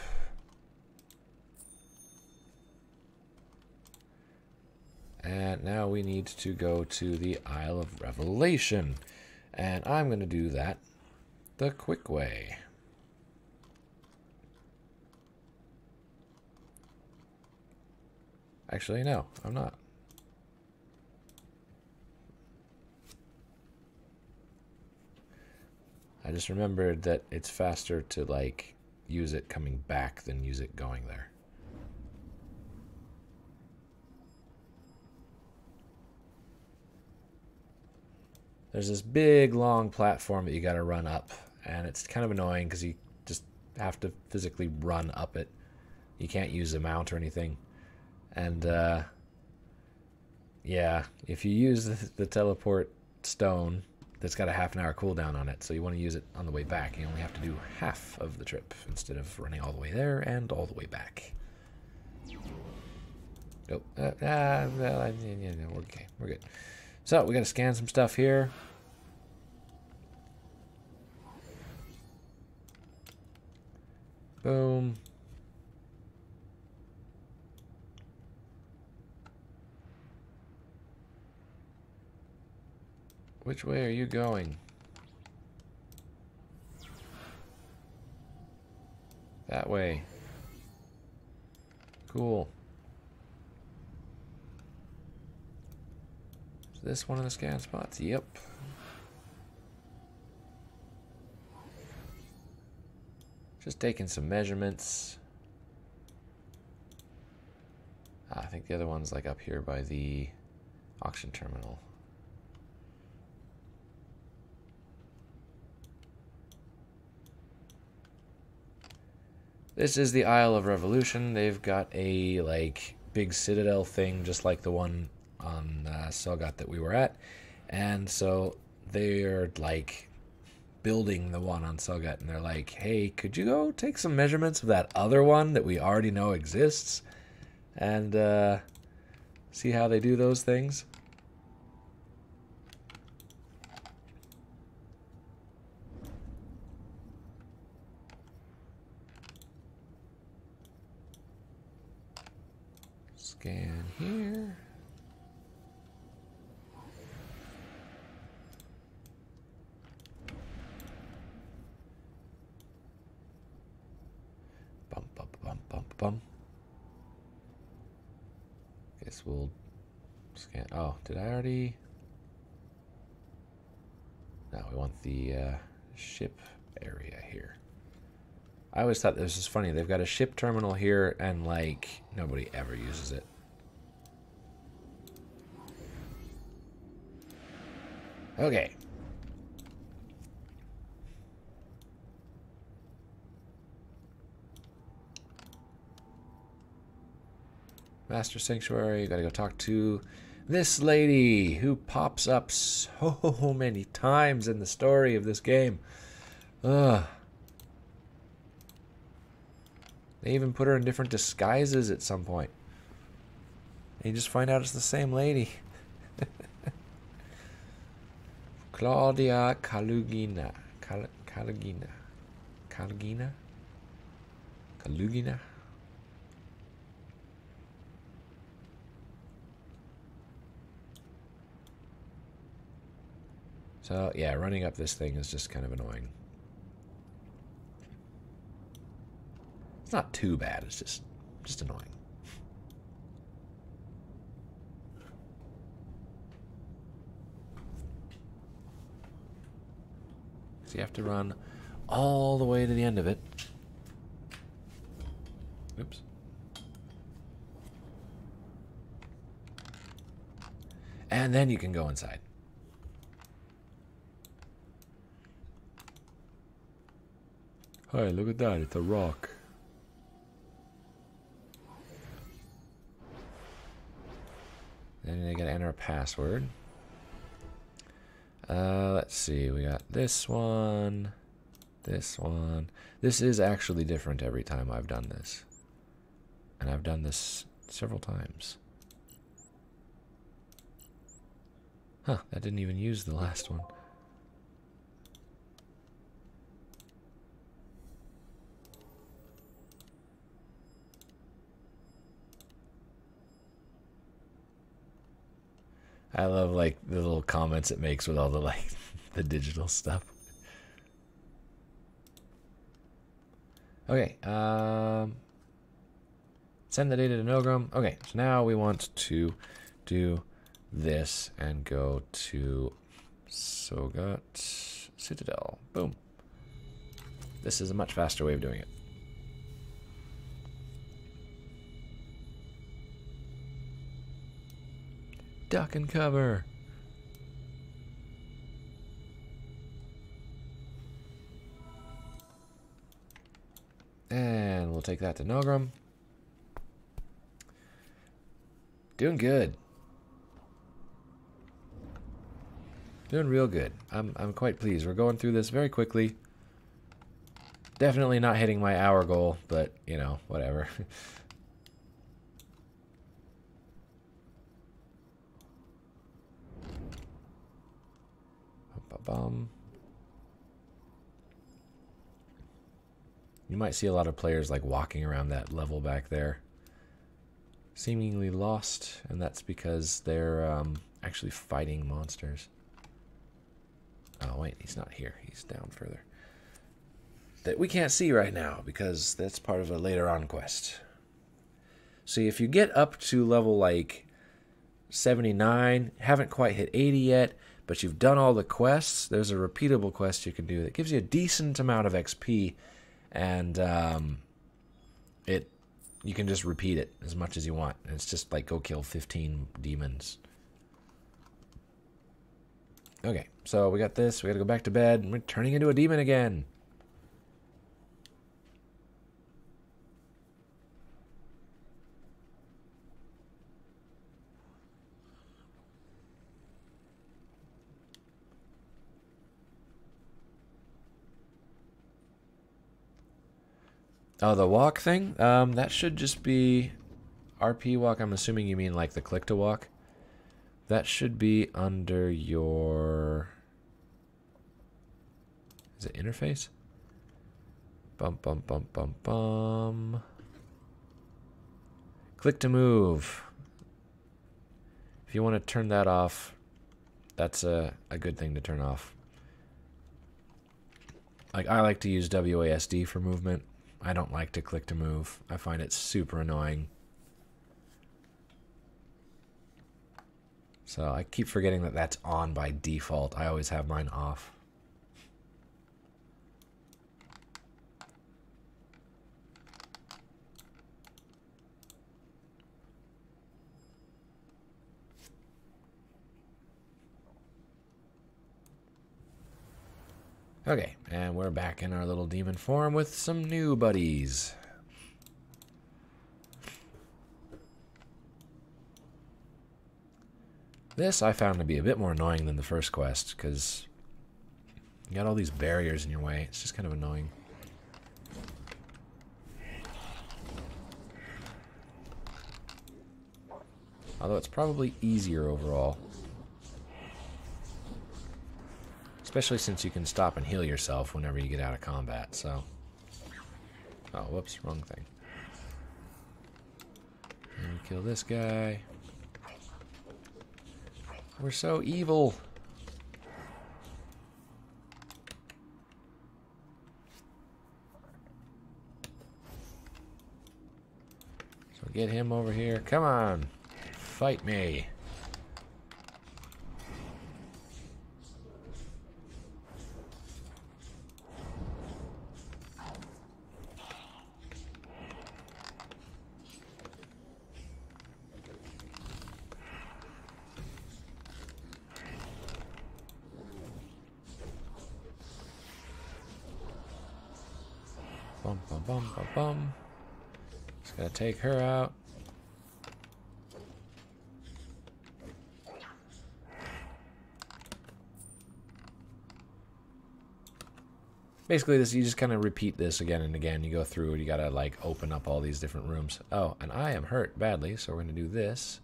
And now we need to go to the Isle of Revelation. And I'm going to do that the quick way. Actually, no, I'm not. I just remembered that it's faster to, like, use it coming back than use it going there. There's this big, long platform that you got to run up, and it's kind of annoying because you just have to physically run up it. You can't use a mount or anything. And, yeah, if you use the teleport stone, that's got a half an hour cooldown on it, so you want to use it on the way back. You only have to do half of the trip instead of running all the way there and all the way back. Oh, okay, we're good. So we got to scan some stuff here. Boom. Which way are you going? That way. Cool. Is this one of the scan spots? Yep. Just taking some measurements. I think the other one's like up here by the auction terminal. This is the Isle of Revolution. They've got a like big Citadel thing just like the one on Sagat that we were at. And so they're like building the one on Sagat, and they're like, hey, could you go take some measurements of that other one that we already know exists and see how they do those things? Scan here. Bum. Guess we'll scan. Oh, did I already? No, we want the ship area here. I always thought this was funny. They've got a ship terminal here, and like nobody ever uses it. Okay. Master Sanctuary, gotta go talk to this lady who pops up so many times in the story of this game. Ugh. They even put her in different disguises at some point. And you just find out it's the same lady. Claudia Kalugina. Kalugina. Kalugina? Kalugina? So, yeah, running up this thing is just kind of annoying. It's not too bad, it's just annoying. So you have to run all the way to the end of it. Oops. And then you can go inside. Hi, look at that, it's a rock. Then you gotta enter a password. Let's see, we got this one, this one. This is actually different every time I've done this. And I've done this several times. Huh, that didn't even use the last one. I love like the little comments it makes with all the like the digital stuff. Okay, send the data to Nogram. Okay, so now we want to do this and go to Sogat Citadel. Boom. This is a much faster way of doing it. Duck and cover. And we'll take that to Nogram. Doing good. Doing real good. I'm quite pleased. We're going through this very quickly. Definitely not hitting my hour goal, but you know, whatever. You might see a lot of players like walking around that level back there, seemingly lost, and that's because they're actually fighting monsters. Oh wait, he's not here. He's down further. That we can't see right now because that's part of a later on quest. See, if you get up to level like 79, haven't quite hit 80 yet, but you've done all the quests, there's a repeatable quest you can do that gives you a decent amount of XP, and you can just repeat it as much as you want. And it's just like go kill 15 demons. Okay, so we got this. We got to go back to bed. We're turning into a demon again. Oh, the walk thing? That should just be RP walk. I'm assuming you mean like the click to walk. That should be under your... Is it interface? Bum, bum, bum, bum, bum. Click to move. If you want to turn that off, that's a good thing to turn off. Like, I like to use WASD for movement. I don't like to click to move. I find it super annoying. So I keep forgetting that that's on by default. I always have mine off. Okay, and we're back in our little demon form with some new buddies. This I found to be a bit more annoying than the first quest, because you got all these barriers in your way. It's just kind of annoying. Although it's probably easier overall. Especially since you can stop and heal yourself whenever you get out of combat, so Oh, whoops, wrong thing. And we kill this guy. We're so evil. So get him over here. Come on. Fight me. Bum, bum, bum, bum, bum. Just gotta take her out. Basically, this you just kind of repeat this again and again. You go through, you gotta like open up all these different rooms. Oh, and I am hurt badly, so we're gonna do this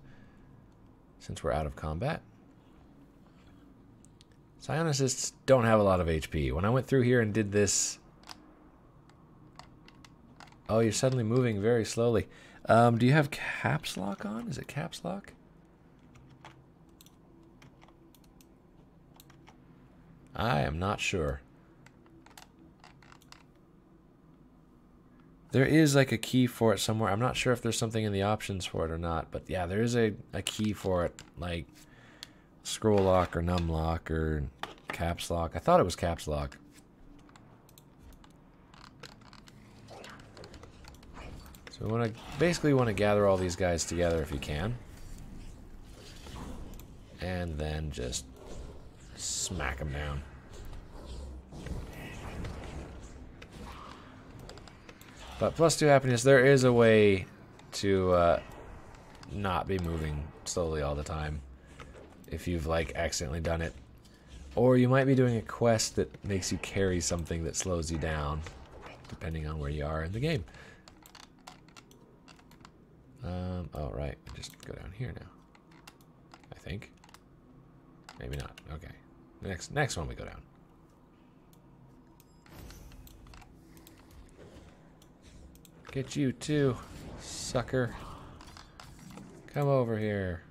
since we're out of combat. Psionists don't have a lot of HP. When I went through here and did this... Oh, you're suddenly moving very slowly. Do you have caps lock on? Is it caps lock? I am not sure. There is like a key for it somewhere. I'm not sure if there's something in the options for it or not. But yeah, there is a key for it. Like scroll lock or num lock or caps lock. I thought it was caps lock. So we want to basically gather all these guys together if you can. And then just smack them down. But plus 2 happiness, there is a way to not be moving slowly all the time if you've like accidentally done it. Or you might be doing a quest that makes you carry something that slows you down, depending on where you are in the game. Oh, right. Just go down here now. I think. Maybe not. Okay. Next one we go down. Get you too, sucker. Come over here.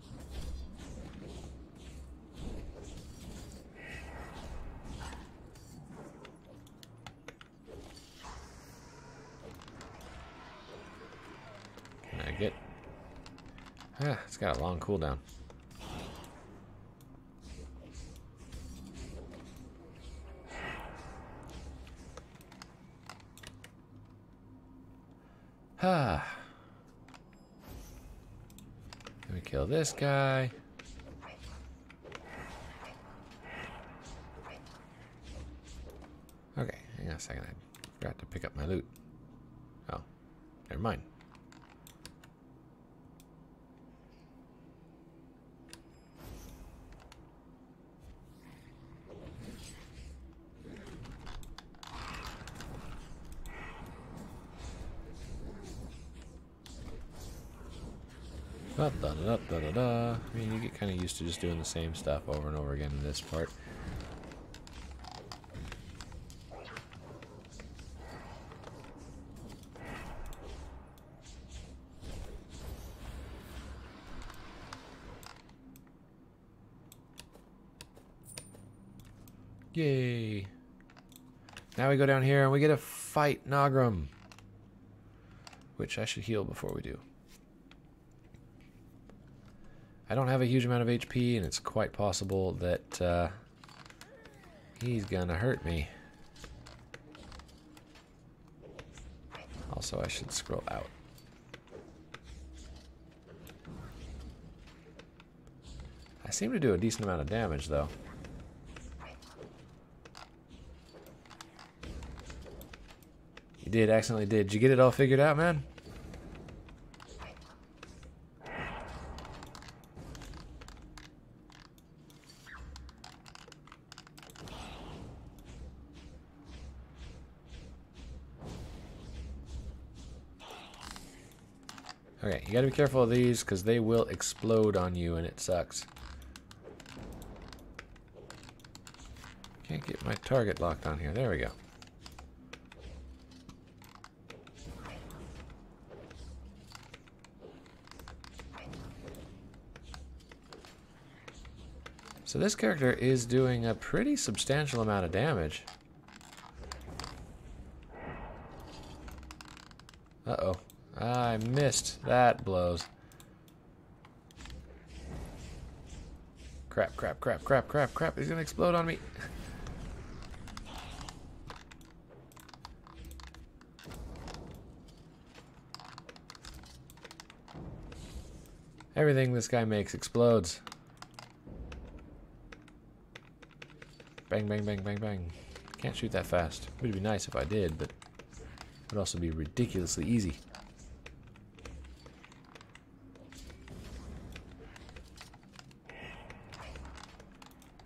Can I get... Ah, it's got a long cooldown. Ah. Let me kill this guy. Okay, hang on a second. I forgot to pick up my loot. Oh, never mind. Da, da, da, da, da, da. I mean, you get kind of used to just doing the same stuff over and over again in this part. Yay. Now we go down here and we get to fight Nagram. Which I should heal before we do. I don't have a huge amount of HP, and it's quite possible that he's gonna hurt me. Also, I should scroll out. I seem to do a decent amount of damage, though. You did, accidentally did. Did you get it all figured out, man? Okay, you gotta be careful of these because they will explode on you and it sucks. Can't get my target locked on here. There we go. So this character is doing a pretty substantial amount of damage. Uh-oh. I missed. That blows. Crap, crap, crap, crap, crap, crap. He's gonna explode on me. Everything this guy makes explodes. Bang, bang, bang, bang, bang. Can't shoot that fast. It would be nice if I did, but it would also be ridiculously easy.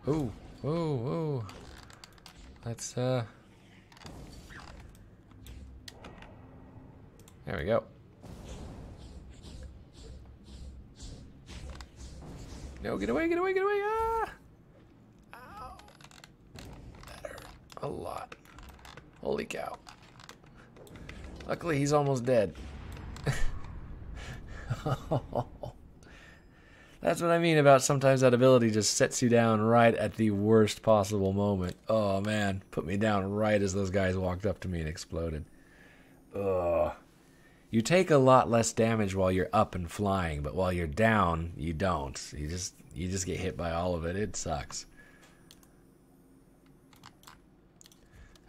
Ooh, ooh, ooh. Let's, There we go. No, get away, get away, get away! Ah! Ow. That hurt a lot. Holy cow. Luckily, he's almost dead. That's what I mean about sometimes that ability just sets you down right at the worst possible moment. Oh, man. Put me down right as those guys walked up to me and exploded. Ugh. You take a lot less damage while you're up and flying, but while you're down, you don't. You just get hit by all of it. It sucks.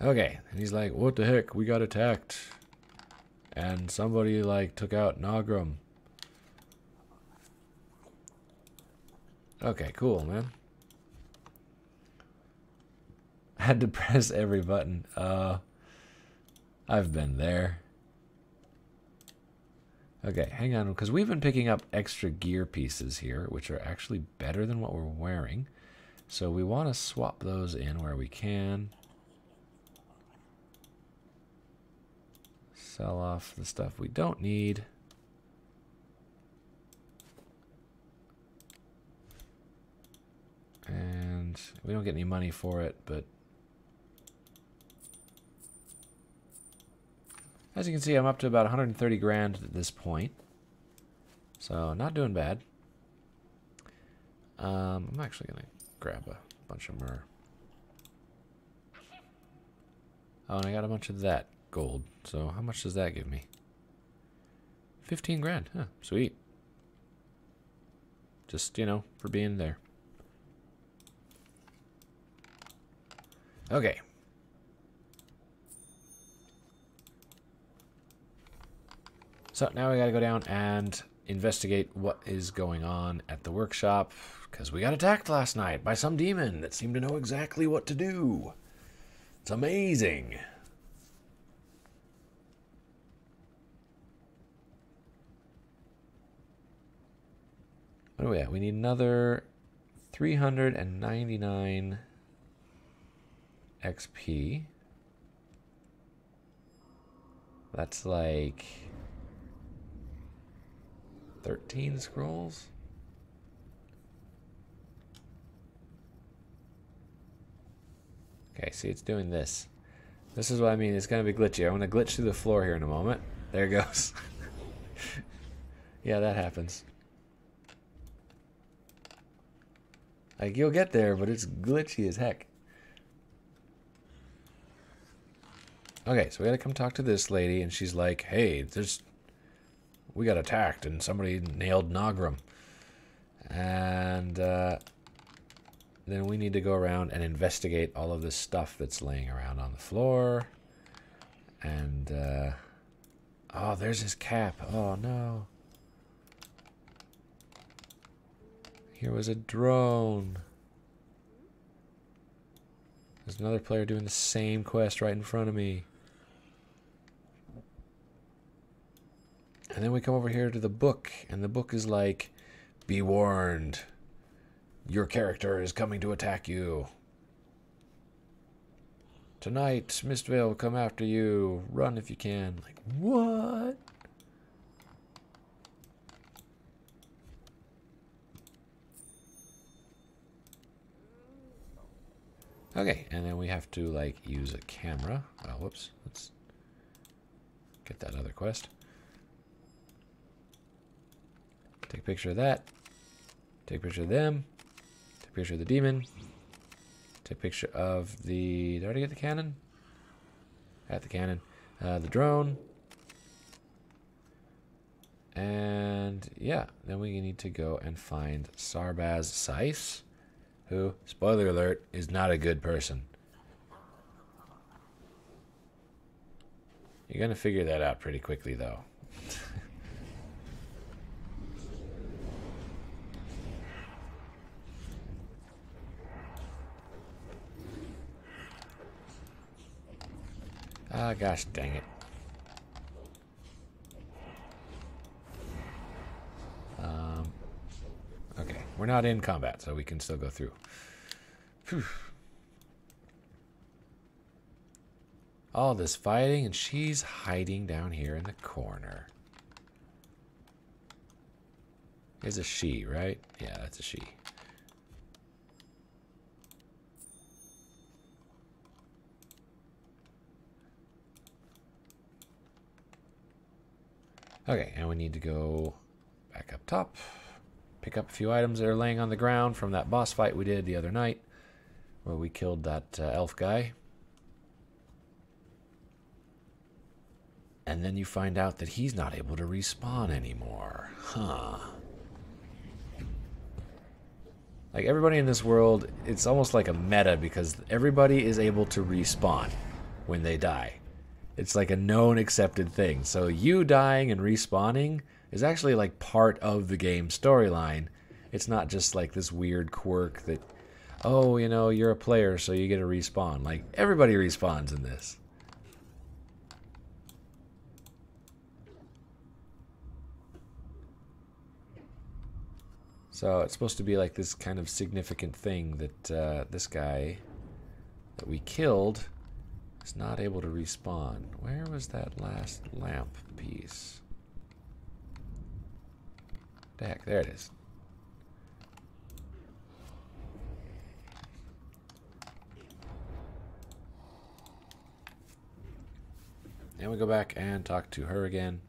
Okay, and he's like, what the heck? We got attacked. And somebody, like, took out Nagram. Okay, cool, man. I had to press every button. I've been there. Okay, hang on, because we've been picking up extra gear pieces here, which are actually better than what we're wearing. So we want to swap those in where we can. Sell off the stuff we don't need. And we don't get any money for it, but as you can see, I'm up to about 130 grand at this point. So, not doing bad. I'm actually going to grab a bunch of myrrh. Oh, and I got a bunch of that gold. So, how much does that give me? 15 grand. Huh, sweet. Just, you know, for being there. Okay. So now we gotta go down and investigate what is going on at the workshop, because we got attacked last night by some demon that seemed to know exactly what to do. It's amazing. What are we at? We need another 399 XP. That's like 13 scrolls. Okay, see, it's doing this. This is what I mean. It's going to be glitchy. I'm going to glitch through the floor here in a moment. There it goes. Yeah, that happens. Like, you'll get there, but it's glitchy as heck. Okay, so we gotta come talk to this lady, and she's like, hey, we got attacked, and somebody nailed Nagram. And then we need to go around and investigate all of this stuff that's laying around on the floor. And, oh, there's his cap. Oh, no. Here was a drone. There's another player doing the same quest right in front of me. And then we come over here to the book, and the book is like, be warned, your character is coming to attack you. Tonight, Mistvale will come after you. Run if you can. Like, what? Okay, and then we have to, like, use a camera. Oh, whoops. Let's get that other quest. Take a picture of that. Take a picture of them. Take Take a picture of the demon. Take a picture of the... Did I already get the cannon? At the cannon. The drone. And yeah, then we need to go and find Sarbaz Saiz, who, spoiler alert, is not a good person. You're going to figure that out pretty quickly, though. Ah, gosh dang it. Okay, we're not in combat, so we can still go through. Whew. All this fighting, and she's hiding down here in the corner. It's a she, right? Yeah, that's a she. Okay, and we need to go back up top. Pick up a few items that are laying on the ground from that boss fight we did the other night, where we killed that elf guy. And then you find out that he's not able to respawn anymore. Huh. Like, everybody in this world, it's almost like a meta, because everybody is able to respawn when they die. It's like a known accepted thing. So you dying and respawning is actually like part of the game storyline. It's not just like this weird quirk that, oh, you know, you're a player, so you get to respawn. Like, everybody respawns in this. So it's supposed to be like this kind of significant thing that this guy that we killed is not able to respawn. Where was that last lamp piece? Heck, there it is. And we go back and talk to her again.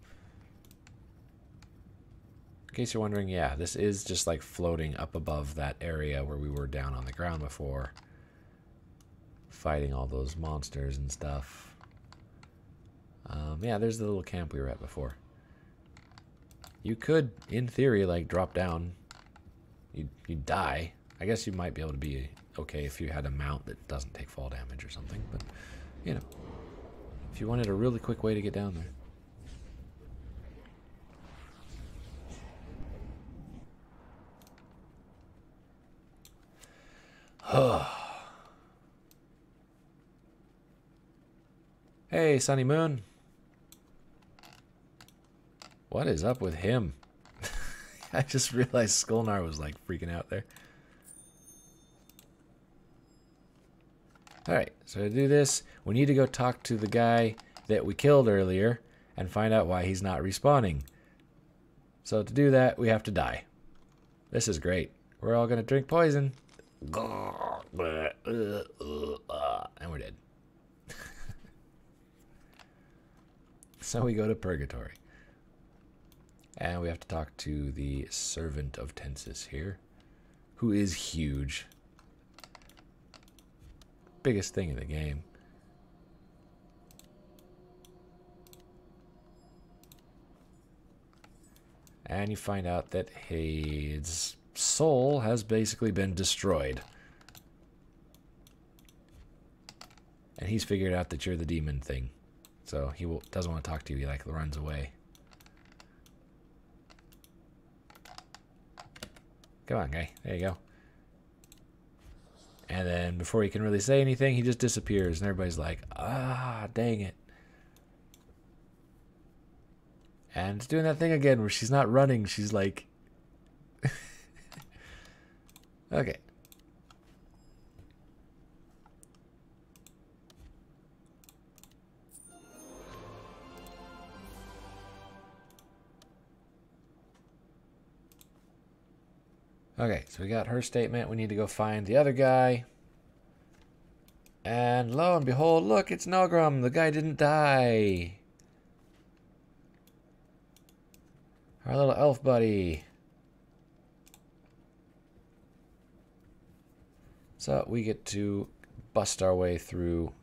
In case you're wondering, yeah, this is just like floating up above that area where we were down on the ground before, fighting all those monsters and stuff. Yeah, there's the little camp we were at before. You could, in theory, like drop down. You'd die. I guess you might be able to be okay if you had a mount that doesn't take fall damage or something. But, you know, if you wanted a really quick way to get down there. Hey, Sunny Moon. What is up with him? I just realized Skolnar was like freaking out there. Alright, so to do this, we need to go talk to the guy that we killed earlier and find out why he's not respawning. So to do that, we have to die. This is great. We're all going to drink poison. And we're dead. So we go to Purgatory. And we have to talk to the Servant of Tensis here, who is huge. Biggest thing in the game. And you find out that his soul has basically been destroyed. And he's figured out that you're the demon thing. So he doesn't want to talk to you. He like runs away. Come on, guy. There you go. And then before he can really say anything, he just disappears. And everybody's like, ah, dang it. And it's doing that thing again where she's not running. She's like... Okay. Okay, so we got her statement. We need to go find the other guy. And lo and behold, look, it's Nogrum. The guy didn't die. Our little elf buddy. So we get to bust our way through.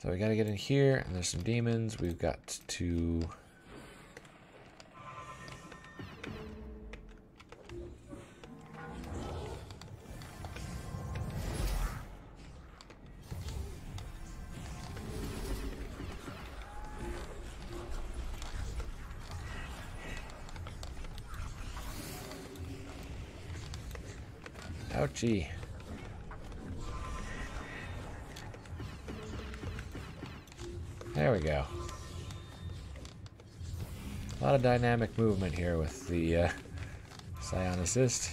So we got to get in here, and there's some demons. We've got to... Ouchie. There we go. A lot of dynamic movement here with the Scion Assist.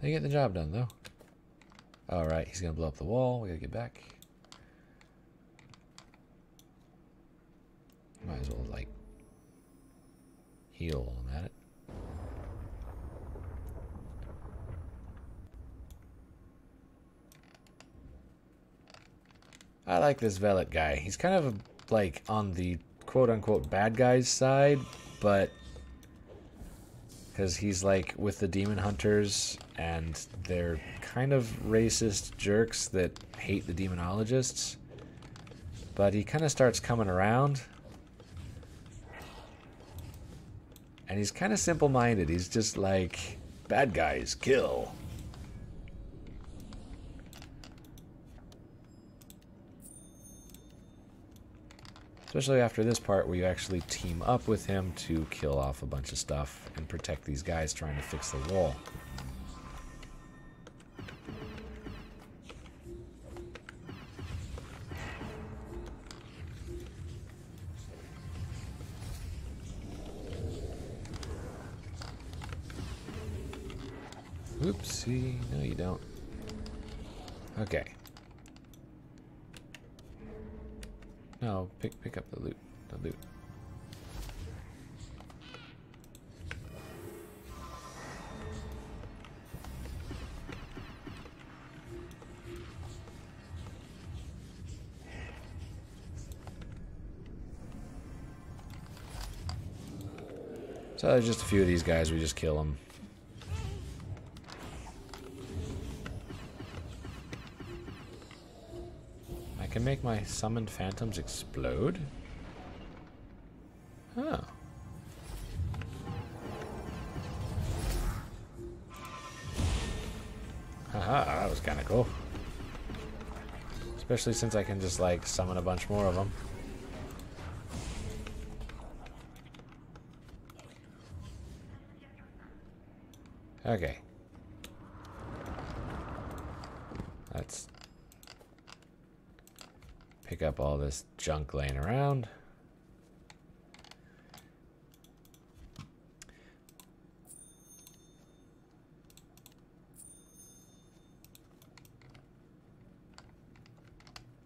They get the job done, though. Alright, he's gonna blow up the wall. We gotta get back. Might as well, like, heal while I'm at it. I like this Velet guy. He's kind of, like, on the quote-unquote bad guy's side, but... because he's, like, with the demon hunters, and they're kind of racist jerks that hate the demonologists. But he kind of starts coming around. And he's kind of simple-minded. He's just like, bad guys, kill. Especially after this part where you actually team up with him to kill off a bunch of stuff and protect these guys trying to fix the wall. Oopsie, no you don't. Okay. No, pick up the loot. The loot. So there's just a few of these guys, we just kill them. I can make my summoned phantoms explode? Oh. Haha, that was kind of cool. Especially since I can just, like, summon a bunch more of them. Okay. Let's pick up all this junk laying around.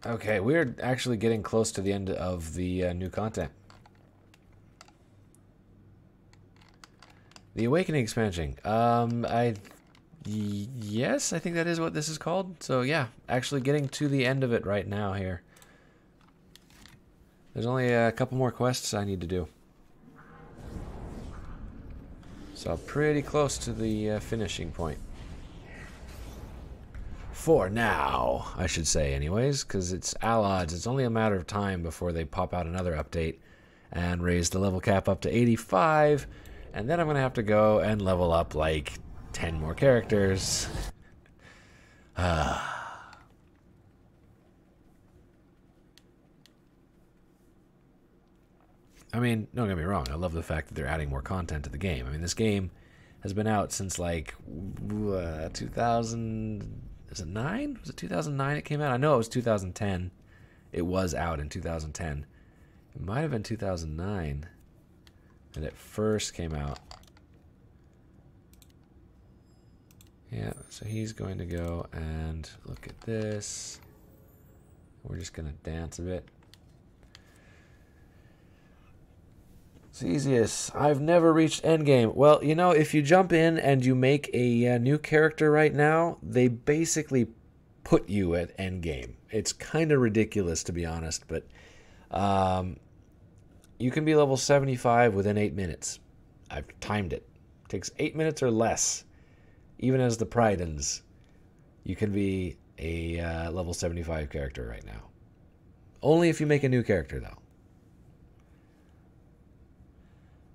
Okay, we're actually getting close to the end of the new content. The Awakening expansion. Yes, I think that is what this is called. So yeah, actually getting to the end of it right now here. There's only a couple more quests I need to do. So pretty close to the finishing point. For now, I should say anyways, because it's Allods. It's only a matter of time before they pop out another update and raise the level cap up to 85. And then I'm going to have to go and level up like 10 more characters. I mean, don't get me wrong. I love the fact that they're adding more content to the game. I mean, this game has been out since like 2000... Is it 9? Was it 2009 it came out? I know it was 2010. It was out in 2010. It might have been 2009 that it first came out. Yeah, so he's going to go and look at this. We're just going to dance a bit. Easiest. I've never reached endgame. Well, you know, if you jump in and you make a new character right now, they basically put you at endgame. It's kind of ridiculous, to be honest, but you can be level 75 within 8 minutes. I've timed it. It takes 8 minutes or less. Even as the Pridens, you can be a level 75 character right now. Only if you make a new character, though.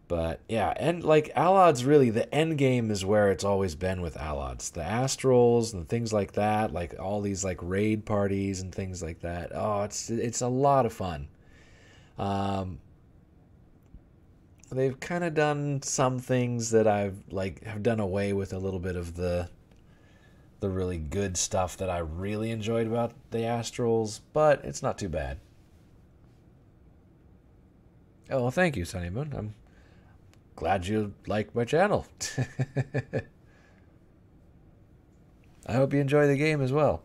But yeah, and like Allods, really, the end game is where it's always been with Allods. The Astrals and things like that, like all these like raid parties and things like that. Oh, it's a lot of fun. They've kind of done some things that have done away with a little bit of the really good stuff that I really enjoyed about the Astrals, but it's not too bad. Oh, well, thank you, Sunny Moon. I'm glad you like my channel. I hope you enjoy the game as well.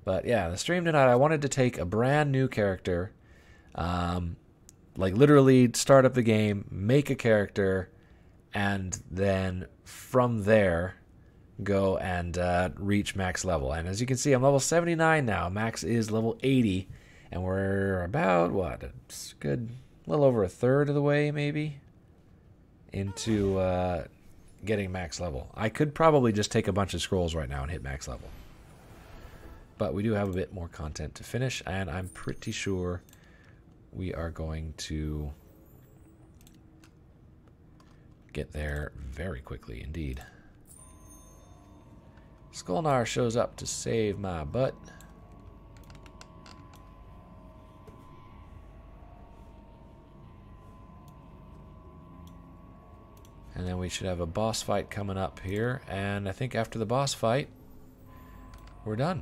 But yeah, the stream tonight, I wanted to take a brand new character, like literally start up the game, make a character, and then from there go and reach max level. And as you can see, I'm level 79 now. Max is level 80. And we're about, what, it's good, a little over a third of the way, maybe, into getting max level. I could probably just take a bunch of scrolls right now and hit max level. But we do have a bit more content to finish, and I'm pretty sure we are going to get there very quickly indeed. Skolnar shows up to save my butt. And then we should have a boss fight coming up here. And I think after the boss fight, we're done.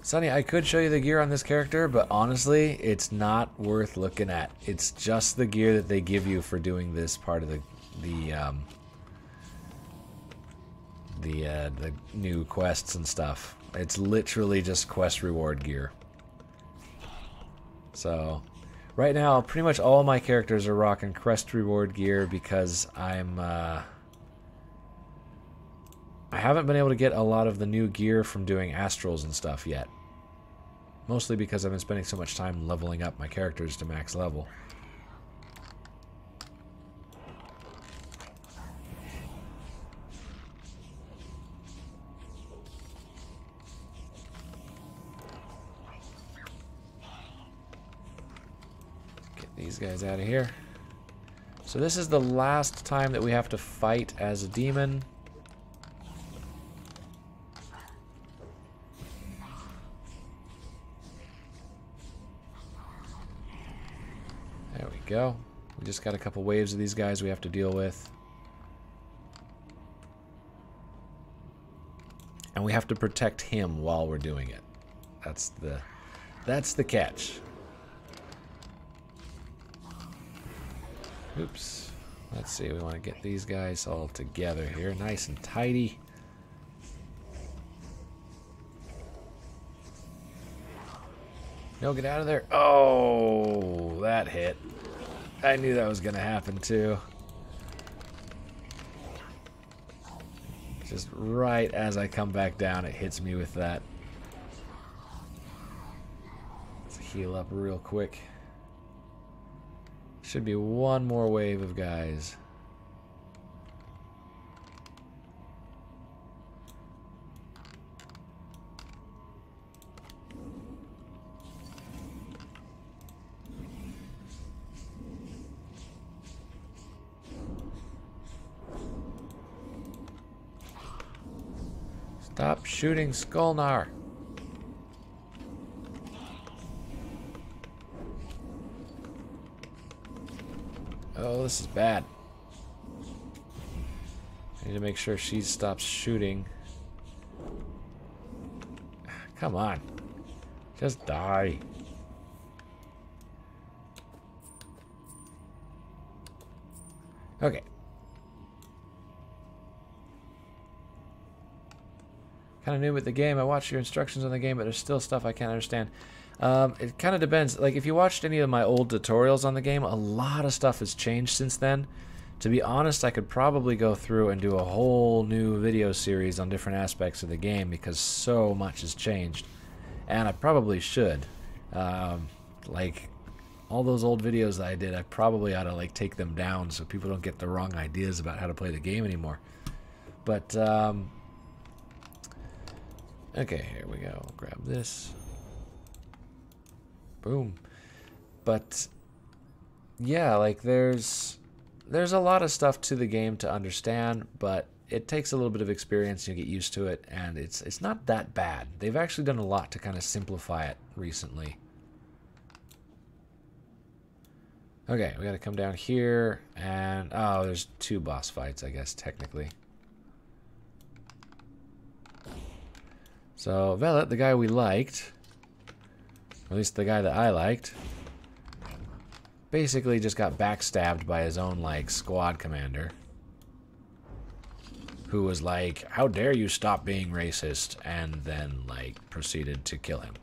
Sonny, I could show you the gear on this character, but honestly, it's not worth looking at. It's just the gear that they give you for doing this part of the new quests and stuff. It's literally just quest reward gear. So, right now, pretty much all my characters are rocking quest reward gear because I haven't been able to get a lot of the new gear from doing Astrals and stuff yet. Mostly because I've been spending so much time leveling up my characters to max level. These guys out of here. So this is the last time that we have to fight as a demon. There we go. We just got a couple waves of these guys we have to deal with. And we have to protect him while we're doing it. That's the catch. Oops. Let's see, we want to get these guys all together here, nice and tidy. No, get out of there. Oh, that hit. I knew that was going to happen too. Just right as I come back down, it hits me with that. Let's heal up real quick. Should be one more wave of guys. Stop shooting Skolnar. Oh, this is bad. I need to make sure she stops shooting. Come on. Just die. Okay. Kind of new with the game. I watched your instructions on the game, but there's still stuff I can't understand. It kind of depends. Like, if you watched any of my old tutorials on the game, a lot of stuff has changed since then. To be honest, I could probably go through and do a whole new video series on different aspects of the game because so much has changed. And I probably should. Like, all those old videos that I did, I probably ought to, like, take them down so people don't get the wrong ideas about how to play the game anymore. But, okay, here we go. Grab this. Boom. But, yeah, like, there's a lot of stuff to the game to understand, but it takes a little bit of experience. You get used to it, and it's not that bad. They've actually done a lot to kind of simplify it recently. Okay, we got to come down here, and oh, there's 2 boss fights, I guess, technically. So Velet, the guy we liked, or at least the guy that I liked, basically just got backstabbed by his own, like, squad commander, who was like, how dare you stop being racist, and then, like, proceeded to kill him.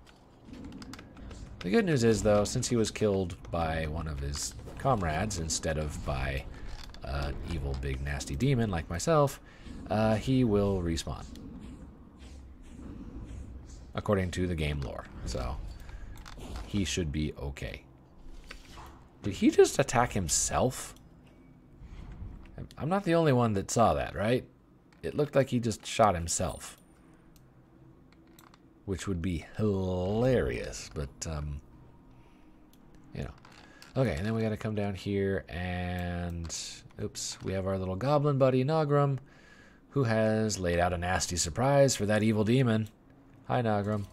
The good news is, though, since he was killed by one of his comrades instead of by an evil big nasty demon like myself, he will respawn, according to the game lore. So he should be okay. Did he just attack himself? I'm not the only one that saw that, right? It looked like he just shot himself, which would be hilarious, but you know. Okay, and then we got to come down here and oops, we have our little goblin buddy Nagram, who has laid out a nasty surprise for that evil demon. Hi, Nagram.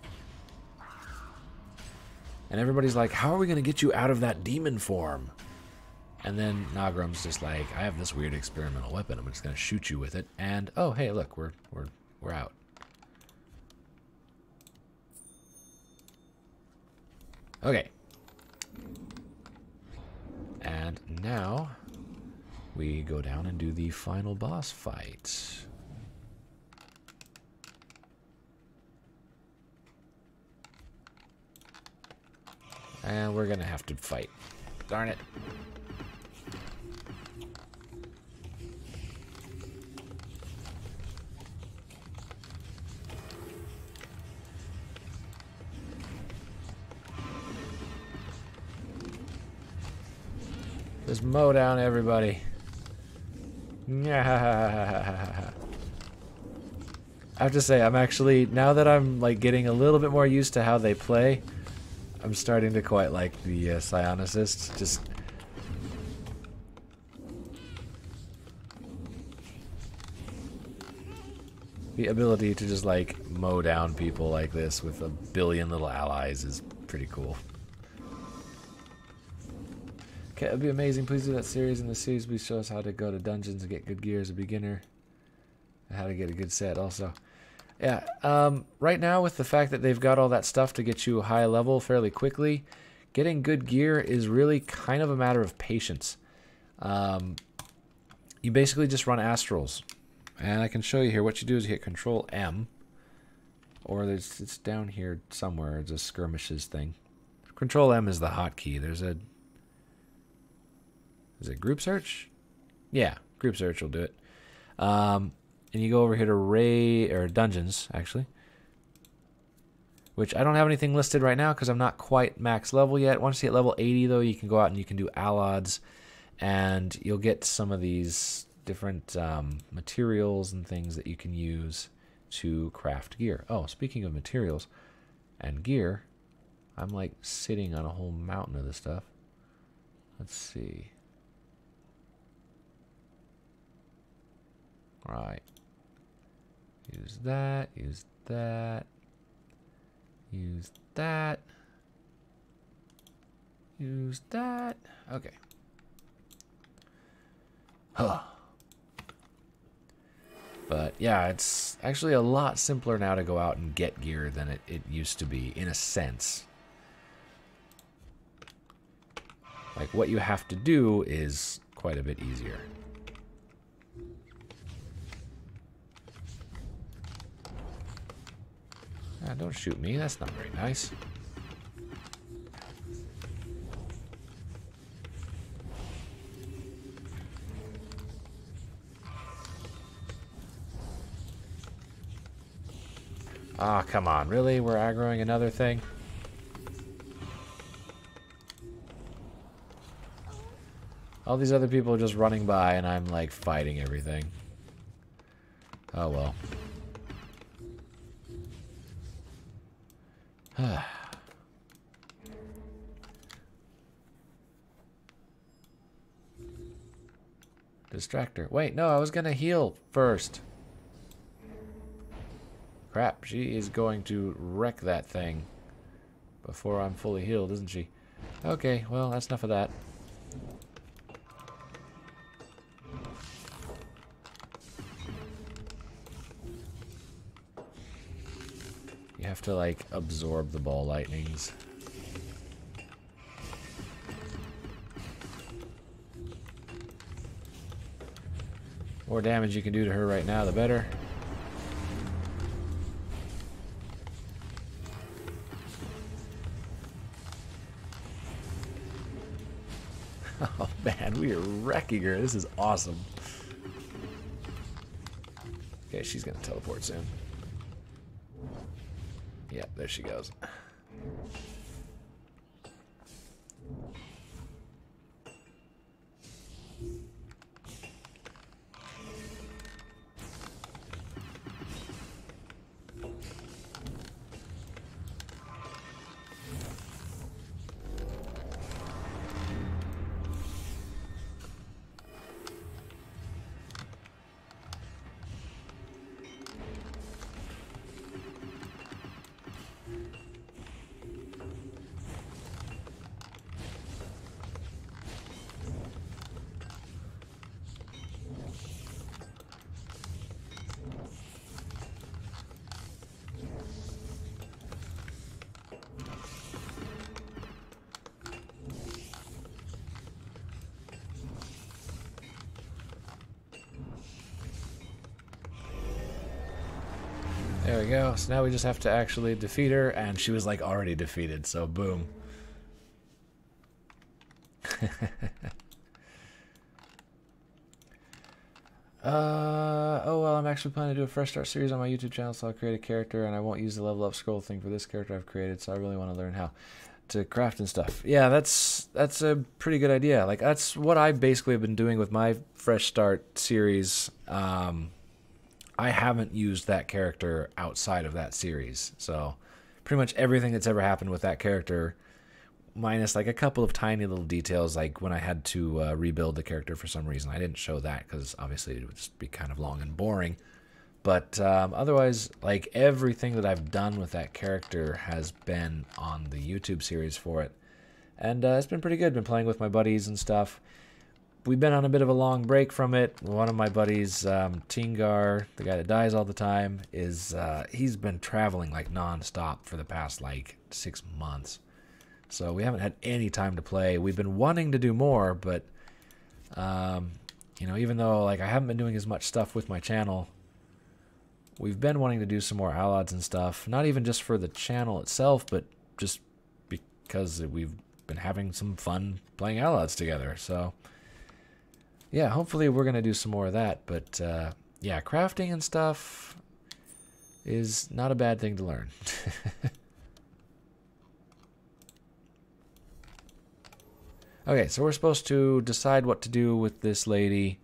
And everybody's like, how are we going to get you out of that demon form? And then Nagram's just like, I have this weird experimental weapon. I'm just going to shoot you with it. And oh, hey, look, we're out. Okay. And now we go down and do the final boss fight. And we're gonna have to fight. Darn it. Just mow down everybody. I have to say, I'm actually, now that I'm like getting a little bit more used to how they play, I'm starting to quite like the Psionists. Just the ability to just like mow down people like this with a billion little allies is pretty cool. Okay, it'd be amazing. Please do that series. In the series, please show us how to go to dungeons and get good gear as a beginner, and how to get a good set also. Yeah, right now with the fact that they've got all that stuff to get you high level fairly quickly, getting good gear is really kind of a matter of patience. You basically just run astrals. And I can show you here. What you do is you hit Control M, or it's down here somewhere. It's a skirmishes thing. Control M is the hotkey. There's a... Is it group search? Yeah, group search will do it. And you go over here to dungeons, actually. Which I don't have anything listed right now because I'm not quite max level yet. Once you hit level 80, though, you can go out and you can do Allods. And you'll get some of these different materials and things that you can use to craft gear. Oh, speaking of materials and gear, I'm like sitting on a whole mountain of this stuff. Let's see. Right. Use that, use that, use that, use that. Okay. Huh. But yeah, it's actually a lot simpler now to go out and get gear than it used to be, in a sense. Like, what you have to do is quite a bit easier. Ah, don't shoot me. That's not very nice. Ah, come on. Really? We're aggroing another thing? All these other people are just running by and I'm like fighting everything. Oh well. Distractor. Wait, no, I was gonna heal first. Crap, she is going to wreck that thing before I'm fully healed, isn't she? Okay, well, that's enough of that. You have to, like, absorb the ball lightnings. More damage you can do to her right now, the better. Oh man, we are wrecking her. This is awesome. Okay, she's gonna teleport soon. Yep, there she goes. There we go. So now we just have to actually defeat her, and she was like already defeated, so boom. Oh well, I'm actually planning to do a fresh start series on my YouTube channel, so I'll create a character, and I won't use the level up scroll thing for this character I've created, so I really want to learn how to craft and stuff. Yeah, that's a pretty good idea. Like, that's what I basically have been doing with my fresh start series. I haven't used that character outside of that series, so pretty much everything that's ever happened with that character, minus like a couple of tiny little details, like when I had to rebuild the character for some reason. I didn't show that because obviously it would just be kind of long and boring. But otherwise, like, everything that I've done with that character has been on the YouTube series for it. And it's been pretty good. Been playing with my buddies and stuff. We've been on a bit of a long break from it. One of my buddies, Tingar, the guy that dies all the time, is he's been traveling like non-stop for the past like 6 months. So we haven't had any time to play. We've been wanting to do more, but you know, even though like I haven't been doing as much stuff with my channel, we've been wanting to do some more Allods and stuff. Not even just for the channel itself, but just because we've been having some fun playing Allods together. So yeah, hopefully we're going to do some more of that. But yeah, crafting and stuff is not a bad thing to learn. Okay, so we're supposed to decide what to do with this lady.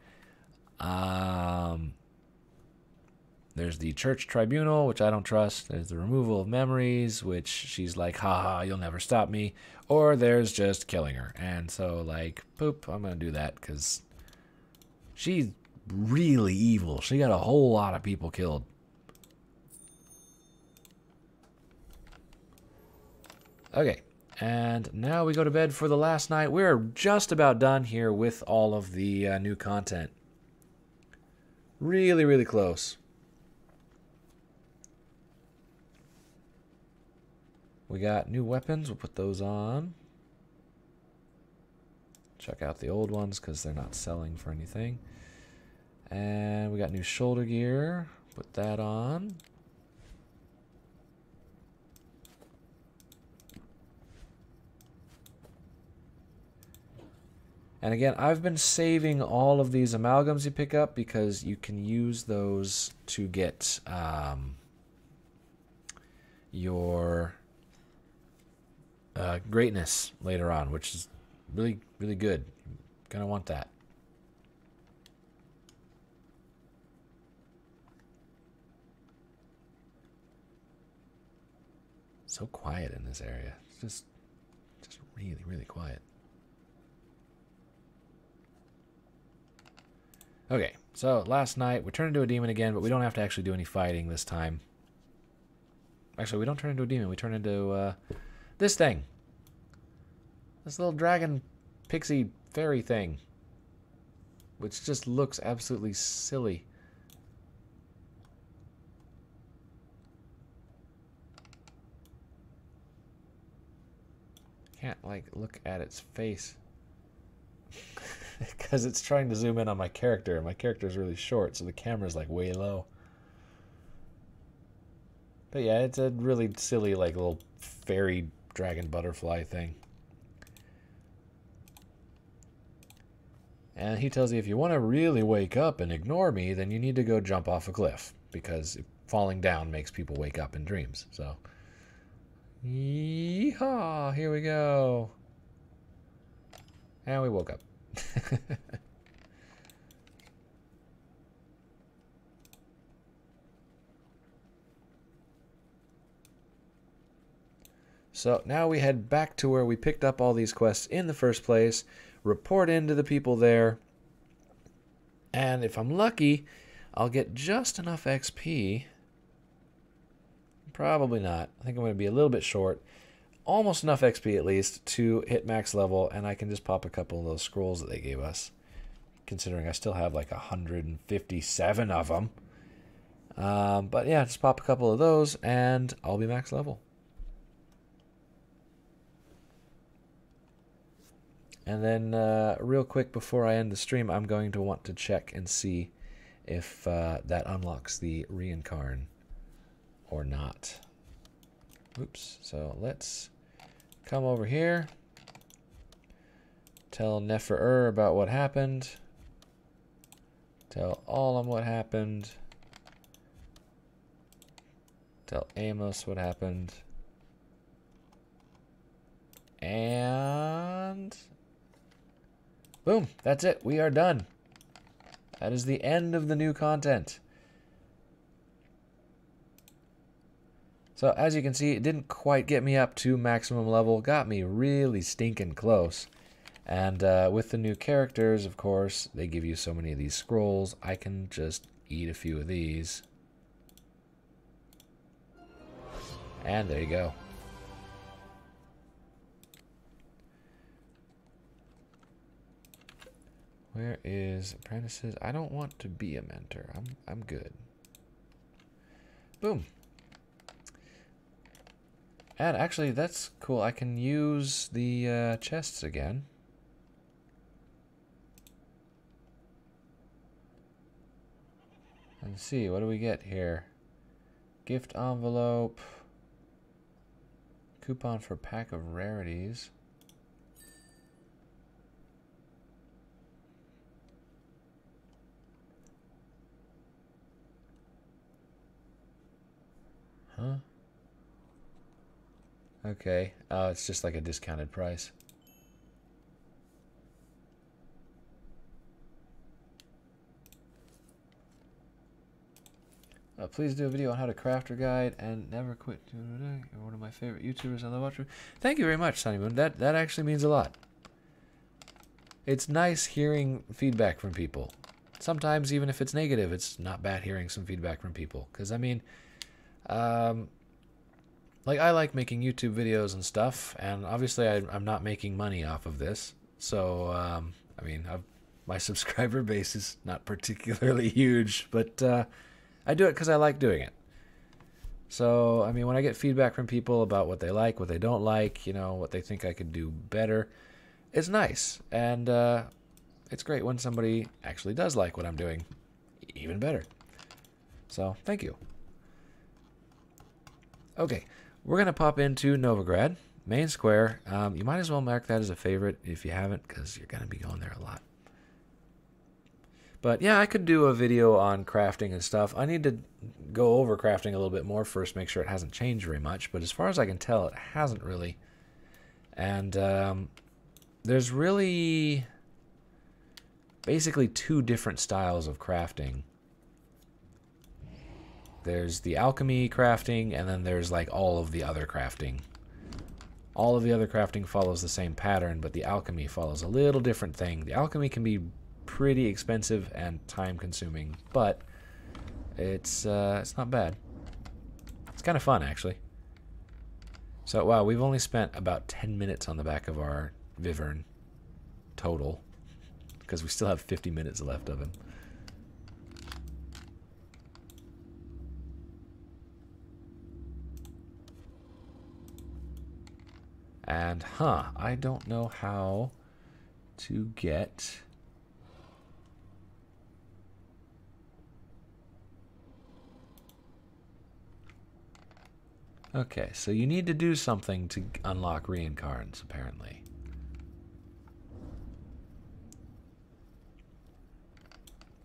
There's the church tribunal, which I don't trust. There's the removal of memories, which she's like, haha, you'll never stop me. Or there's just killing her. And so, like, poop, I'm going to do that because she's really evil. She got a whole lot of people killed. Okay, and now we go to bed for the last night. We're just about done here with all of the new content. Really, really close. We got new weapons. We'll put those on. Check out the old ones because they're not selling for anything. And we got new shoulder gear. Put that on. And again, I've been saving all of these amalgams you pick up because you can use those to get your greatness later on, which is really, really good. You're gonna want that. So quiet in this area. It's just really, really quiet. Okay, so last night we turned into a demon again, but we don't have to actually do any fighting this time. Actually, we don't turn into a demon. We turn into this thing. This little dragon pixie fairy thing. Which just looks absolutely silly. Can't, like, look at its face. Because it's trying to zoom in on my character, and my character is really short, so the camera's like way low. But yeah, it's a really silly, like, little fairy dragon butterfly thing. And he tells you if you want to really wake up and ignore me, then you need to go jump off a cliff, because falling down makes people wake up in dreams. So, yeehaw, here we go. And we woke up. So now we head back to where we picked up all these quests in the first place, report into the people there, and if I'm lucky, I'll get just enough XP. Probably not. I think I'm going to be a little bit short. Almost enough XP at least to hit max level, and I can just pop a couple of those scrolls that they gave us, considering I still have like 157 of them. But yeah, just pop a couple of those and I'll be max level. And then real quick before I end the stream, I'm going to want to check and see if that unlocks the reincarn or not. Oops. So let's come over here. Tell Nefer about what happened. Tell Olam what happened. Tell Amos what happened. And boom, that's it. We are done. That is the end of the new content. So as you can see, it didn't quite get me up to maximum level. Got me really stinking close. And with the new characters, of course, they give you so many of these scrolls. I can just eat a few of these. And there you go. Where is apprentices? I don't want to be a mentor. I'm good. Boom. And actually, that's cool. I can use the chests again. Let's see, what do we get here? Gift envelope. Coupon for pack of rarities. Huh? Okay. Oh, it's just like a discounted price. Please do a video on how to craft your guide and never quit. You're one of my favorite YouTubers I love watching. Thank you very much, Sunny Moon. That actually means a lot. It's nice hearing feedback from people. Sometimes, even if it's negative, it's not bad hearing some feedback from people. Because, I mean, like, I like making YouTube videos and stuff, and obviously I'm not making money off of this. So, I mean, my subscriber base is not particularly huge, but I do it because I like doing it. So, I mean, when I get feedback from people about what they like, what they don't like, you know, what they think I could do better, it's nice. And it's great when somebody actually does like what I'm doing. Even better. So, thank you. Okay, we're going to pop into Novigrad, Main square. You might as well mark that as a favorite if you haven't, because you're going to be going there a lot. But yeah, I could do a video on crafting and stuff. I need to go over crafting a little bit more first, make sure it hasn't changed very much. But as far as I can tell, it hasn't really. And there's really basically two different styles of crafting. There's the alchemy crafting, and then there's like all of the other crafting. All of the other crafting follows the same pattern, but the alchemy follows a little different thing. The alchemy can be pretty expensive and time-consuming, but it's not bad. It's kind of fun, actually. So, wow, we've only spent about 10 minutes on the back of our Wyvern total, because we still have 50 minutes left of him. And, I don't know how to get... Okay, so you need to do something to unlock reincarns, apparently.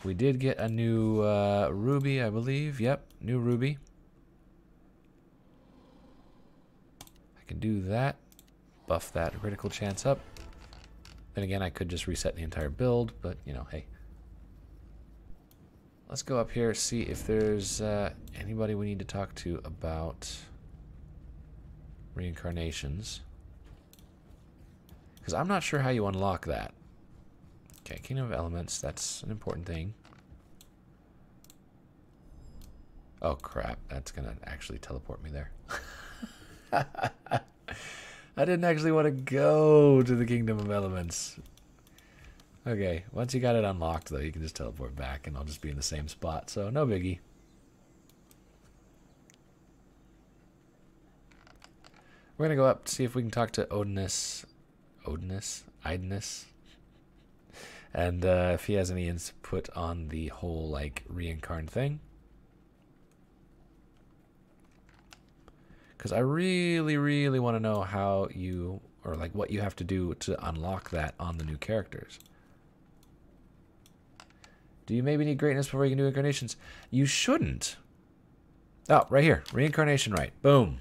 We did get a new ruby, I believe. Yep, new ruby. I can do that. Buff that critical chance up. Then again, I could just reset the entire build, but, you know, hey. Let's go up here, see if there's anybody we need to talk to about reincarnations. Because I'm not sure how you unlock that. Okay, Kingdom of Elements, that's an important thing. Oh crap, that's gonna actually teleport me there. I didn't actually want to go to the Kingdom of Elements. Okay, once you got it unlocked though, you can just teleport back and I'll just be in the same spot, so no biggie. We're going to go up to see if we can talk to Idness, and if he has any input on the whole, like, reincarn thing. Because I really, really want to know how you, or like what you have to do to unlock that on the new characters. Do you maybe need greatness before you can do incarnations? You shouldn't. Oh, right here. Reincarnation right. Boom.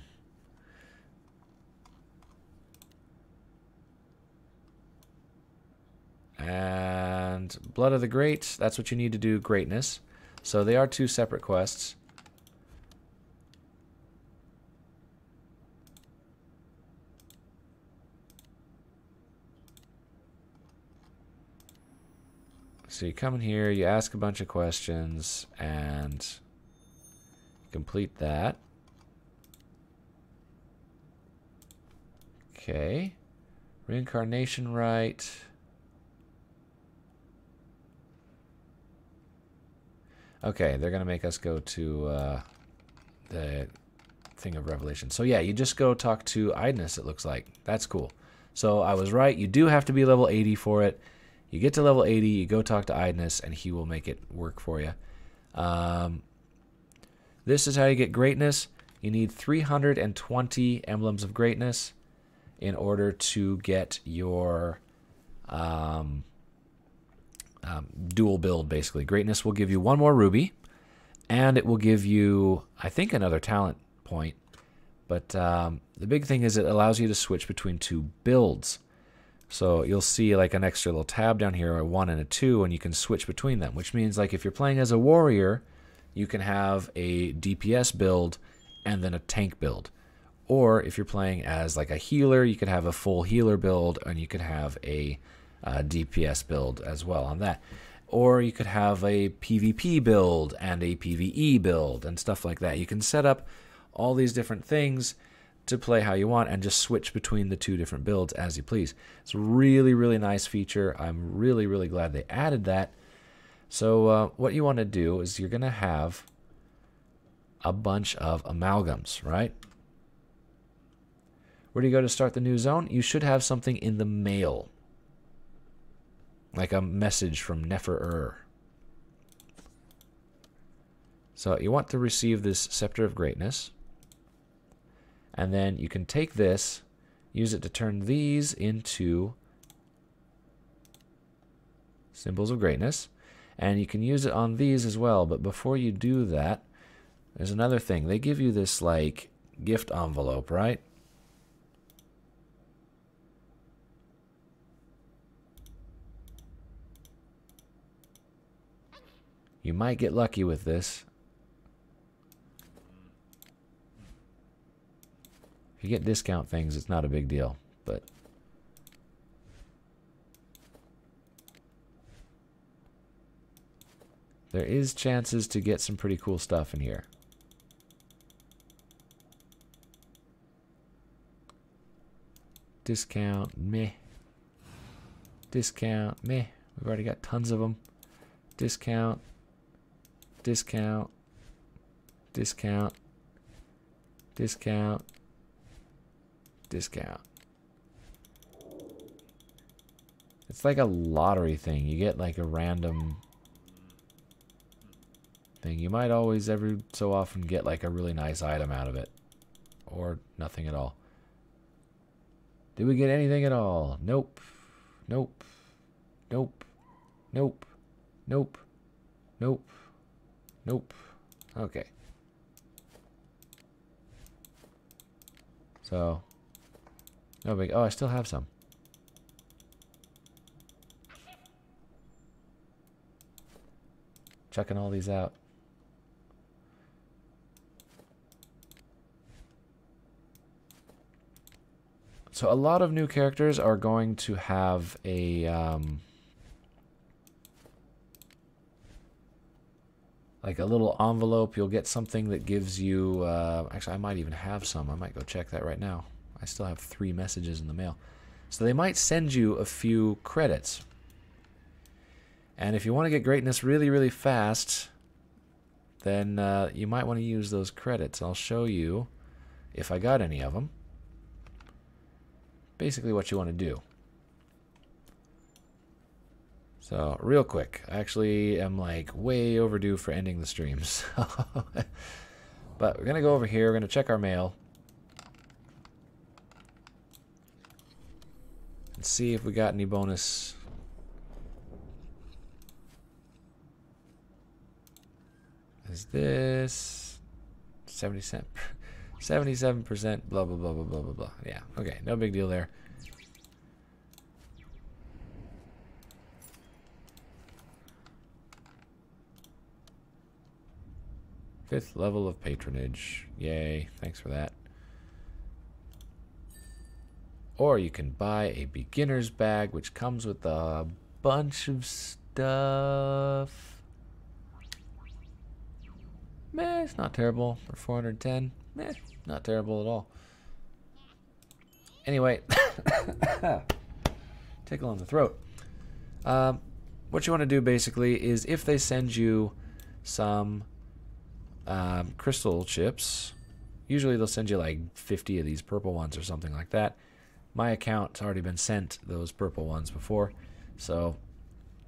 And Blood of the Great, that's what you need to do greatness. So they are two separate quests. So you come in here, you ask a bunch of questions, and complete that. Okay. Reincarnation right. Okay, they're going to make us go to the thing of Revelation. So yeah, you just go talk to Idness, it looks like. That's cool. So I was right. You do have to be level 80 for it. You get to level 80, you go talk to Idness, and he will make it work for you. This is how you get greatness. You need 320 emblems of greatness in order to get your dual build, basically. Greatness will give you one more ruby, and it will give you, I think, another talent point. But the big thing is it allows you to switch between two builds. So you'll see like an extra little tab down here, a 1 and a 2, and you can switch between them, which means like if you're playing as a warrior, you can have a DPS build and then a tank build. Or if you're playing as like a healer, you could have a full healer build, and you could have a DPS build as well on that. Or you could have a PvP build and a PvE build and stuff like that. You can set up all these different things to play how you want and just switch between the two different builds as you please. It's a really, really nice feature. I'm really, really glad they added that. So what you want to do is you're going to have a bunch of amalgams, right? Where do you go to start the new zone? You should have something in the mail, like a message from Nefer-Ur. So you want to receive this Scepter of Greatness. And then you can take this, use it to turn these into symbols of greatness. And you can use it on these as well, but before you do that, there's another thing. They give you this, like, gift envelope, right? You might get lucky with this. If you get discount things, it's not a big deal, but there is chances to get some pretty cool stuff in here. Discount, meh. Discount, meh. We've already got tons of them. Discount. Discount. Discount. Discount. Discount. It's like a lottery thing. You get like a random thing. You might always every so often get like a really nice item out of it. Or nothing at all. Did we get anything at all? Nope. Nope. Nope. Nope. Nope. Nope. Nope. Okay. So, no big. Oh, I still have some. Checking all these out. So a lot of new characters are going to have a like a little envelope. You'll get something that gives you actually I might even have some. I might go check that right now. I still have 3 messages in the mail. So they might send you a few credits. And if you want to get greatness really, really fast, then you might want to use those credits. I'll show you if I got any of them. Basically what you want to do. So, real quick. I actually am like way overdue for ending the streams. But we're going to go over here. We're going to check our mail. And see if we got any bonus. Is this 77%, blah, blah, blah, blah, blah, blah, blah. Yeah, okay, no big deal there. Fifth level of patronage. Yay, thanks for that. Or you can buy a beginner's bag, which comes with a bunch of stuff. Meh, it's not terrible for 410. Meh, not terrible at all. Anyway, tickle on the throat. What you want to do basically is if they send you some crystal chips, usually they'll send you like 50 of these purple ones or something like that. My account's already been sent those purple ones before, so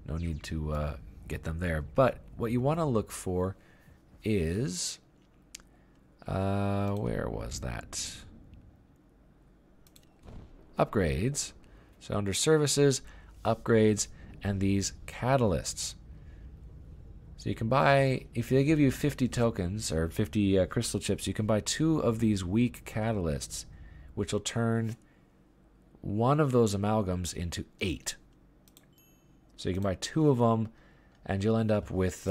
no need to get them there. But what you want to look for is where was that? Upgrades. So under services, upgrades, and these catalysts. So you can buy, if they give you 50 tokens or 50 crystal chips, you can buy 2 of these weak catalysts, which will turn 1 of those amalgams into 8. So you can buy 2 of them, and you'll end up with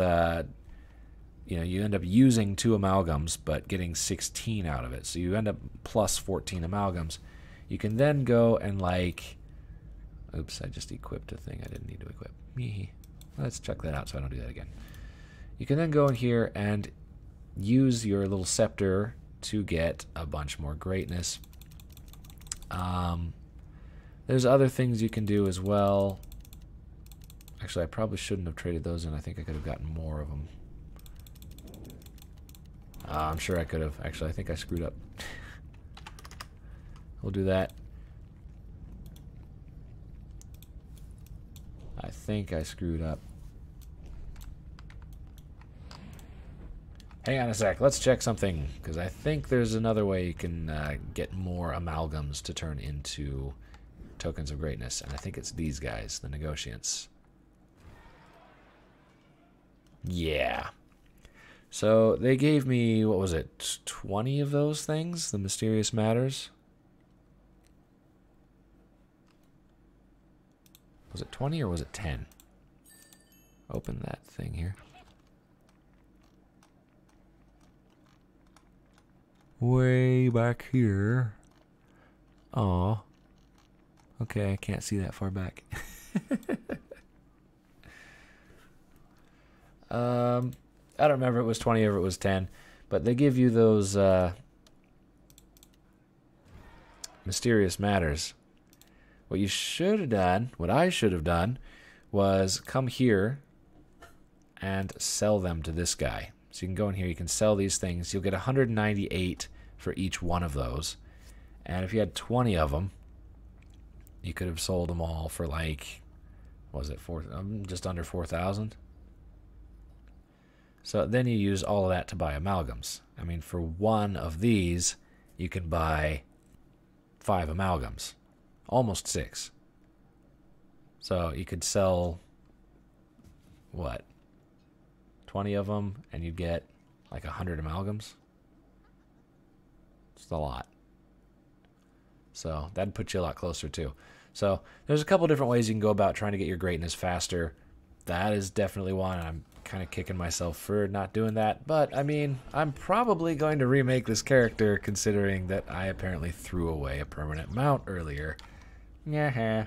you end up using 2 amalgams, but getting 16 out of it. So you end up plus 14 amalgams. You can then go and like, oops, I just equipped a thing I didn't need to equip. Let's check that out so I don't do that again. You can then go in here and use your little scepter to get a bunch more greatness. There's other things you can do as well. Actually, I probably shouldn't have traded those in. I think I could have gotten more of them. I'm sure I could have. Actually, I think I screwed up. We'll do that. I think I screwed up. Hang on a sec. Let's check something, because I think there's another way you can get more amalgams to turn into tokens of greatness, and I think it's these guys, the negotiants. Yeah. So they gave me, what was it, 20 of those things, the mysterious matters. Was it 20 or was it 10? Open that thing here. Way back here. Aw. Okay, I can't see that far back. I don't remember if it was 20 or if it was 10, but they give you those mysterious matters. What you should have done, what I should have done, was come here and sell them to this guy. So you can go in here, you can sell these things. You'll get 198 for each one of those. And if you had 20 of them, you could have sold them all for like, what was it, just under 4,000? So then you use all of that to buy amalgams. I mean, for one of these, you can buy 5 amalgams. Almost 6. So you could sell, what, 20 of them, and you'd get like 100 amalgams. It's a lot. So that'd put you a lot closer too. So there's a couple different ways you can go about trying to get your greatness faster. That is definitely one. I'm kind of kicking myself for not doing that. But, I mean, I'm probably going to remake this character considering that I apparently threw away a permanent mount earlier. Yeah.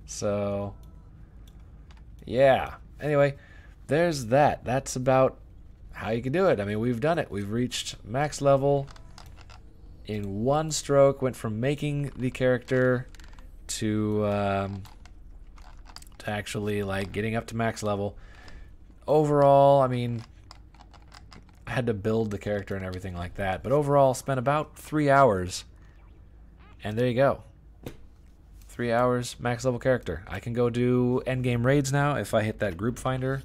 So, yeah. Anyway, there's that. That's about how you can do it. I mean, we've done it. We've reached max level in one stroke. Went from making the character to actually like getting up to max level. Overall, I mean, I had to build the character and everything like that, but overall spent about 3 hours, and there you go. 3 hours, max level character. I can go do endgame raids now if I hit that group finder.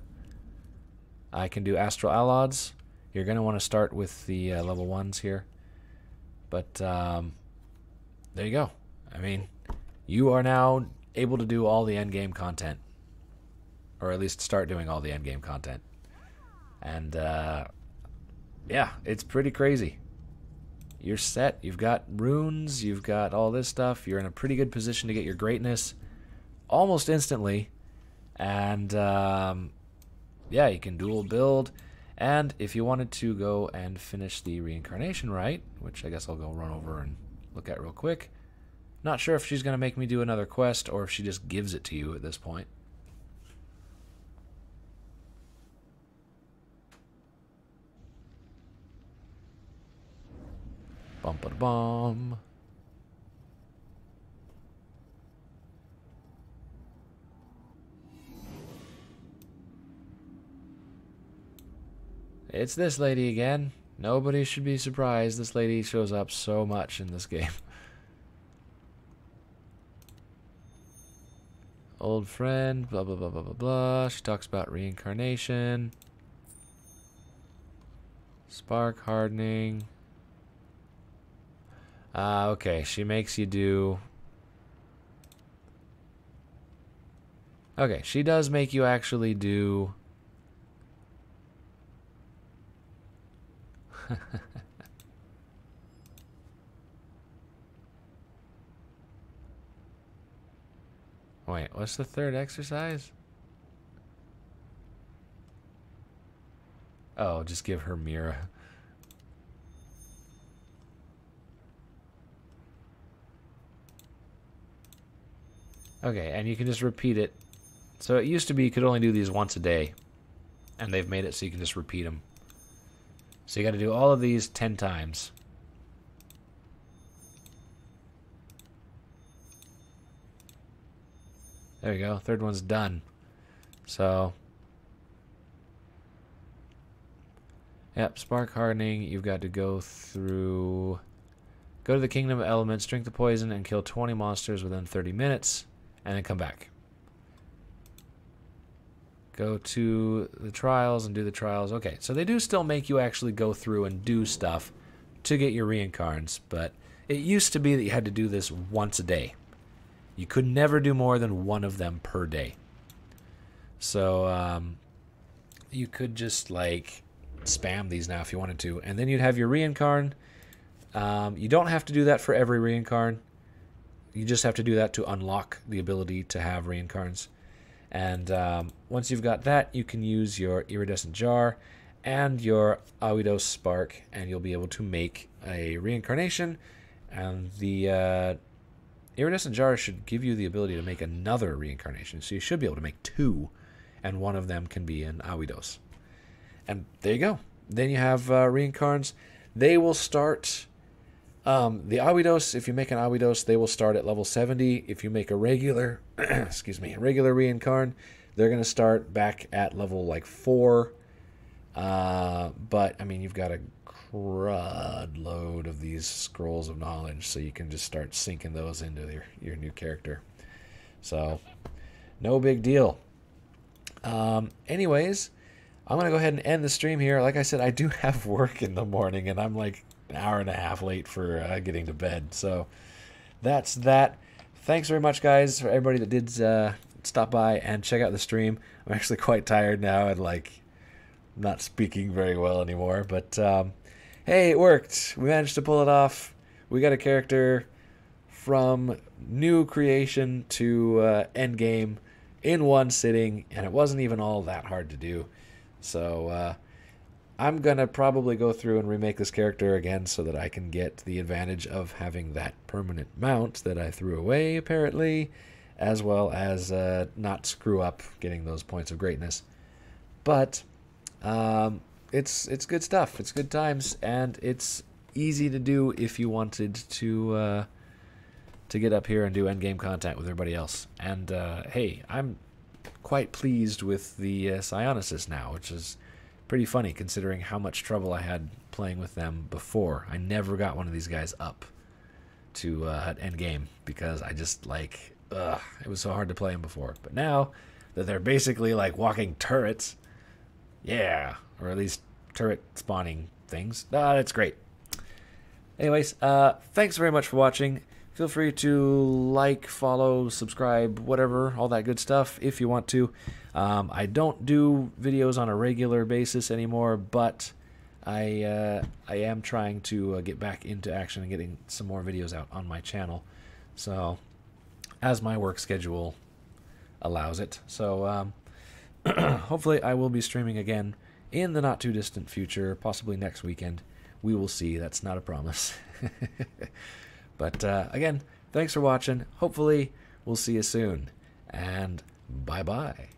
I can do astral allods. You're going to want to start with the level 1s here, but there you go. I mean, you are now able to do all the endgame content, or at least start doing all the endgame content. And yeah, it's pretty crazy. You're set. You've got runes. You've got all this stuff. You're in a pretty good position to get your greatness almost instantly. And yeah, you can dual build. And if you wanted to go and finish the reincarnation rite, which I guess I'll go run over and look at real quick. Not sure if she's going to make me do another quest or if she just gives it to you at this point. Bum-ba-da-bum. It's this lady again. Nobody should be surprised. This lady shows up so much in this game. Old friend, blah, blah, blah, blah, blah, blah. She talks about reincarnation. Spark hardening. Okay, she makes you do... Okay, she does make you actually do... Wait, what's the third exercise? Oh, just give her Mira. Okay, and you can just repeat it. So it used to be you could only do these once a day, and they've made it so you can just repeat them. So you got to do all of these 10 times. There you go. Third one's done. So, yep, spark hardening. You've got to go through... Go to the Kingdom of Elements, drink the poison, and kill 20 monsters within 30 minutes, and then come back. Go to the trials and do the trials. Okay, so they do still make you actually go through and do stuff to get your reincarns, but it used to be that you had to do this once a day. You could never do more than one of them per day. So you could just like spam these now if you wanted to, and then you'd have your reincarn. You don't have to do that for every reincarn. You just have to do that to unlock the ability to have reincarns. And once you've got that, you can use your iridescent jar and your Allods spark, and you'll be able to make a reincarnation. And the iridescent jar should give you the ability to make another reincarnation. So you should be able to make 2, and one of them can be an Allods. And there you go. Then you have reincarns. They will start... the Allods, if you make an Allods, they will start at level 70. If you make a regular, excuse me, a regular reincarn, they're going to start back at level like 4. But, I mean, you've got a crud load of these scrolls of knowledge, so you can just start sinking those into your new character. So, no big deal. Anyways, I'm going to go ahead and end the stream here. Like I said, I do have work in the morning, and I'm like an hour and a half late for getting to bed. So that's that. Thanks very much, guys, for everybody that did stop by and check out the stream. I'm actually quite tired now and like not speaking very well anymore. But hey, it worked. We managed to pull it off. We got a character from new creation to end game in one sitting, and it wasn't even all that hard to do. So I'm going to probably go through and remake this character again so that I can get the advantage of having that permanent mount that I threw away, apparently, as well as not screw up getting those points of greatness. But it's good stuff. It's good times, and it's easy to do if you wanted to get up here and do endgame content with everybody else. And hey, I'm quite pleased with the Psionicist now, which is pretty funny considering how much trouble I had playing with them before. I never got one of these guys up to end game because I just like, it was so hard to play them before. But now that they're basically like walking turrets, yeah, or at least turret spawning things, that's great. Anyways, thanks very much for watching. Feel free to like, follow, subscribe, whatever, all that good stuff if you want to. I don't do videos on a regular basis anymore, but I am trying to get back into action and getting some more videos out on my channel. So, as my work schedule allows it. So, hopefully I will be streaming again in the not too distant future, possibly next weekend. We will see. That's not a promise. But again, thanks for watching. Hopefully we'll see you soon. And bye-bye.